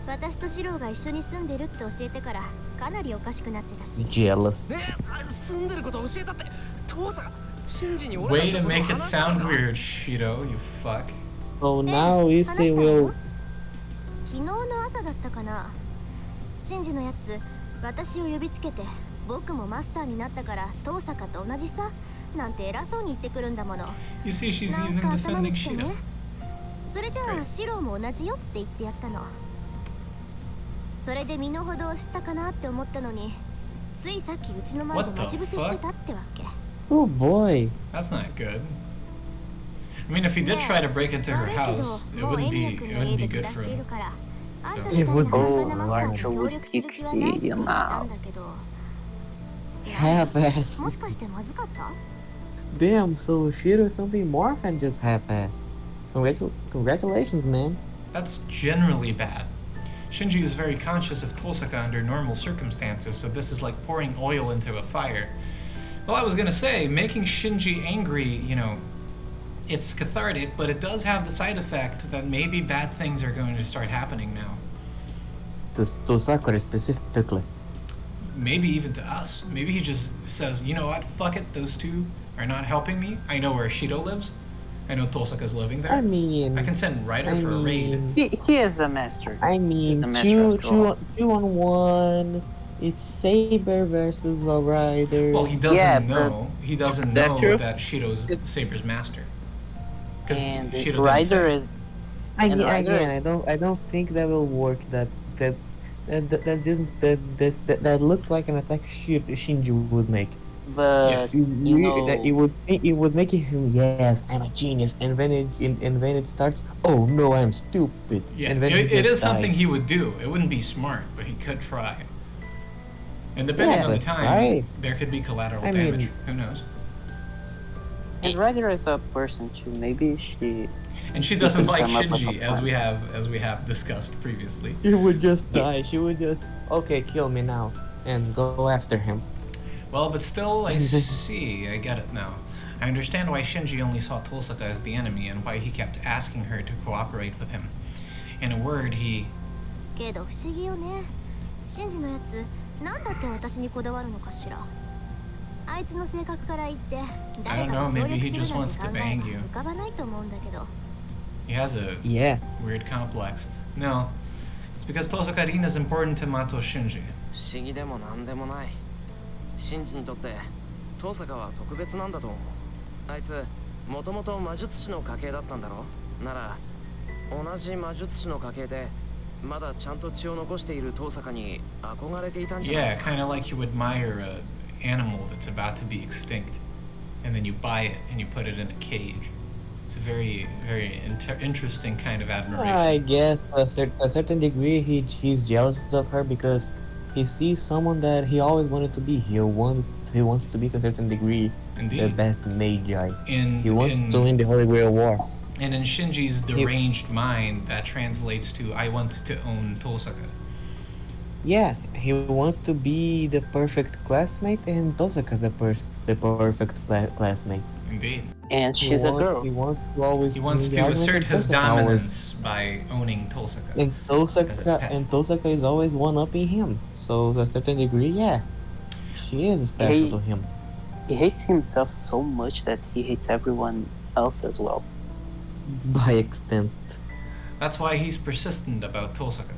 私とシロウが一緒に住んでるって教えてからかなりおかしくなってたし Jealous. ね住んでること教えたって遠坂シンジに俺 Way たち to のこと make it 話したん sound だ weird, Shiro, you fuck. So now Issei will. 昨日の朝だったかなシンジのやつ私を呼びつけて僕もマスターになったから遠坂と同じさなんて偉そうに言ってくるんだもの You see, she's なん even か頭 defending にきてね Shiro. それじゃあシロウも同じよって言ってやったのそれで身の程を知ったかなって思ったのについさっきうちの前で What 待 the ち伏せしてたってわけ Oh boy. That's not good. I mean, if he did try to break into her 悪いけど house, it もう wouldn't エニア be 君 it の家 wouldn't で be 暮 good らし for てい him. るからあん So- たみたいな It would- 半端なマスターに Oh, 協力する気はないって言ってたんだけど Half-assed. もしかしてまずかった Damn, so Shiro is something more than just half-assed. Congratulations, man. That's generally bad. Shinji is very conscious of Tohsaka under normal circumstances, so this is like pouring oil into a fire. Well, I was gonna say, making Shinji angry, you know, it's cathartic, but it does have the side effect that maybe bad things are going to start happening now. To Sakura specifically. Maybe even to us. Maybe he just says, you know what, fuck it, those two are not helping me. I know where Shiro lives. I know Tohsaka's living there. I mean, I can send Ryder for a raid. He is a master. I mean, He's a master after all. two on one. It's Saber versus a Rider. Well, he doesn't Yeah, know. He doesn't That's know true. that Shiro's Saber's master. Because And Shiro Ryder didn't say. is Again, Rider again, is- I don't think that will work. That looks like an attack Shinji would make. but you know That it would make him, yes, I'm a genius, and then it starts, oh no, I'm stupid. Yeah, And then he it just is something dies. he would do. It wouldn't be smart, but he could try. And depending Yeah, on the but time, try. there could be collateral I mean- damage. Who knows? and Ryder is a person too. Maybe she And she doesn't could like come up with a Shinji, as plan. we have discussed previously. She would just die. She would just, okay, kill me now, and go after him. Well, but still, I see. I get it now. I understand why Shinji only saw Tohsaka as the enemy and why he kept asking her to cooperate with him. In a word, he... けど不思議よねシンジのやつなんだって私にこだわるのかしらあいつの性格から言って誰かと協 maybe he 力 just するなん wants て to 考え bang は you. 浮かばないと思うんだけど He has a Yeah. weird complex. No, it's because Tohsaka-rin is important to Mato Shinji. 不思議でもなんでもないシンジにとって遠坂は特別なんだと思うあいつもともと魔術師の家系だったんだろなら同じ魔術師の家系でまだちゃんと血を残している遠坂に憧れていたんじゃない Yeah, kind of like you admire a animal that's about to be extinct, and then you buy it and you put it in a cage. It's a very, very interesting kind of admiration. I guess to a certain degree, he's jealous of her because he sees someone that he always wanted to be. He wants to be to a certain degree the Indeed. best magi. In, He wants in, to win the Holy Grail War. and in Shinji's deranged mind, that translates to I want to own Tohsaka. Yeah, he wants to be the perfect classmate, and Tosaka's the perfect classmate. Indeed. and she's a girl. He wants to always. He wants win the to argument, assert and his Tosaka always- dominance by owning Tohsaka. And As a Tosaka pet. and Tosaka is always one-upping him. So to a certain degree, yeah, she is special He- to him. He hates himself so much that he hates everyone else as well. By extent. That's why he's persistent about Tohsaka.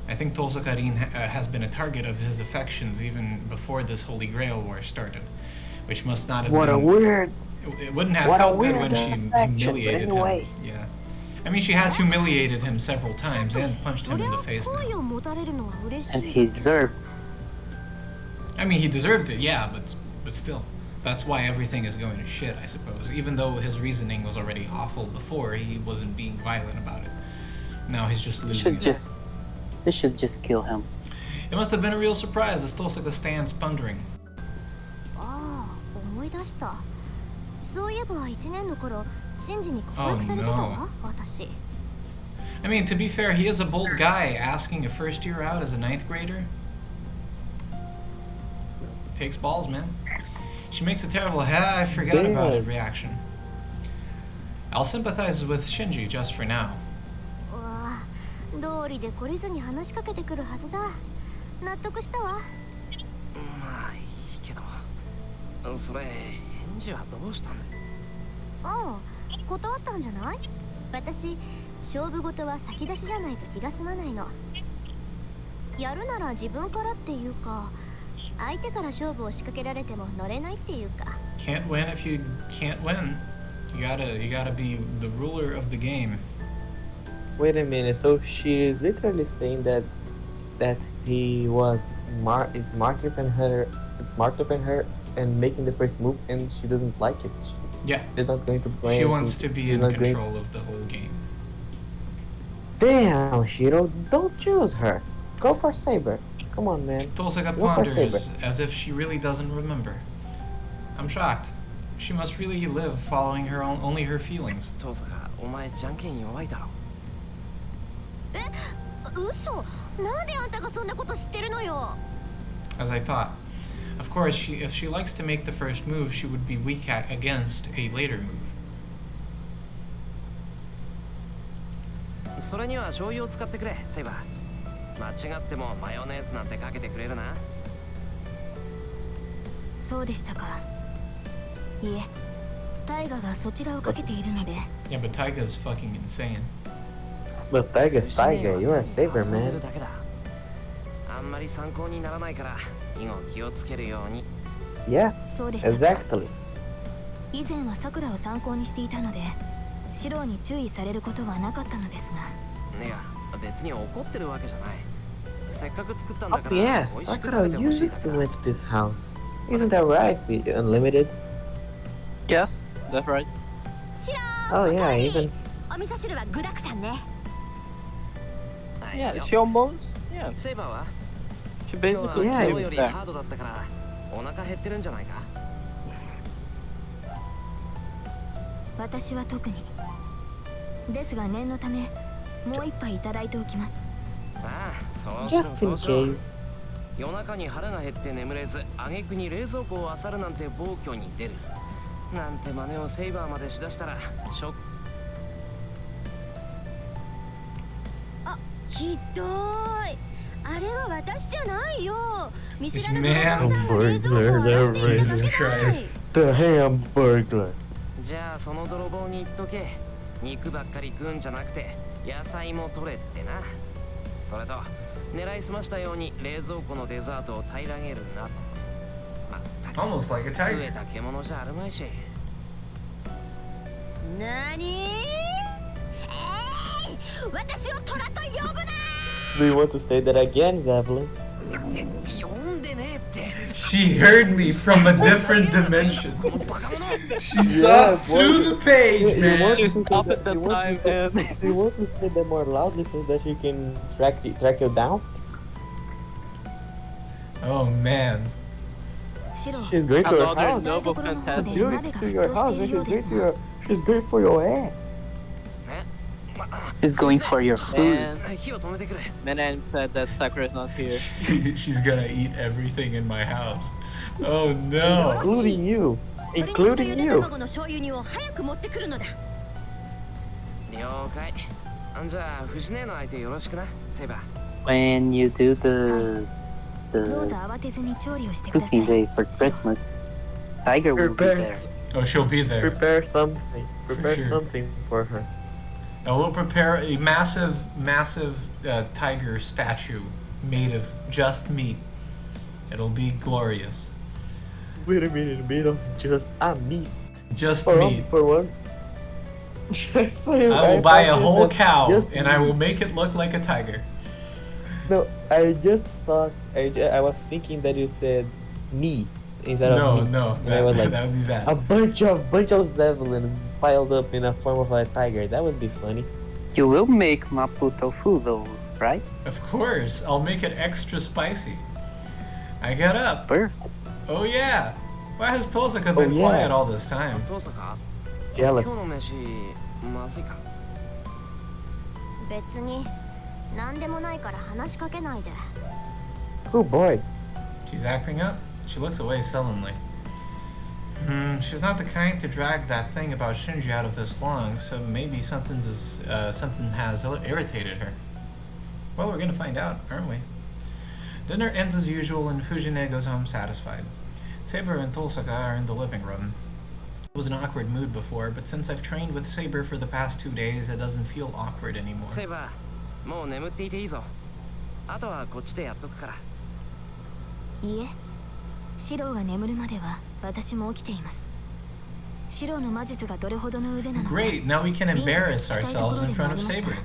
I think Tohsaka-rin has been a target of his affections even before this Holy Grail War started, which must not have What a been... weird. It wouldn't have what a felt good weird when she affection, but humiliated anyway. him. Yeah. I mean, she has humiliated him several times and punched him in the face now. And he deserved. I mean, he deserved it, yeah, but still. That's why everything is going to shit, I suppose. Even though his reasoning was already awful before, he wasn't being violent about it. Now he's just losing it. They should just kill him. It must have been a real surprise as Tohsaka stands pondering. I mean, to be fair, he is a bold guy asking a first year out as a 9th grader. Takes balls, man. She makes a terrible I forgot about it reaction. I'll sympathize with Shinji just for now. 道理で懲りずに話しかけてくるはずだ。納得したわ。まあいいけど、それ返事はどうしたんだ。ああ、断ったんじゃない？私、勝負事は先出しじゃないと気が済まないの。やるなら自分からっていうか、相手から勝負を仕掛けられても乗れないっていうか。Can't win if you can't win. You gotta be the ruler of the game. Wait a minute, so she is literally saying that he is smarter than her and making the first move, and she doesn't like it. Yeah. She's not going to play. She wants to be in control of the whole game. Damn, Shirou, don't choose her. Go for Saber. Come on, man. Tohsaka ponders as if she really doesn't remember. I'm shocked. She must really live following only her feelings. Tohsaka, お前じゃんけん弱いだろ。嘘。なんであんたがそんなこと知ってるのよ。As I thought. Of course, if she likes to make the first move, she would be weak against a later move. それには醤油を使ってくれ、セイバー。間違ってもマヨネーズなんてかけてくれるな。そうでしたか。いえ、タイガがそちらをかけているので。Yeah, but Taiga's fucking insane. But Taiga's Taiga, you're a Saber, man. あんまり参考にならないから以後気をつけるように。Yeah, そうでした。exactly. 以前はさくらを参考にしていたので、シロウに注意されることはなかったのですが。いや、別に怒ってるわけじゃない。せっかく作ったんだか Oh ら yeah, 美味しく食べ Sakura, て you ほしい used だ to から。 went to this house. Isn't that right? The Unlimited? Yes, that's right. Oh yeah, even. お味噌汁は具沢山ね。Yeah, she almost. Yeah, セイバーは she 今日は basically 昨日 came より back. ハードだったからお腹減ってるんじゃないか。私は特に。ですが念のため、もう一杯いただいておきます。ああ、そうしろ Just そ in うしろ。 case. 夜中に腹が減って眠れず、挙句に冷蔵庫を漁るなんて暴挙に出る。なんて真似をセイバーまでしだしたらショック。あ、ひどい。あれは私じゃないよ。見知らぬ Man, 冷蔵庫を荒らしていただ Jesus けない。 Christ. The Hamburglar. じゃあその泥棒に言っとけ。肉ばっかり食うんじゃなくて野菜も取れってな。それと狙いすましたように冷蔵庫のデザートを平らげるな。まったく Almost like a 食え tiger. た獣じゃあるまいし。なに？私を虎と呼ぶな！ Do you want to say that again, Zevlen? 呼んでねえって。 She heard me from a different dimension. このバカ者。 She saw through the page, You man. want to She's say up that- at the you want time to say- and You want to say that more loudly so that she can track you down? Oh man. シロウ、 She's going to your another house. noble 台所の方で fantastic. Going 鍋が to 沸 your 騰し house. ているようですが。 She's going for your ass. He's going for your food. And 火を止めてくれ。 Menem said that Sakura is not here. She's gonna eat everything in my house. Oh no. Including you. 鶏肉と Including ゆで you. 卵の醤油煮を早く持ってくるのだ。了解。じゃあ藤姉の相手よろしくな、セイバー。 When you do the どうぞ the 慌てずに調理をしてくださ cooking い。 day for Christmas, Tiger will be Prepare. there. Oh, she'll be there. Prepare something. Prepare sure. something for her. I will prepare a massive tiger statue made of just meat. It'll be glorious. Wait a minute, made of just meat. Just For meat. one. I will buy a whole cow just and I me. will make it look like a tiger. No, I just thought I was thinking that you said me instead No, of me. no, And I was like, that would be bad. a bunch of Zevlens piled up in a form of a tiger. That would be funny. You will make Mapo Tofu though, right? Of course, I'll make it extra spicy. I got up. Perfect. Oh yeah. Why has Tohsaka been yeah. quiet all this time? 父さんか Jealous. 今日の飯まずいか別に何でもないから話しかけないで。 Oh boy. She's acting up. She looks away sullenly. She's not the kind to drag that thing about Shinji out of this long, so maybe something has irritated her. Well, we're gonna find out, aren't we? Dinner ends as usual and Fujine goes home satisfied. Saber and Tohsaka are in the living room. It was an awkward mood before, but since I've trained with Saber for the past 2 days, it doesn't feel awkward anymore. セイバーもう眠っていていいぞあとはこっちでやっとくからいえ、シロウが眠るまでは私も起きています。シロウの魔術がどれほどの腕なのか。 Great, now we can embarrass ourselves in front of Saber.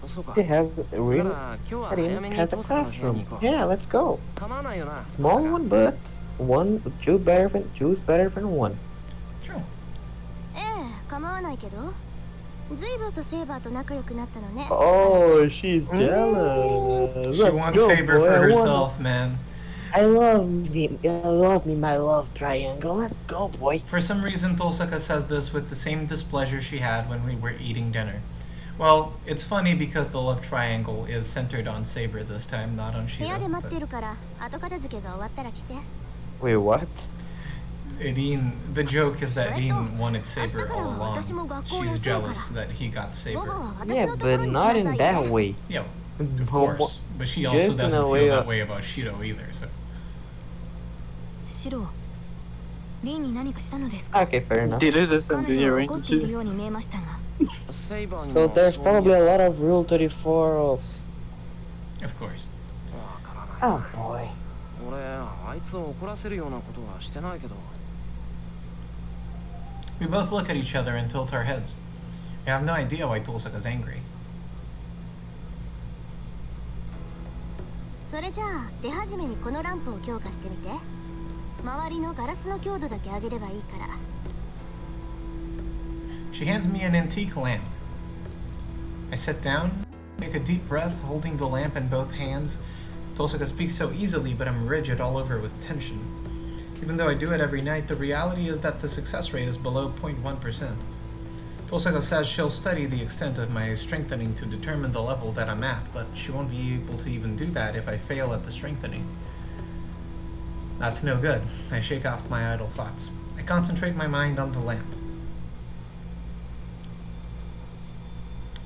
そうか It has really なら今日は it 早めに has a 父さんの部屋に classroom. 行こう Yeah, let's go. 構わないよな Small one, but choose better than one. True. ええ、構わないけど。ズイブとセイバーと仲良くなったのね。 Oh, she's jealous. She Let's wants go, Saber boy. for I want- herself, man. I love me, my love triangle. Let's go, boy. For some reason, Tohsaka says this with the same displeasure she had when we were eating dinner. Well, it's funny because the love triangle is centered on Saber this time, not on 部屋で Shirou. 待ってるから後片付けが終わったら来て。 Wait, what? The joke is that Dean wanted Saber all 明日からは私も along. 学校 She's 休むから jealous that he got 午 Saber. 後は私 Yeah, のところ but に来 not な in さい that ね。 way. Yeah, of Just course. But she also in a doesn't way feel that of- way about Shirou either, so. シロウ、リーに何かしたのですか。 Okay, fair enough. Did it just 彼 end 女 your は怒っているように ranges? 見えましたが。セイバーに So も there's そう probably 見え a lot of Rule 34 of... Of course. わからない Oh boy. 俺あいつを怒らせるようなことはしてないけど We both look at each other and tilt our heads. We have no idea why Tohsaka's angry. それじゃあ出始めにこのランプを強化してみて。周りのガラスの強度だけ上げればいいから。 She hands me an antique lamp. I sit down, take a deep breath, holding the lamp in both hands. Tohsaka speaks so easily, but I'm rigid all over with tension. Even though I do it every night, the reality is that the success rate is below 0.1%. Tohsaka says she'll study the extent of my strengthening to determine the level that I'm at, but she won't be able to even do that if I fail at the strengthening. That's no good. I shake off my idle thoughts. I concentrate my mind on the lamp.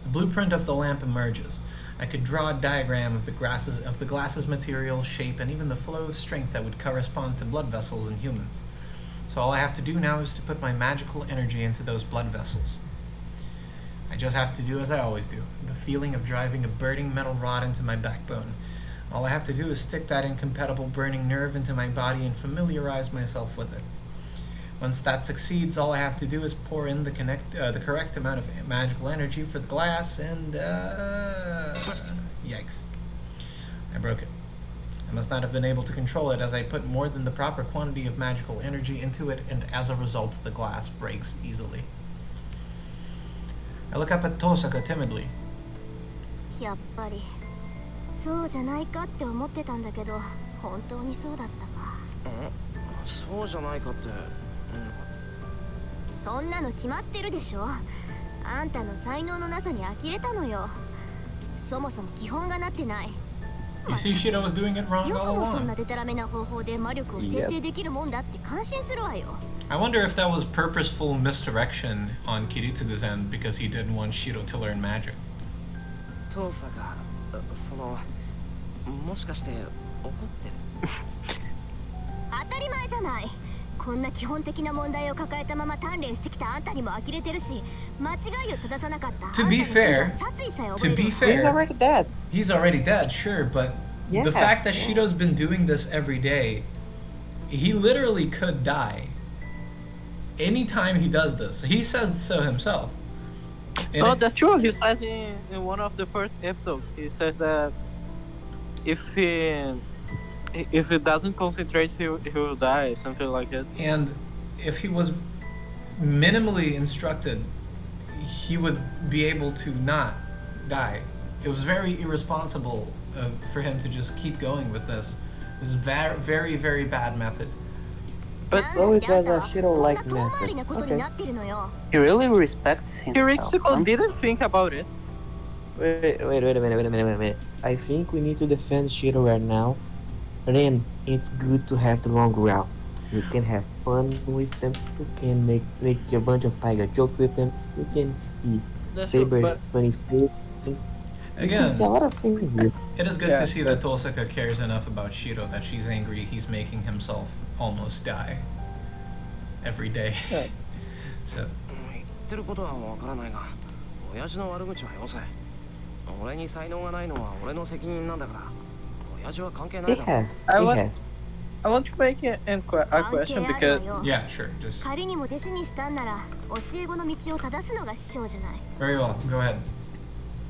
The blueprint of the lamp emerges. I could draw a diagram of the glass's material, shape, and even the flow of strength that would correspond to blood vessels in humans. So all I have to do now is to put my magical energy into those blood vessels. I just have to do as I always do. The feeling of driving a burning metal rod into my backbone. All I have to do is stick that incompatible burning nerve into my body and familiarize myself with it. Once that succeeds, all I have to do is pour in the correct amount of magical energy for the glass, and yikes. I broke it. I must not have been able to control it as I put more than the proper quantity of magical energy into it, and as a result, the glass breaks easily. I look up at Tohsaka timidly. やっぱりそうじゃないかって思ってたんだけど、本当にそうだったか。そうじゃないかって、そんなの決まってるでしょ。あんたの才能のなさに呆れたのよ。そもそも基本がなってない。 You see, Shirou was doing it wrong よく all もそん along. なデタラメな方法で魔力を生成できるもんだって感心するわよ。 I wonder if that was purposeful misdirection on Kiritsugu's end because he didn't want Shirou to learn magic. 父さがそのもしかして怒ってる当たり前じゃない。こんな基本的な問題を抱えたまま鍛錬してきたあんたにも呆れてるし、間違いを正さなかった To be fair, 殺意さえ覚 To える be He's fair, already dead. he's already dead, sure, but the Yeah, fact that yeah. Shiro's been doing this every day, he literally could die. anytime he does this, he says so himself. Oh, that's true. He says in one of the first episodes, he says that if he doesn't concentrate, he will die, something like that. And if he was minimally instructed, he would be able to not die. It was very irresponsible for him to just keep going with this. This is very, very, very bad method. But So it was a Shirou-like method. Okay. He really respects himself. Kirishiko didn't think about it. Wait a minute. I think we need to defend Shirou right now. Ren, it's good to have the long routes. You can have fun with them. You can make a bunch of Taiga jokes with them. You can see That's true, Saber's funny face. You can see a Again, lot of things here. it is good Yeah, to see that Tohsaka cares enough about Shirou that she's angry he's making himself almost die every day. Yeah. So, 言ってることはわからないが、親父の悪口はよせ。俺に才能がないのは俺の責任なんだから、親父は関係ない He だろ。 has. I He want- has. I want to make a question because yeah, sure. Just 仮にも弟子にしたんなら教え子の道を正すのが師匠じゃない。 very well. Go ahead.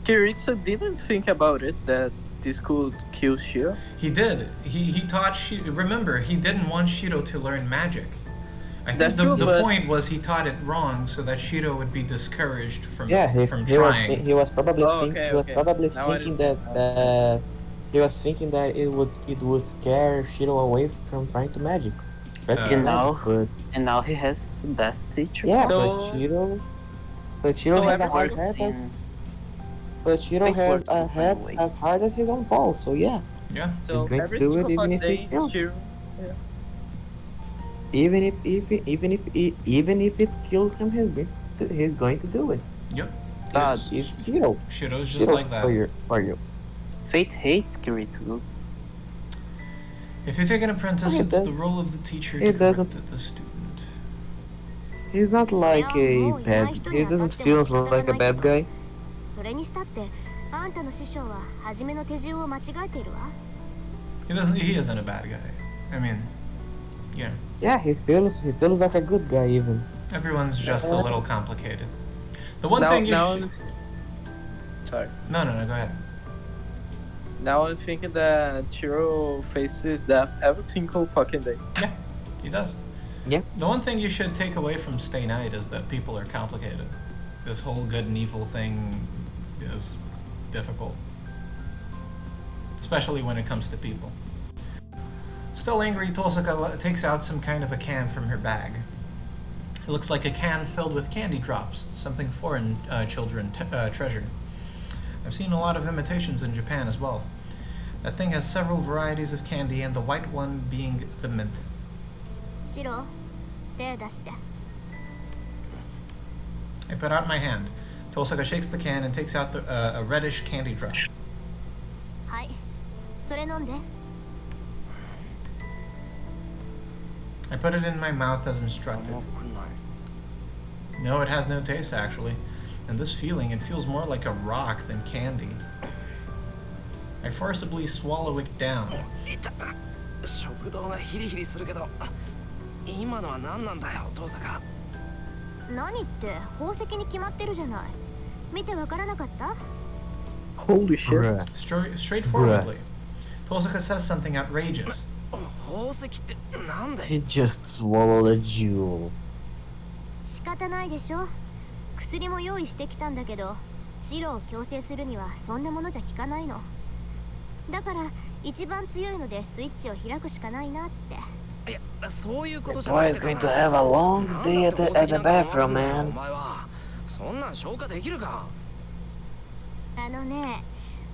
Kirishiko didn't think about it that this could kill Shirou. He did. He taught Shirou. Remember, he didn't want Shirou to learn magic. I think That's the, true, the but- point was he taught it wrong so that Shirou would be discouraged from Yeah, from he was trying. he was probably Oh, think, okay, he was okay. probably Now I thinking understand. that he was thinking that it would scare Shirou away from trying to magic. Practical You know. magic, but And now he has the best teacher. yeah, So- but Shirou so has a hard Works head, in- but Shirou think has works a in head funny ways. as hard as his own balls. So yeah, Yeah. So He's going to every do it single even if day, it's failed. Shirou. even if it kills him, he's going to do it. Yep. Ah, It's- It's Shirou. Shirou's just Shirou like that. for you. Fate hates Kiritsugu. If you take an apprentice, It it's does- the role of the teacher to it correct doesn't- the student. He's not like a bad. He doesn't feel like a bad guy. それにしたってあんたの師匠は初めの手順を間違えているわ。 He isn't a bad guy. I mean, yeah. Yeah, he feels like a good guy even. Everyone's just a little complicated. The one Now, thing you now, should... sorry. No, go ahead. Now I'm thinking that Shirou faces death every single fucking day. Yeah, he does. Yeah. The one thing you should take away from Stay Night is that people are complicated. This whole good and evil thing is difficult. Especially when it comes to people. Still angry, Tohsaka takes out some kind of a can from her bag. It looks like a can filled with candy drops, something foreign children treasure. I've seen a lot of imitations in Japan as well. That thing has several varieties of candy, and the white one being the mint. 師匠、手出して。 I put out my hand. Tohsaka shakes the can and takes out a reddish candy drop. はい。それ飲んで。 I put it in my mouth as instructed. No, it has no taste actually. And this feeling, it feels more like a rock than candy. I forcibly swallow it down. 食道がヒリヒリするけど、今のは何なんだよ、遠坂。何って宝石に決まってるじゃない。見てわからなかった？ Holy shit. Bruh. Straightforwardly. Tohsaka says something outrageous. 宝石ってなんで？ He just swallowed a jewel. 仕方ないでしょ。薬も用意してきたんだけど、白を矯正するにはそんなものじゃ効かないの。だから一番強いのでスイッチを開くしかないなって。いや、そういうこと The じゃな boy く is て going to have a long なん day だ at って the 宝石なんか回 bathroom, すんだよお man. 前は。そんなん消化できるか。あのね、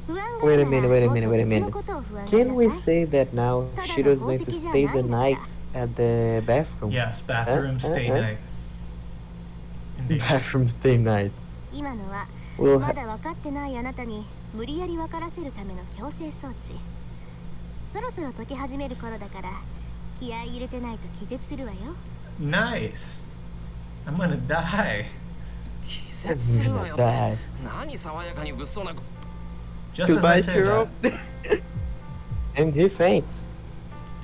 不安が Wait あ a るな minute, wait a ら minute, もっ wait a と別の minute. ことを不安が Can な we さい。 say that now Shiro's going to stay the night at the bathroom? Yes, bathroom stay huh? night. Indeed. Bathroom stay night. 今のは We'll まだ分かってないあなたに無理やり分からせるための強制装置。そろそろ解き始める頃だから気合い入れてないと気絶するわよ。 Nice. I'm gonna die. 気絶するわよって Die. 何爽やかに物騒な Just as I Goodbye, say Shirou. that, And he faints.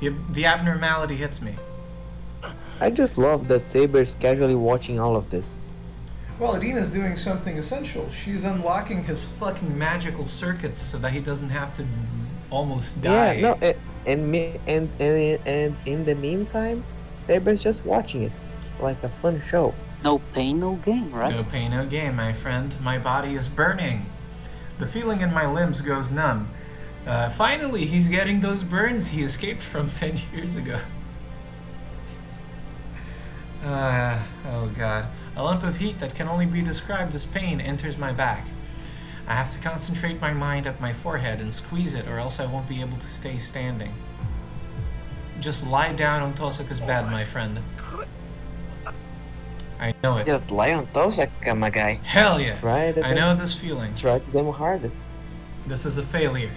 the abnormality hits me. I just love that Saber's casually watching all of this. Well, Irina's doing something essential. She's unlocking his fucking magical circuits so that he doesn't have to almost die. Yeah, no, and in the meantime, Saber's just watching it, like a fun show. No pain, no gain, right? No pain, no gain, my friend. My body is burning. The feeling in my limbs goes numb. Finally, he's getting those burns he escaped from 10 years ago. Oh god. A lump of heat that can only be described as pain enters my back. I have to concentrate my mind at my forehead and squeeze it, or else I won't be able to stay standing. Just lie down on Tohsaka's bed, my friend. I know it. Just lie on Tohsaka, my guy. Hell yeah! Try I know this feeling. Try to demo hardest. This is a failure.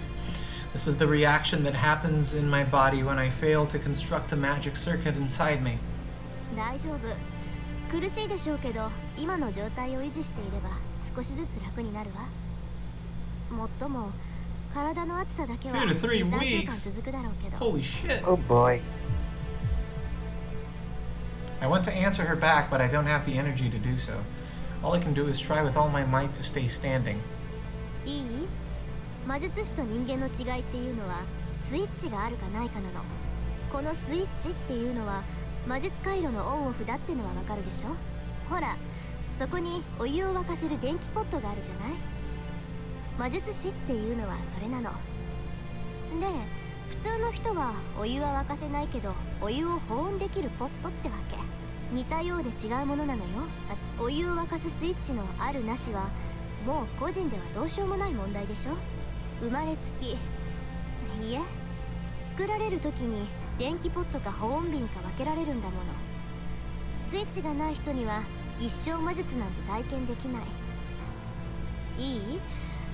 This is the reaction that happens in my body when I fail to construct a magic circuit inside me. 大丈夫。苦しいでしょうけど、今の状態を維持していれば少しずつ楽になるわ。もっとも体の熱さだけは 2 to 3 2-3週間 weeks. 続くだろうけど。 Holy shit. Oh boy. I want to answer her back, but I don't have the energy to do so. All I can do is try with all my might to stay standing. いい？魔術師と人間の違いっていうのはスイッチがあるかないかなの。このスイッチっていうのは魔術回路のオンオフだってのはわかるでしょ。ほら、そこにお湯を沸かせる電気ポットがあるじゃない。魔術師っていうのはそれなの。で、普通の人はお湯は沸かせないけどお湯を保温できるポットってわけ。似たようで違うものなのよ。お湯を沸かすスイッチのあるなしはもう個人ではどうしようもない問題でしょ。生まれつき、いえ、作られる時に電気ポットか保温瓶か分けられるんだもの。スイッチがない人には一生魔術なんて体験できない。いい？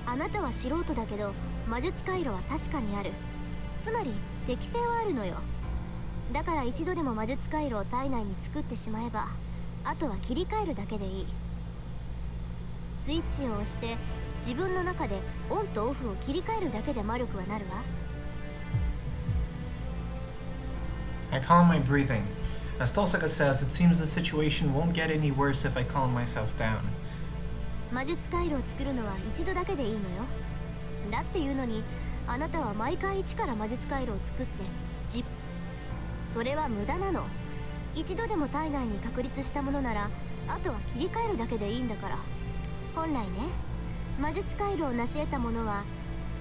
あなたは素人だけど魔術回路は確かにある。つまり適性はあるのよ。だから一度でも魔術回路を体内に作ってしまえば、あとは切り替えるだけでいい。スイッチを押して自分の中でオンとオフを切り替えるだけで魔力はなるわ。I calm my breathing. As Tohsaka says, it seems the situation won't get any worse if I calm myself down. 魔術回路を作るのは一度だけでいいのよ。だっていうのに、あなたは毎回一から魔術回路を作ってそれは無駄なの。一度でも体内に確立したものなら、あとは切り替えるだけでいいんだから。本来ね、魔術回路を成し得たものは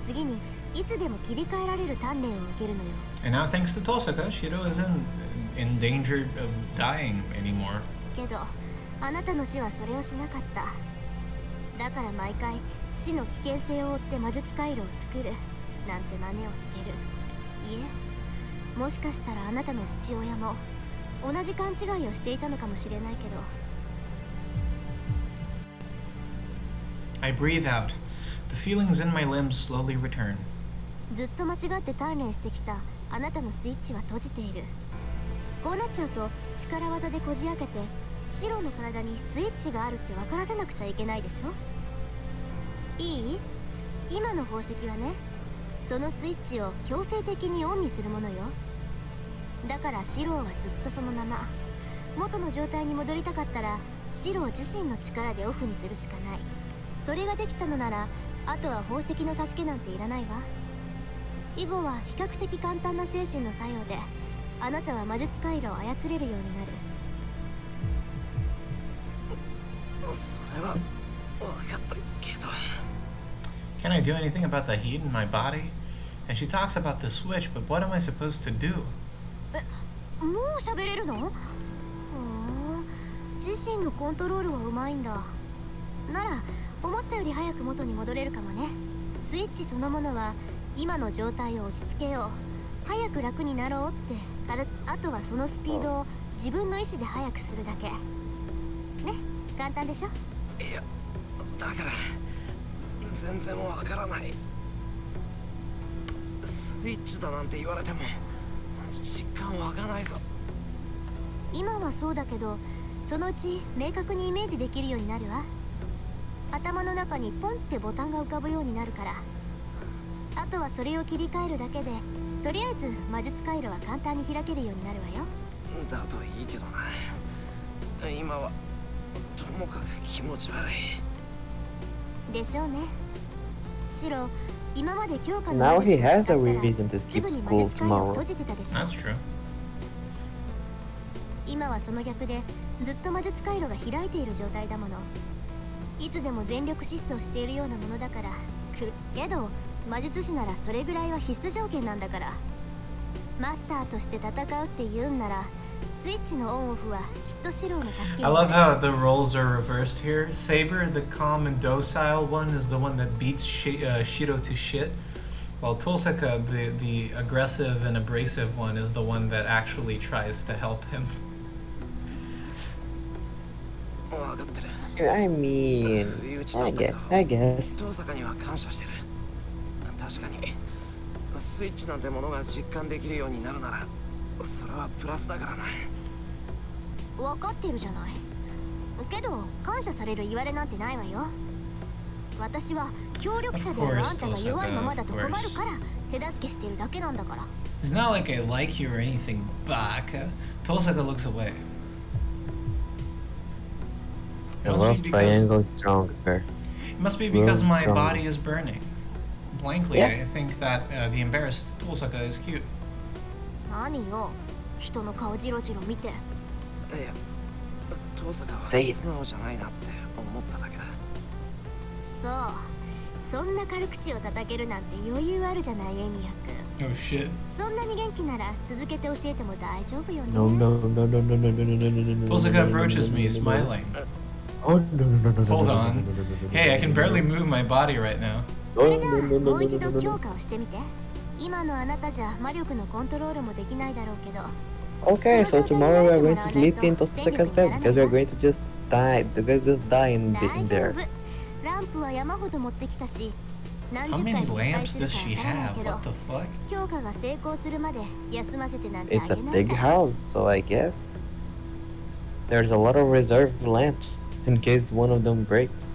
次にいつでも切り替えられる鍛錬を受けるのよ。And now, thanks to Tohsaka, Shirou isn't in danger of dying anymore. けど、あなたの死はそれをしなかった。だから毎回死の危険性を負って魔術回路を作るなんて真似をしてる。いえ、もしかしたらあなたの父親も同じ勘違いをしていたのかもしれないけど。I breathe out. The feelings in my limbs slowly return. ずっと間違って鍛錬してきたあなたのスイッチは閉じている。こうなっちゃうと力技でこじ開けてシロの体にスイッチがあるって分からせなくちゃいけないでしょ。いい？今の宝石はね、そのスイッチを強制的にオンにするものよ。だからシロはずっとそのまま。元の状態に戻りたかったらシロ自身の力でオフにするしかない。それができたのなら、あとは宝石の助けなんていらないわ。以後は比較的簡単な精神の作用で、あなたは魔術回路を操れるようになる。それは分かったけど。Can I do anything about the heat in my body? And she talks about the switch, but what am I supposed to do? もう喋れるの？ほう、自身のコントロールはうまいんだ。なら思ったより早く元に戻れるかもね。スイッチそのものは今の状態を落ち着けよう、早く楽になろうってあとはそのスピードを自分の意志で速くするだけね。簡単でしょ。いや、だから全然わからない。スイッチだなんて言われても実感湧かないぞ。今はそうだけど、そのうち明確にイメージできるようになるわ。頭の中にポンってボタンが浮かぶようになるから。あとはそれを切り替えるだけで、とりあえず魔術回路は簡単に開けるようになるわよ。だといいけどな。今はともかく気持ち悪い。でしょうね。シロ、今まで強化の Now 魔術 he を has 使 a ったら reason to す skip ぐに魔 school 術回路を tomorrow. 閉じてたでしょ。 That's true. 今はその逆でずっと魔術回路が開いている状態だもの。いつでも全力疾走しているようなものだからけど魔術師ならそれぐらいは必須条件なんだから。マスターとして戦うって言うんならスイッチのオンオフはきっとシローの助け I に love な how the roles are reversed here. Saber, the calm and docile one, is the one that beats Shirou to shit, while Tohsaka, the aggressive and abrasive one, is the one that actually tries to help him. 分かってる。 I mean, 不意打ちだったけど I guess. 遠坂には感謝してる。確かにスイッチなんてものが実感できるようになるならそれはプラスだからな。分かってるじゃない。けど感謝される言われなんてないわよ。私は協力者であるあんたが弱いままだと困るから手助けしているだけなんだから。 It's not like I like you or anything back. Tohsaka looks away. The love triangle is stronger. It must be because my strong. body is burning. Blankly, Yeah. I think that the embarrassed Tohsaka is cute. 何よ、人の顔ジロジロ見て。いや、遠坂は Say it. 素直じゃないなって思っただけだ。そう、そんな軽口を叩けるなんて余裕あるじゃないエミヤ君。 Oh shit. そんなに元気なら続けて教えても大丈夫よね。 No, no, no, no, no, no, no, no, no, no, no. Tohsaka approaches me, smiling. Oh, no, no, no, no, Hold no, no, on. no, no, no, no, no, Hey, I can no, barely no, move my body right now. それじゃあ no, no, no, もう一 no, 度 no, no, 強 no. 化をしてみて。今のあなたじゃ魔力のコントロールもできないだろうけど。 Okay, so tomorrow we are going to sleep in Tosaka's bed because we are going to just die. The guys just die in 大丈 there. 夫。ランプは山ほど持ってきたし、何 How 十 many 回失敗 lamps する does か she わからない have? けど What the fuck? 強化が成功するまで休ませてなんてあ It's a げない big から。 house, so I guess there's a lot of reserve lamps in case one of them breaks.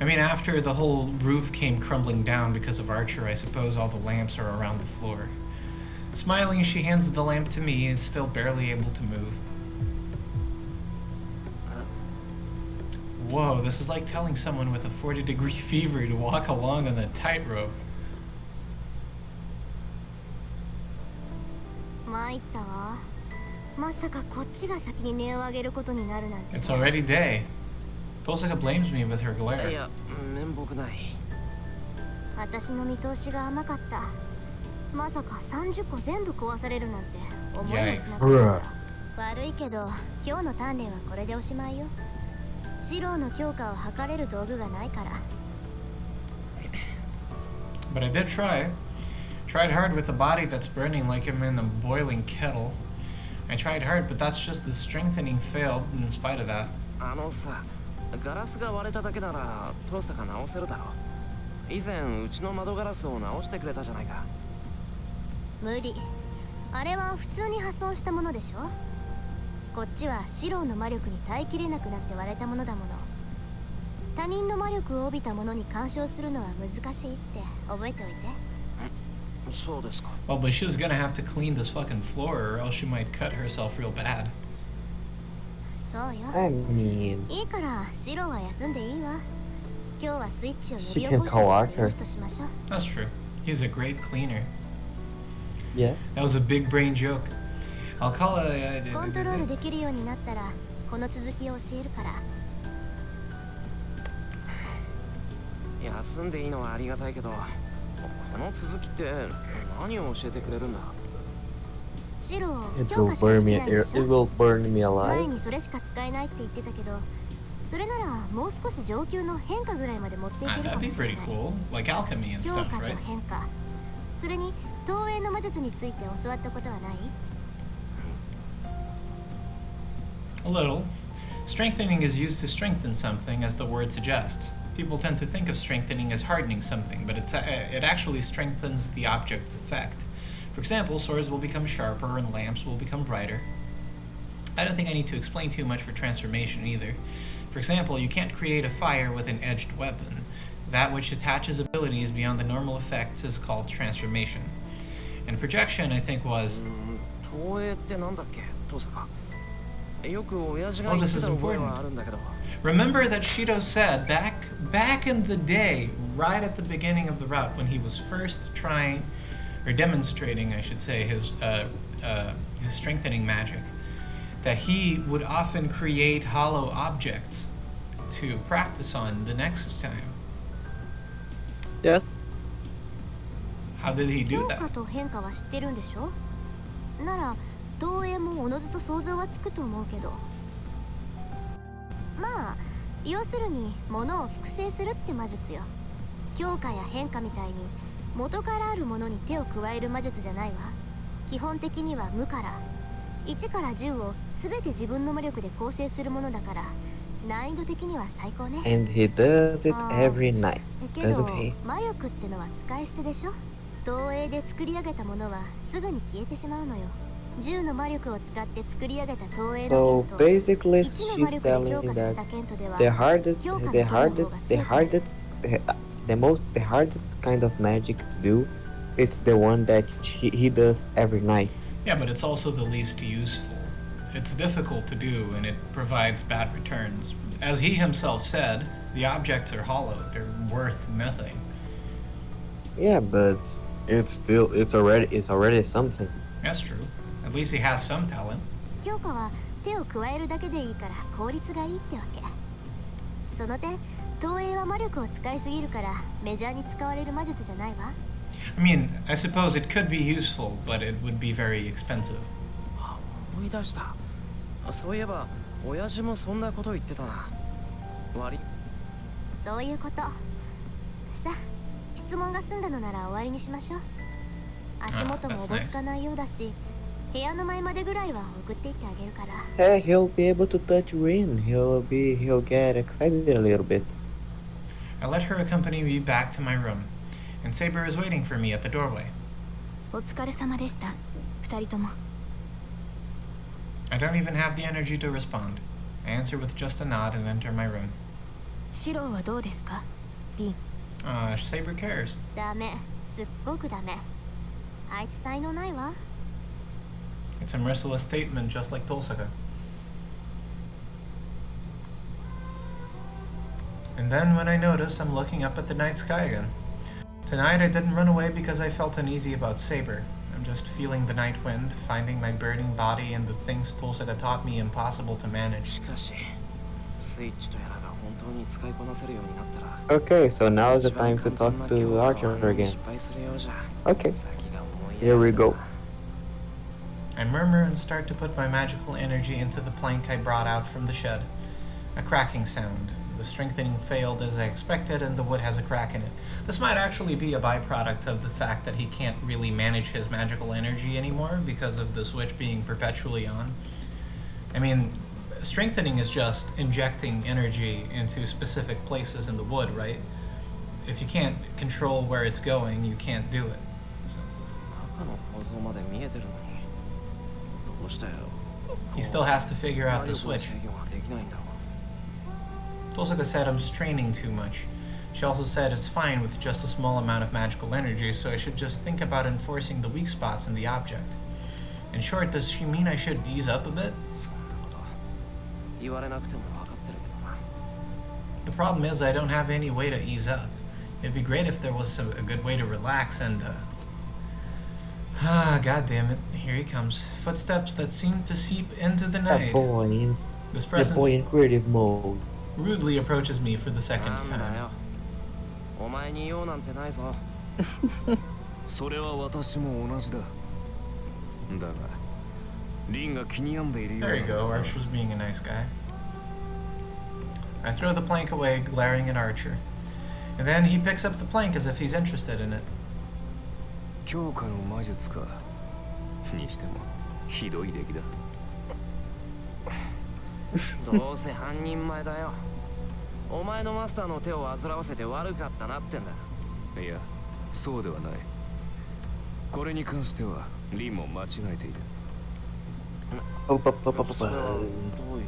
I mean, after the whole roof came crumbling down because of Archer, I suppose all the lamps are around the floor. Smiling, she hands the lamp to me and still barely able to move. Whoa, this is like telling someone with a 40-degree fever to walk along on a tightrope. 参ったわ。まさかこっちが先に音を上げることになるなんて。 It's already day. Tohsaka blames me with her い glare. や、面目ない。私の見通しが甘かった。まさか30個全部壊されるなんて思いもしなかった。悪いけど今日の鍛錬はこれでおしまいよ。シローの強化を測れる道具がないから。 But I did try. Tried hard with a body that's burning like I'm in a boiling kettle. I tried hard, but that's just the strengthening failed in spite of that. あのさ、ガラスが割れただけなら遠坂直せるだろ。以前うちの窓ガラスを直してくれたじゃないか。無理。あれは普通に破損したものでしょ。こっちはシローの魔力に耐えきれなくなって割れたものだもの。他人の魔力を帯びたものに干渉するのは難しいって覚えておいて。そうですか。 Well, but she's gonna have to clean this fucking floor or else she might cut herself real bad. そうよ。 I mean, いいからシローは休んでいいわ。今日はスイッチを呼 She び can 起こして call から Archer. よしとしましょう。 That's true. He's a great cleaner. yeah. That was a big brain joke. I'll call コントロールできるようになったらこの続きを教えるから。休んでいいのはありがたいけど、この続きって何を教えてくれるんだ。シロー It 強 will 化しか burn で me. きないで It しょ。 will burn me 前 alive. にそれしか使えないって言ってたけど、それならもう少し上級の変化ぐらいまで持っていけるか that'd も be しれ pretty ない。 cool. Like alchemy and 強 stuff, 化と right? 変化、それに投影の魔術について教わったことはない？ A little. Strengthening is used to strengthen something, as the word suggests. People tend to think of strengthening as hardening something, but it actually strengthens the object's effect. For example, swords will become sharper and lamps will become brighter. I don't think I need to explain too much for transformation either. For example, you can't create a fire with an edged weapon. That which attaches abilities beyond the normal effects is called transformation. And projection, I think, was... 投影ってなんだっけ、遠坂。よく親父が Oh, 言っ this て is た覚え important. はあるんだけど。 Remember that Shirou said back in the day, right at the beginning of the route, when he was first trying, or demonstrating, I should say, his strengthening magic, that he would often create hollow objects to practice on the next time. Yes. How did he do 強 that? 化と変化は知ってるんでしょ。なら投影もおのずと想像はつくと思うけど、まあ要するに物を複製するって魔術よ。強化や変化みたいに元からあるものに手を加える魔術じゃないわ。基本的には無から1から10を全て自分の魔力で構成するものだから、難易度的には最高ね。 And he does it every night, けど doesn't he? 魔力ってのは使い捨てでしょ。投影で作り上げたものはすぐに消えてしまうのよ。10の魔力を使って作り上げた投影 So の剣と basically, 1の she's 魔力で telling 強 me 化させ that た剣とでは the hardest, 強化の the 剣の方 hardest, が the 強くなる。 hardest, the hardest kind of magic to do. It's the one that he does every night. Yeah, but it's also the least useful. It's difficult to do, and it provides bad returns. As he himself said, the objects are hollow. They're worth nothing. Yeah, but it's already something. That's true. At least he has some talent. 強化は手を加えるだけでいいから効率がいいってわけ。その点投影は魔力を使いすぎるからメジャーに使われる魔術じゃないわ。 I mean, I suppose it could be useful, but it would be very expensive. あ、思い出した。そういえば親父もそんなこと言ってたな。悪い。そういうこと。さあ、質問が済んだのなら終わりにしましょう。足元もおぼつかないようだし、部屋の前までぐらいは送っていってあげるから。Hey, he'll be able to touch Rin. He'll get excited a little bit. I let her accompany me back to my room, and Saber is waiting for me at the doorway. お疲れ様でした、二人とも。I don't even have the energy to respond. I answer with just a nod and enter my room. シローはどうですか、リン。Saber cares. ダメ、すっごくダメ。あいつ才能ないわ。It's a merciless statement, just like Tohsaka. And then when I notice, I'm looking up at the night sky again. Tonight I didn't run away because I felt uneasy about Saber. I'm just feeling the night wind, finding my burning body and the things Tohsaka taught me impossible to manage. しかし、スイッチとやらが本当に使いこなせるようになったら。 Okay, so now's the time to talk to Archer again. 失敗するようじゃ。 Okay, 先が思い here we go. I murmur and start to put my magical energy into the plank I brought out from the shed. A cracking sound. The strengthening failed as I expected, and the wood has a crack in it. This might actually be a byproduct of the fact that he can't really manage his magical energy anymore because of the switch being perpetually on. I mean, strengthening is just injecting energy into specific places in the wood, right? If you can't control where it's going, you can't do it. 中の構造まで見えてるのに。どうしたよ。 He still has to figure out the 魔力の switch. 制御ができないんだろう。 Tohsaka said I'm straining too much. She also said it's fine with just a small amount of magical energy, so I should just think about enforcing the weak spots in the object. In short, does she mean I should ease up a bit? そんなこと言われなくても分かってるけどな。 The problem is I don't have any way to ease up. It'd be great if there was a good way to relax and, God damn it. Here he comes. Footsteps that seem to seep into the night. This The boy in creative mode. rudely approaches me for the second なんだ time. よ。お前に用なんてないぞ。それは私も同じだ。だが、リンが気に病んでいるよう There you go, Archer's being a nice guy. I throw the plank away, glaring at Archer. And then he picks up the plank as if he's interested in it. 強化の魔術か。にしても、ひどい出来だ。どうせ半人前だよ。お前のマスターの手を煩わせて悪かったなってんだ。いや、そうではない。これに関しては、リンも間違えている。それはどういう。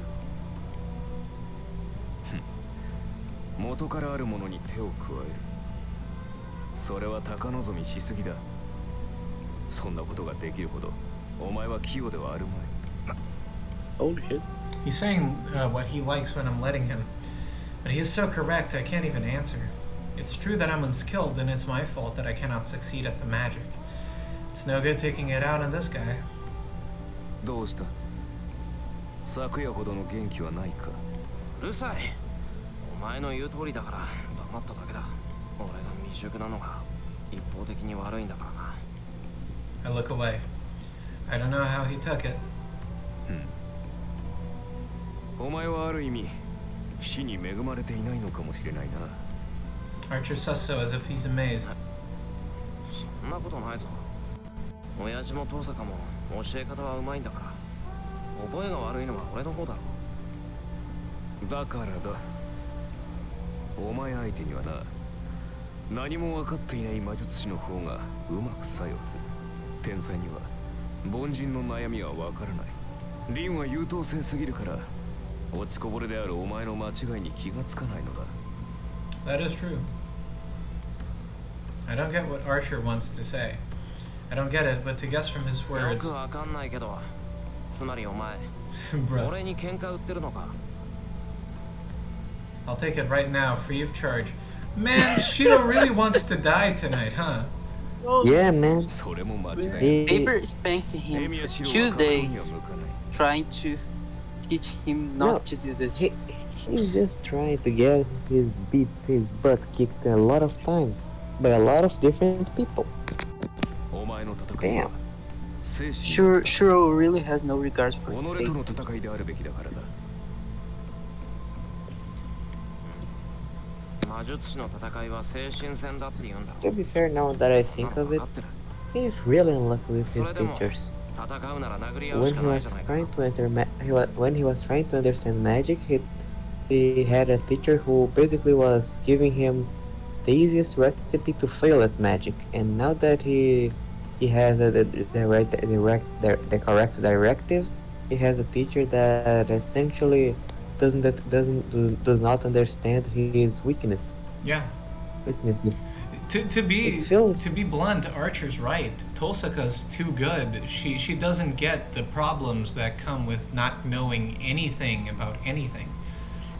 元からあるものに手を加える。それは高望みしすぎだ。そんなことができるほどお前は器用ではあるまい。 Holy shit. He's saying what he likes when I'm letting him. But he is so correct, I can't even answer. It's true that I'm unskilled, and it's my fault that I cannot succeed at the magic. It's no good taking it out on this guy. どうした？昨夜ほどの元気はないか？うるさい。お前の言う通りだから黙っただけだ。俺が未熟なのが一方的に悪いんだからな。I look away. I don't know how he took it. お前はある意味死に恵まれていないのかもしれないな。 Archer says so as if he's amazed. そんなことないぞ。親父も遠坂も教え方はうまいんだから。覚えが悪いのは俺の方だろ。だからだ。お前相手にはな、何も分かっていない魔術師の方がうまく作用する。天才には凡人の悩みは分からない。凛は優等生すぎるから、落ちこぼれであるお前の間違いに気がつかないのだ。 That is true. I don't get what Archer wants to say. I don't get it, but to guess from his よ words... くわかんないけど、つまりお前、 Bruh, 俺に喧嘩売ってるのか。 I'll take it right now, free of charge. Man, Shirou really wants to die tonight, huh? Yeah, man. それも間違いない。 Saber spanked him for 2 days, trying to teach him not to do this. He's just trying to get his butt kicked a lot of times by a lot of different people. お前の戦いは Damn. 精神 Shirou really has no regards for 己 his との safety. 戦いであるべきだからだ。魔術師の戦いは精神戦だって言うんだ。 To be fair, now that I think of it, 分かってる。 he's really unlucky with そ his れでも teachers. 戦うなら殴り合う When しか he ない was じゃないか。 trying to when he was trying to understand magic, he had a teacher who basically was giving him the easiest recipe to fail at magic. And now that he has the correct directives, he has a teacher that essentially does not understand his weaknesses. Yeah. To be blunt, Archer's right. Tohsaka's too good. She doesn't get the problems that come with not knowing anything about anything.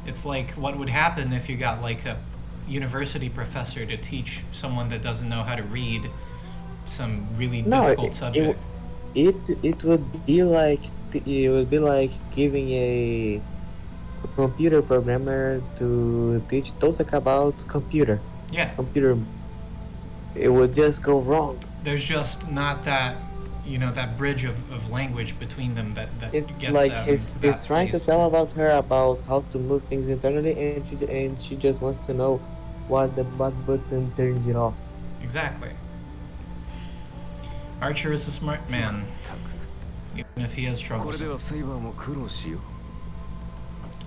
It's like what would happen if you got like a university professor to teach someone that doesn't know how to read some really difficult subject. It would be like giving a computer programmer to teach Tohsaka about computer. Computer. It would just go wrong. There's just not that, that bridge of language between them that It's gets like them he's trying to tell about her about how to move things internally, and she just wants to know what button turns it off. Exactly. Archer is a smart man, even if he has これ troubles. ではセイバーも苦労しよう。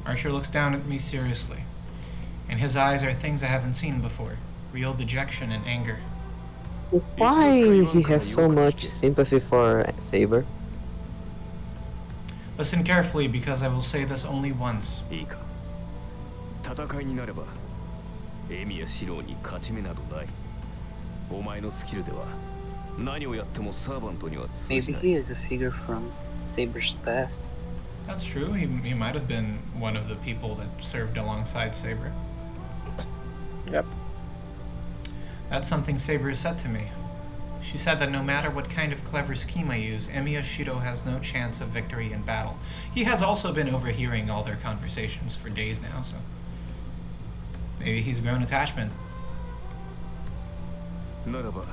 Archer looks down at me seriously. In his eyes are things I haven't seen before. Real dejection and anger. Why he has so much sympathy for Saber? Listen carefully, because I will say this only once. いいか。戦いになれば、エミやシローに勝ち目などない。お前のスキルでは何をやってもサーバントには通じ Maybe ない。 he is a figure from Saber's past. That's true. He might have been one of the people that served alongside Saber. Yep. That's something Saber said to me. She said that no matter what kind of clever scheme I use, Emiya Shiro has no chance of victory in battle. He has also been overhearing all their conversations for days now, so maybe he's grown attachment. ならば、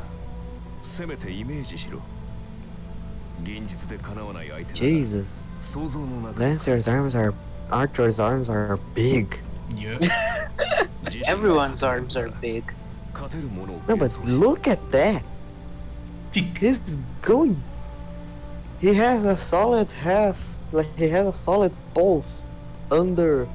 せめてイメージしろ。現実で叶わない相手なら Jesus. 想像の中 Archer's arms are big. Yep. Everyone's arms are big. 勝てるものを No, but 幻想し look at that. He's going. He has a solid he has a solid pulse under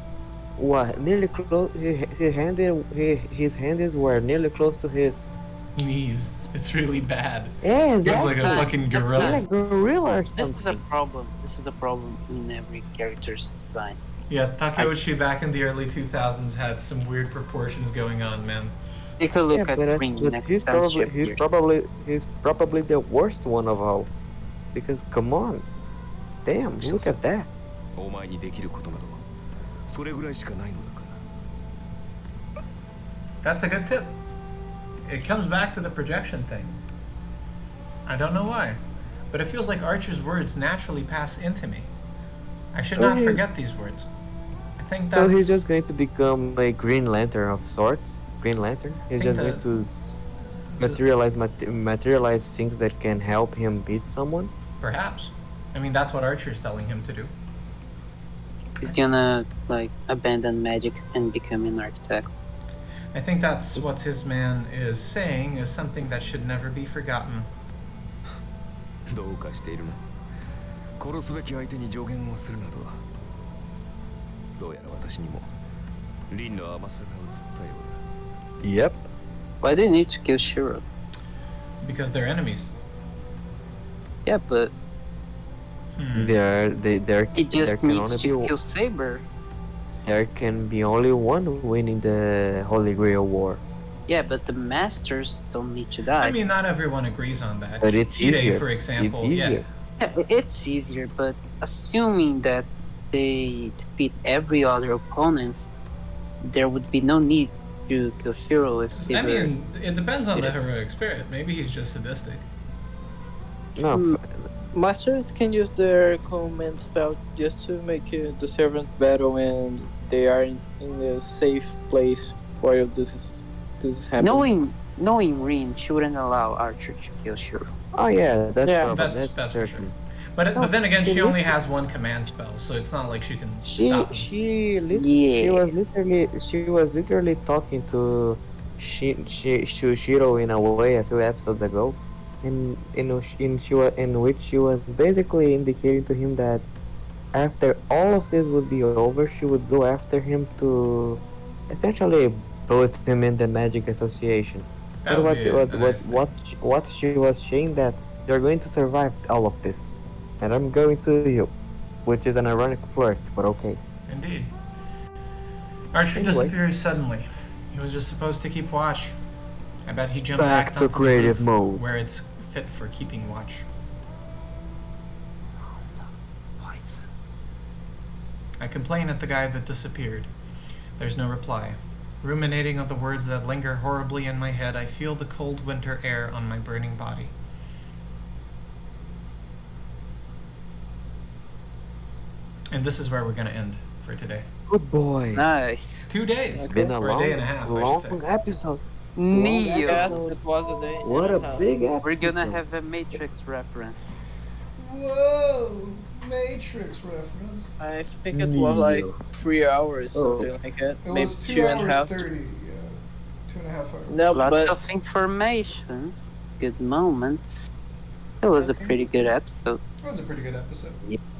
what? Nearly close. His hands were nearly close to his Knees. It's really bad. Yeah, He's like a That's fucking that's gorilla. like a gorilla or This is a something. problem. This is a problem in every character's design. Yeah, Takeuchi back in the early 2000s had some weird proportions going on, man. Take a look Yeah, at Ring but next he's time she probably appears. he's probably the worst one of all. Because come on, damn, look at that. お前にできることなどそれぐらいしかないのだから That's a good tip. It comes back to the projection thing. I don't know why, but it feels like Archer's words naturally pass into me. I should not forget these words. I think that's... So he's just going to become a Green Lantern of sorts. Green Lantern. He's just going to materialize things that can help him beat someone. Perhaps. I mean, that's what Archer's telling him to do. He's gonna like abandon magic and become an architect. I think that's what his man is saying is something that should never be forgotten. どうかしているな殺すべき相手に助言をするなどどうやら私にも凛の甘さが映ったようだ Yep. Why do you need to kill Shirou? Because they're enemies. Yeah, but There he just can needs only to be kill Saber. there can be only one winning the Holy Grail War. Yeah, but the masters don't need to die. I mean, not everyone agrees on that. But it's Issei, easier. for example, It's easier. Yeah, it's easier, but assuming that they defeat every other opponent, there would be no need to kill Shirou if Saber... I mean, it depends on the heroic spirit. Maybe he's just sadistic. No, Masters can use their command spell just to make the servants battle and they are in a safe place while this is happening. Knowing Rin shouldn't allow Archer to kill Shirou. oh yeah, that's Yeah, probably, that's for certain. sure. But No, then again, she she only literally- has one command spell, so it's not like she can She stop him. she Yeah. was literally talking to Shirou in a way a few episodes ago, in which she was basically indicating to him that after all of this would be over, she would go after him to essentially put him in the Magic Association. That But would be a nice thing. what she was saying that you're going to survive all of this, and I'm going to you, which is an ironic flirt, but okay. Indeed. Archer Anyway. disappears suddenly. He was just supposed to keep watch. I bet he jumped Back back to onto the creative roof mode. where it's fit for keeping watch. I complain at the guy that disappeared. There's no reply. Ruminating on the words that linger horribly in my head, I feel the cold winter air on my burning body. And this is where we're going to end for today. Good boy. Nice. 2 days. It's been a or long, a day and a half, I long should say. episode. Neo. Yes, it was a day. What and a half. big episode. We're gonna have a Matrix reference. Whoa! Matrix reference. I think it was like 3 hours, something like that. It Maybe was 2 and a half. 30, yeah. 2.5 hours. No, Lots but of informations, good moments. It was a pretty good episode. It was a pretty good episode.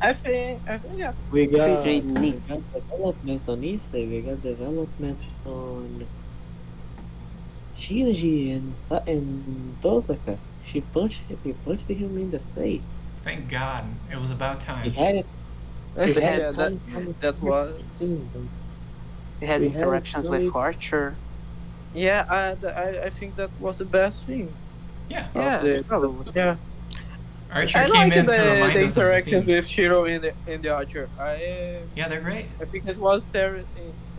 I think yeah. We got Pretty neat. development on Issei, we got development on Shinji and Tohsaka. He punched him in the face. Thank God. It was about He time. had it. Yeah, that was We had We had interactions really- with Archer. yeah. I think that was the best thing. Yeah. Yeah, probably. Yeah. Archer I came like in to the remind us of the interactions themes. with Shirou in the Archer. Yeah, they're great. I think it was very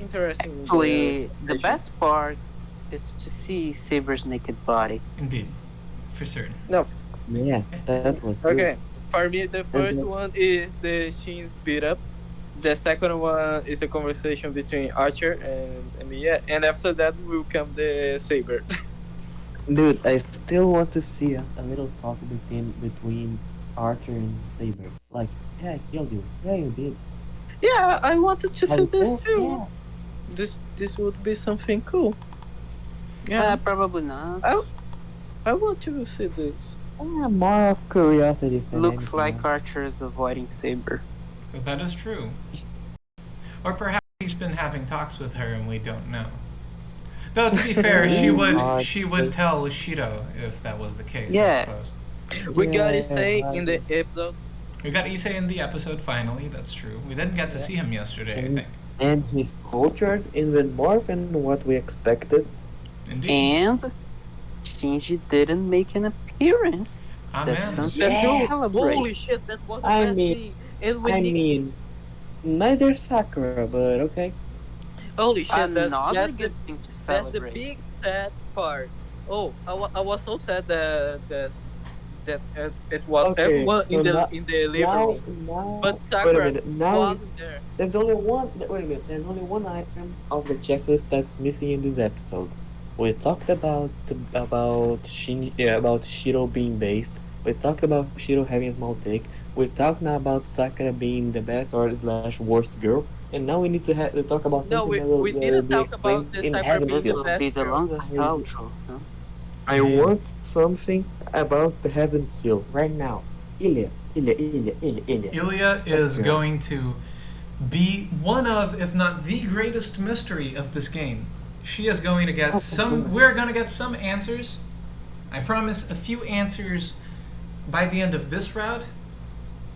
interesting. Actually, the best part is to see Saber's naked body. Indeed. For certain. Yeah, that was good. Okay, for me the first one is the Shin's beat up. The second one is a conversation between Archer and me. Yeah, and after that will come the Saber. Dude, I still want to see a little talk between Archer and Saber. Like, yeah, I killed you. Yeah, you did. Yeah, I wanted to see this Yeah. too. This would be something cool. Yeah, Probably not. I want to see this. More of curiosity. than Looks anything like else. Archer is avoiding Saber. But that is true. Or perhaps he's been having talks with her and we don't know. Though to be fair, she would tell Shirou if that was the case, Yeah. I suppose. We got Yeah, Issei in the episode. We got Issei in the episode finally, that's true. We didn't get to see him yesterday, I think. And he's cultured even more than what we expected. Indeed. And Shinji didn't make an appearance. That's man. something Yeah. to celebrate. Holy shit, that was the I best mean- thing. And we I need mean, neither Sakura, but okay. holy shit, Another that's good the thing to that's the celebrate. big sad part. Oh, I was so sad that it was Okay, everyone so in the living Now, room, now, but wait a Sakura minute. Now wasn't there. there's only one. Wait a minute. There's only one item of the checklist that's missing in this episode. We talked about about Shirou being based. We talked about Shirou having a small dick. We talked now about Sakura being the best or slash worst girl. And now we need to talk about No, something that will we didn't be talk about explained the in Sakura Heaven's being This the Feel. will be best the girl. longest I- outro. Huh? I want something about the Heaven's Feel right now. Ilya. Ilya is Okay. going to be one of, if not the greatest mystery of this game. She is going to get some. We're going to get some answers. I promise a few answers by the end of this route.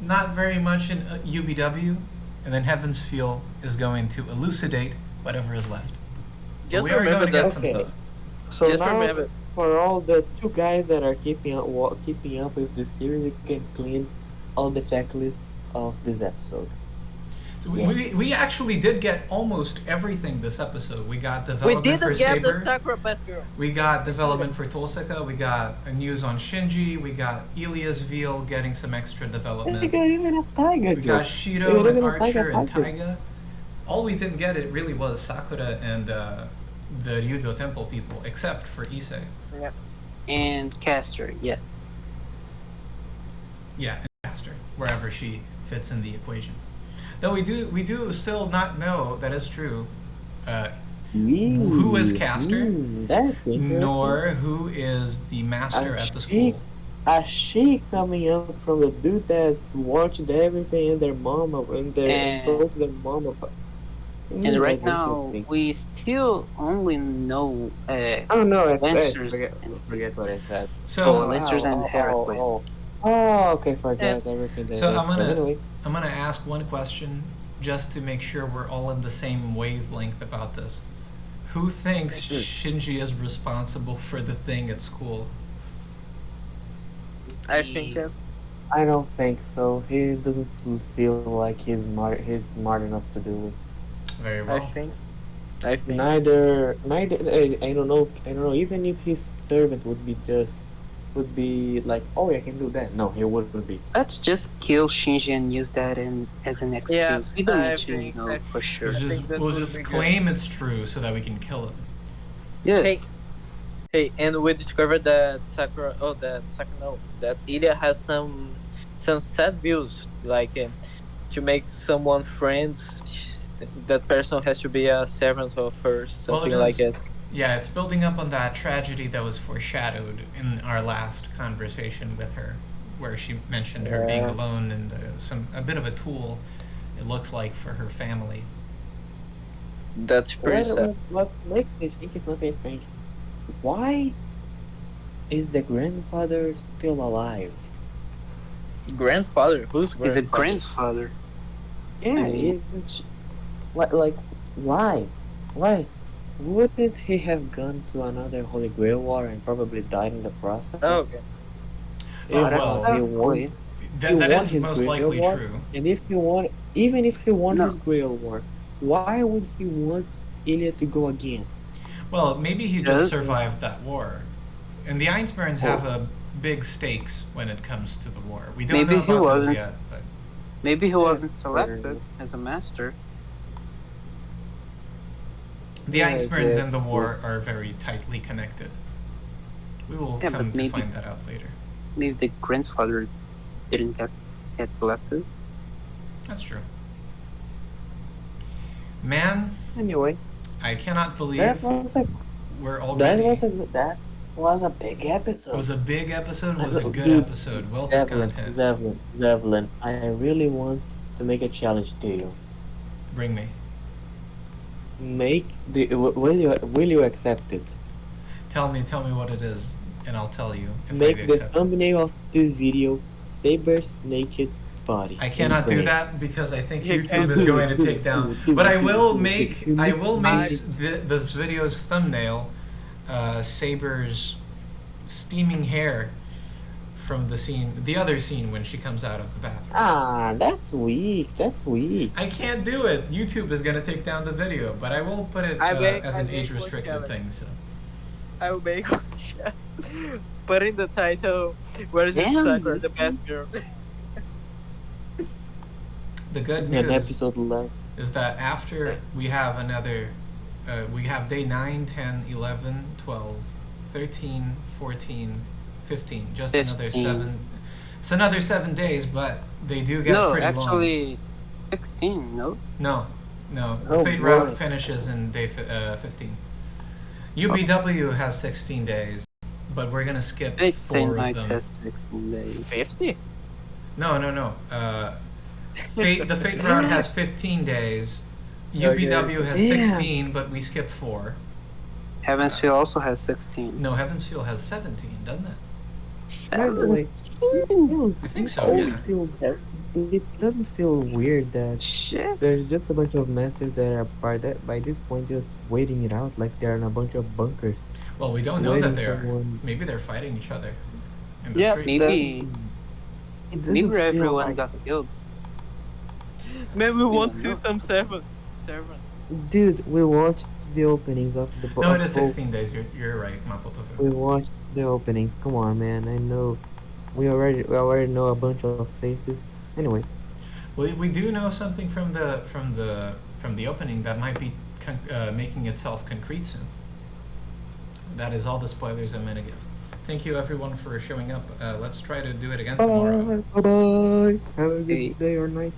Not very much in UBW, and then Heaven's Feel is going to elucidate whatever is left. But Just we are remember going to get that. some Okay. stuff. So Just now, remember. for all the two guys that are keeping up with this series, you can clean all the checklists of this episode. So Yeah. we actually did get almost everything this episode. We got We development for didn't get the Saber. Sakura best girl. We got development for Tohsaka. We got a news on Shinji. We got Illyasviel getting some extra We development. got even a Taiga We joke. got We Shirou got and even a Archer and Taiga. Taiga. All we didn't get it really was Sakura and the Ryudo Temple people, except for Issei. And Caster, yes. Yeah, and Caster, wherever she fits in the equation. Though we do still not know, that is true, who is Caster, That's interesting. nor who is the master at the she- school. A she coming up from the dude that watched everything and their mom and And- told their mom about. And right That's now, interesting. we still only know Oh no, Lancers forget what I said. So Lancers and Heracles. Okay, forget everything that So I I'm said. gonna- Anyway, I'm gonna ask one question just to make sure we're all in the same wavelength about this. Who thinks Shinji is responsible for the thing at school? I think that I don't think so. He doesn't feel like he's smart enough to do it. Very I well. think Neither. I don't know. Even if his servant would be like, oh, I can do that. No, he wouldn't be. Let's just kill Shinji and use that as an excuse. Yeah, We don't I need to think know that- for sure. We'll think just, that we'll would just be good. claim it's true so that we can kill him. Yeah. Hey, and we discovered that that Ilya has some sad views, like to make someone friends, that person has to be a servant of hers, something like is- it. Yeah, it's building up on that tragedy that was foreshadowed in our last conversation with her, where she mentioned her being Yeah. alone and a bit of a tool, it looks like, for her family. That's pretty sad. What makes me think it's nothing strange? Why is the grandfather still alive? Grandfather? Who's He's a grandfather? grandfather. Yeah, Mm. isn't she, what like why? Why? Wouldn't he have gone to another Holy Grail war and probably died in the process? Oh, okay. If well, he won, Wait, That He that won is his most Grail likely War? true. and if he won, even if he won No. his Grail war, why would he want Ilya to go again? Well, maybe he Does- just survived that war. And the Einsburns have a big stakes when it comes to the war. We don't Maybe know he about those wasn't. yet, but maybe he wasn't selected as a master. the Yeah, I Einsburns and the guess, war are very tightly connected. We will Yeah, come but to maybe- find that out later. Maybe the grandfather didn't get selected. That's true. Man, Anyway, I cannot believe that was a we're already. that was a big It episode. was a big episode. It was a good Dude, episode. Wealth of content. Zevlen, I really want to make a challenge to you. Bring me. Will you accept it? Tell me what it is, and I'll tell you if Make I the accept it. thumbnail of this video Saber's naked body. I cannot do in frame. that because I think You YouTube can't is do going it, to do take it, down. do it, do But it, I do will it, make do it. I will make I- this video's thumbnail Saber's steaming hair from the scene, the other scene when she comes out of the bathroom. Ah, that's weak. That's weak. I can't do it. YouTube is gonna take down the video, but I will put it as an age-restricted thing. So I will make one shot. Put in the title, where is Damn. Sakura, the best girl? the good Yeah, news episode 11. is that after we have another, we have day 9, 10, 11, 12, 13, 14, 15. Just another 15. 7. It's another 7 days, but they do get No, pretty actually, 16. No. long. No. The Oh, Fate boy. route finishes in day 15. UBW has 16 days, but we're gonna skip 16 4 of might them. has 16 days. 50? No. The Fate route has 15 days. UBW has Yeah. 16, but we skip 4. Heavensfield also has 16. No, Heavensfield has 17, doesn't it? By the way, I think so, yeah. It doesn't feel weird that Shit. there's just a bunch of masters that are by this point just waiting it out like they're in a bunch of bunkers. Well, we don't know Waiting that they're. someone- Maybe they're fighting each other in the Yeah, street. Maybe It doesn't maybe feel everyone like, got killed. Maybe we want to don't see know. some servants. dude. We watched the openings of the No, it is both- 16 days. You're right, Mapo Tofu. We watched the openings. Come on, man. I know. We already know a bunch of faces. Anyway, We do know something from the opening that might be making itself concrete soon. That is all the spoilers I'm gonna give. Thank you everyone for showing up. Let's try to do it again tomorrow. bye bye. Have a Hey. good day or night.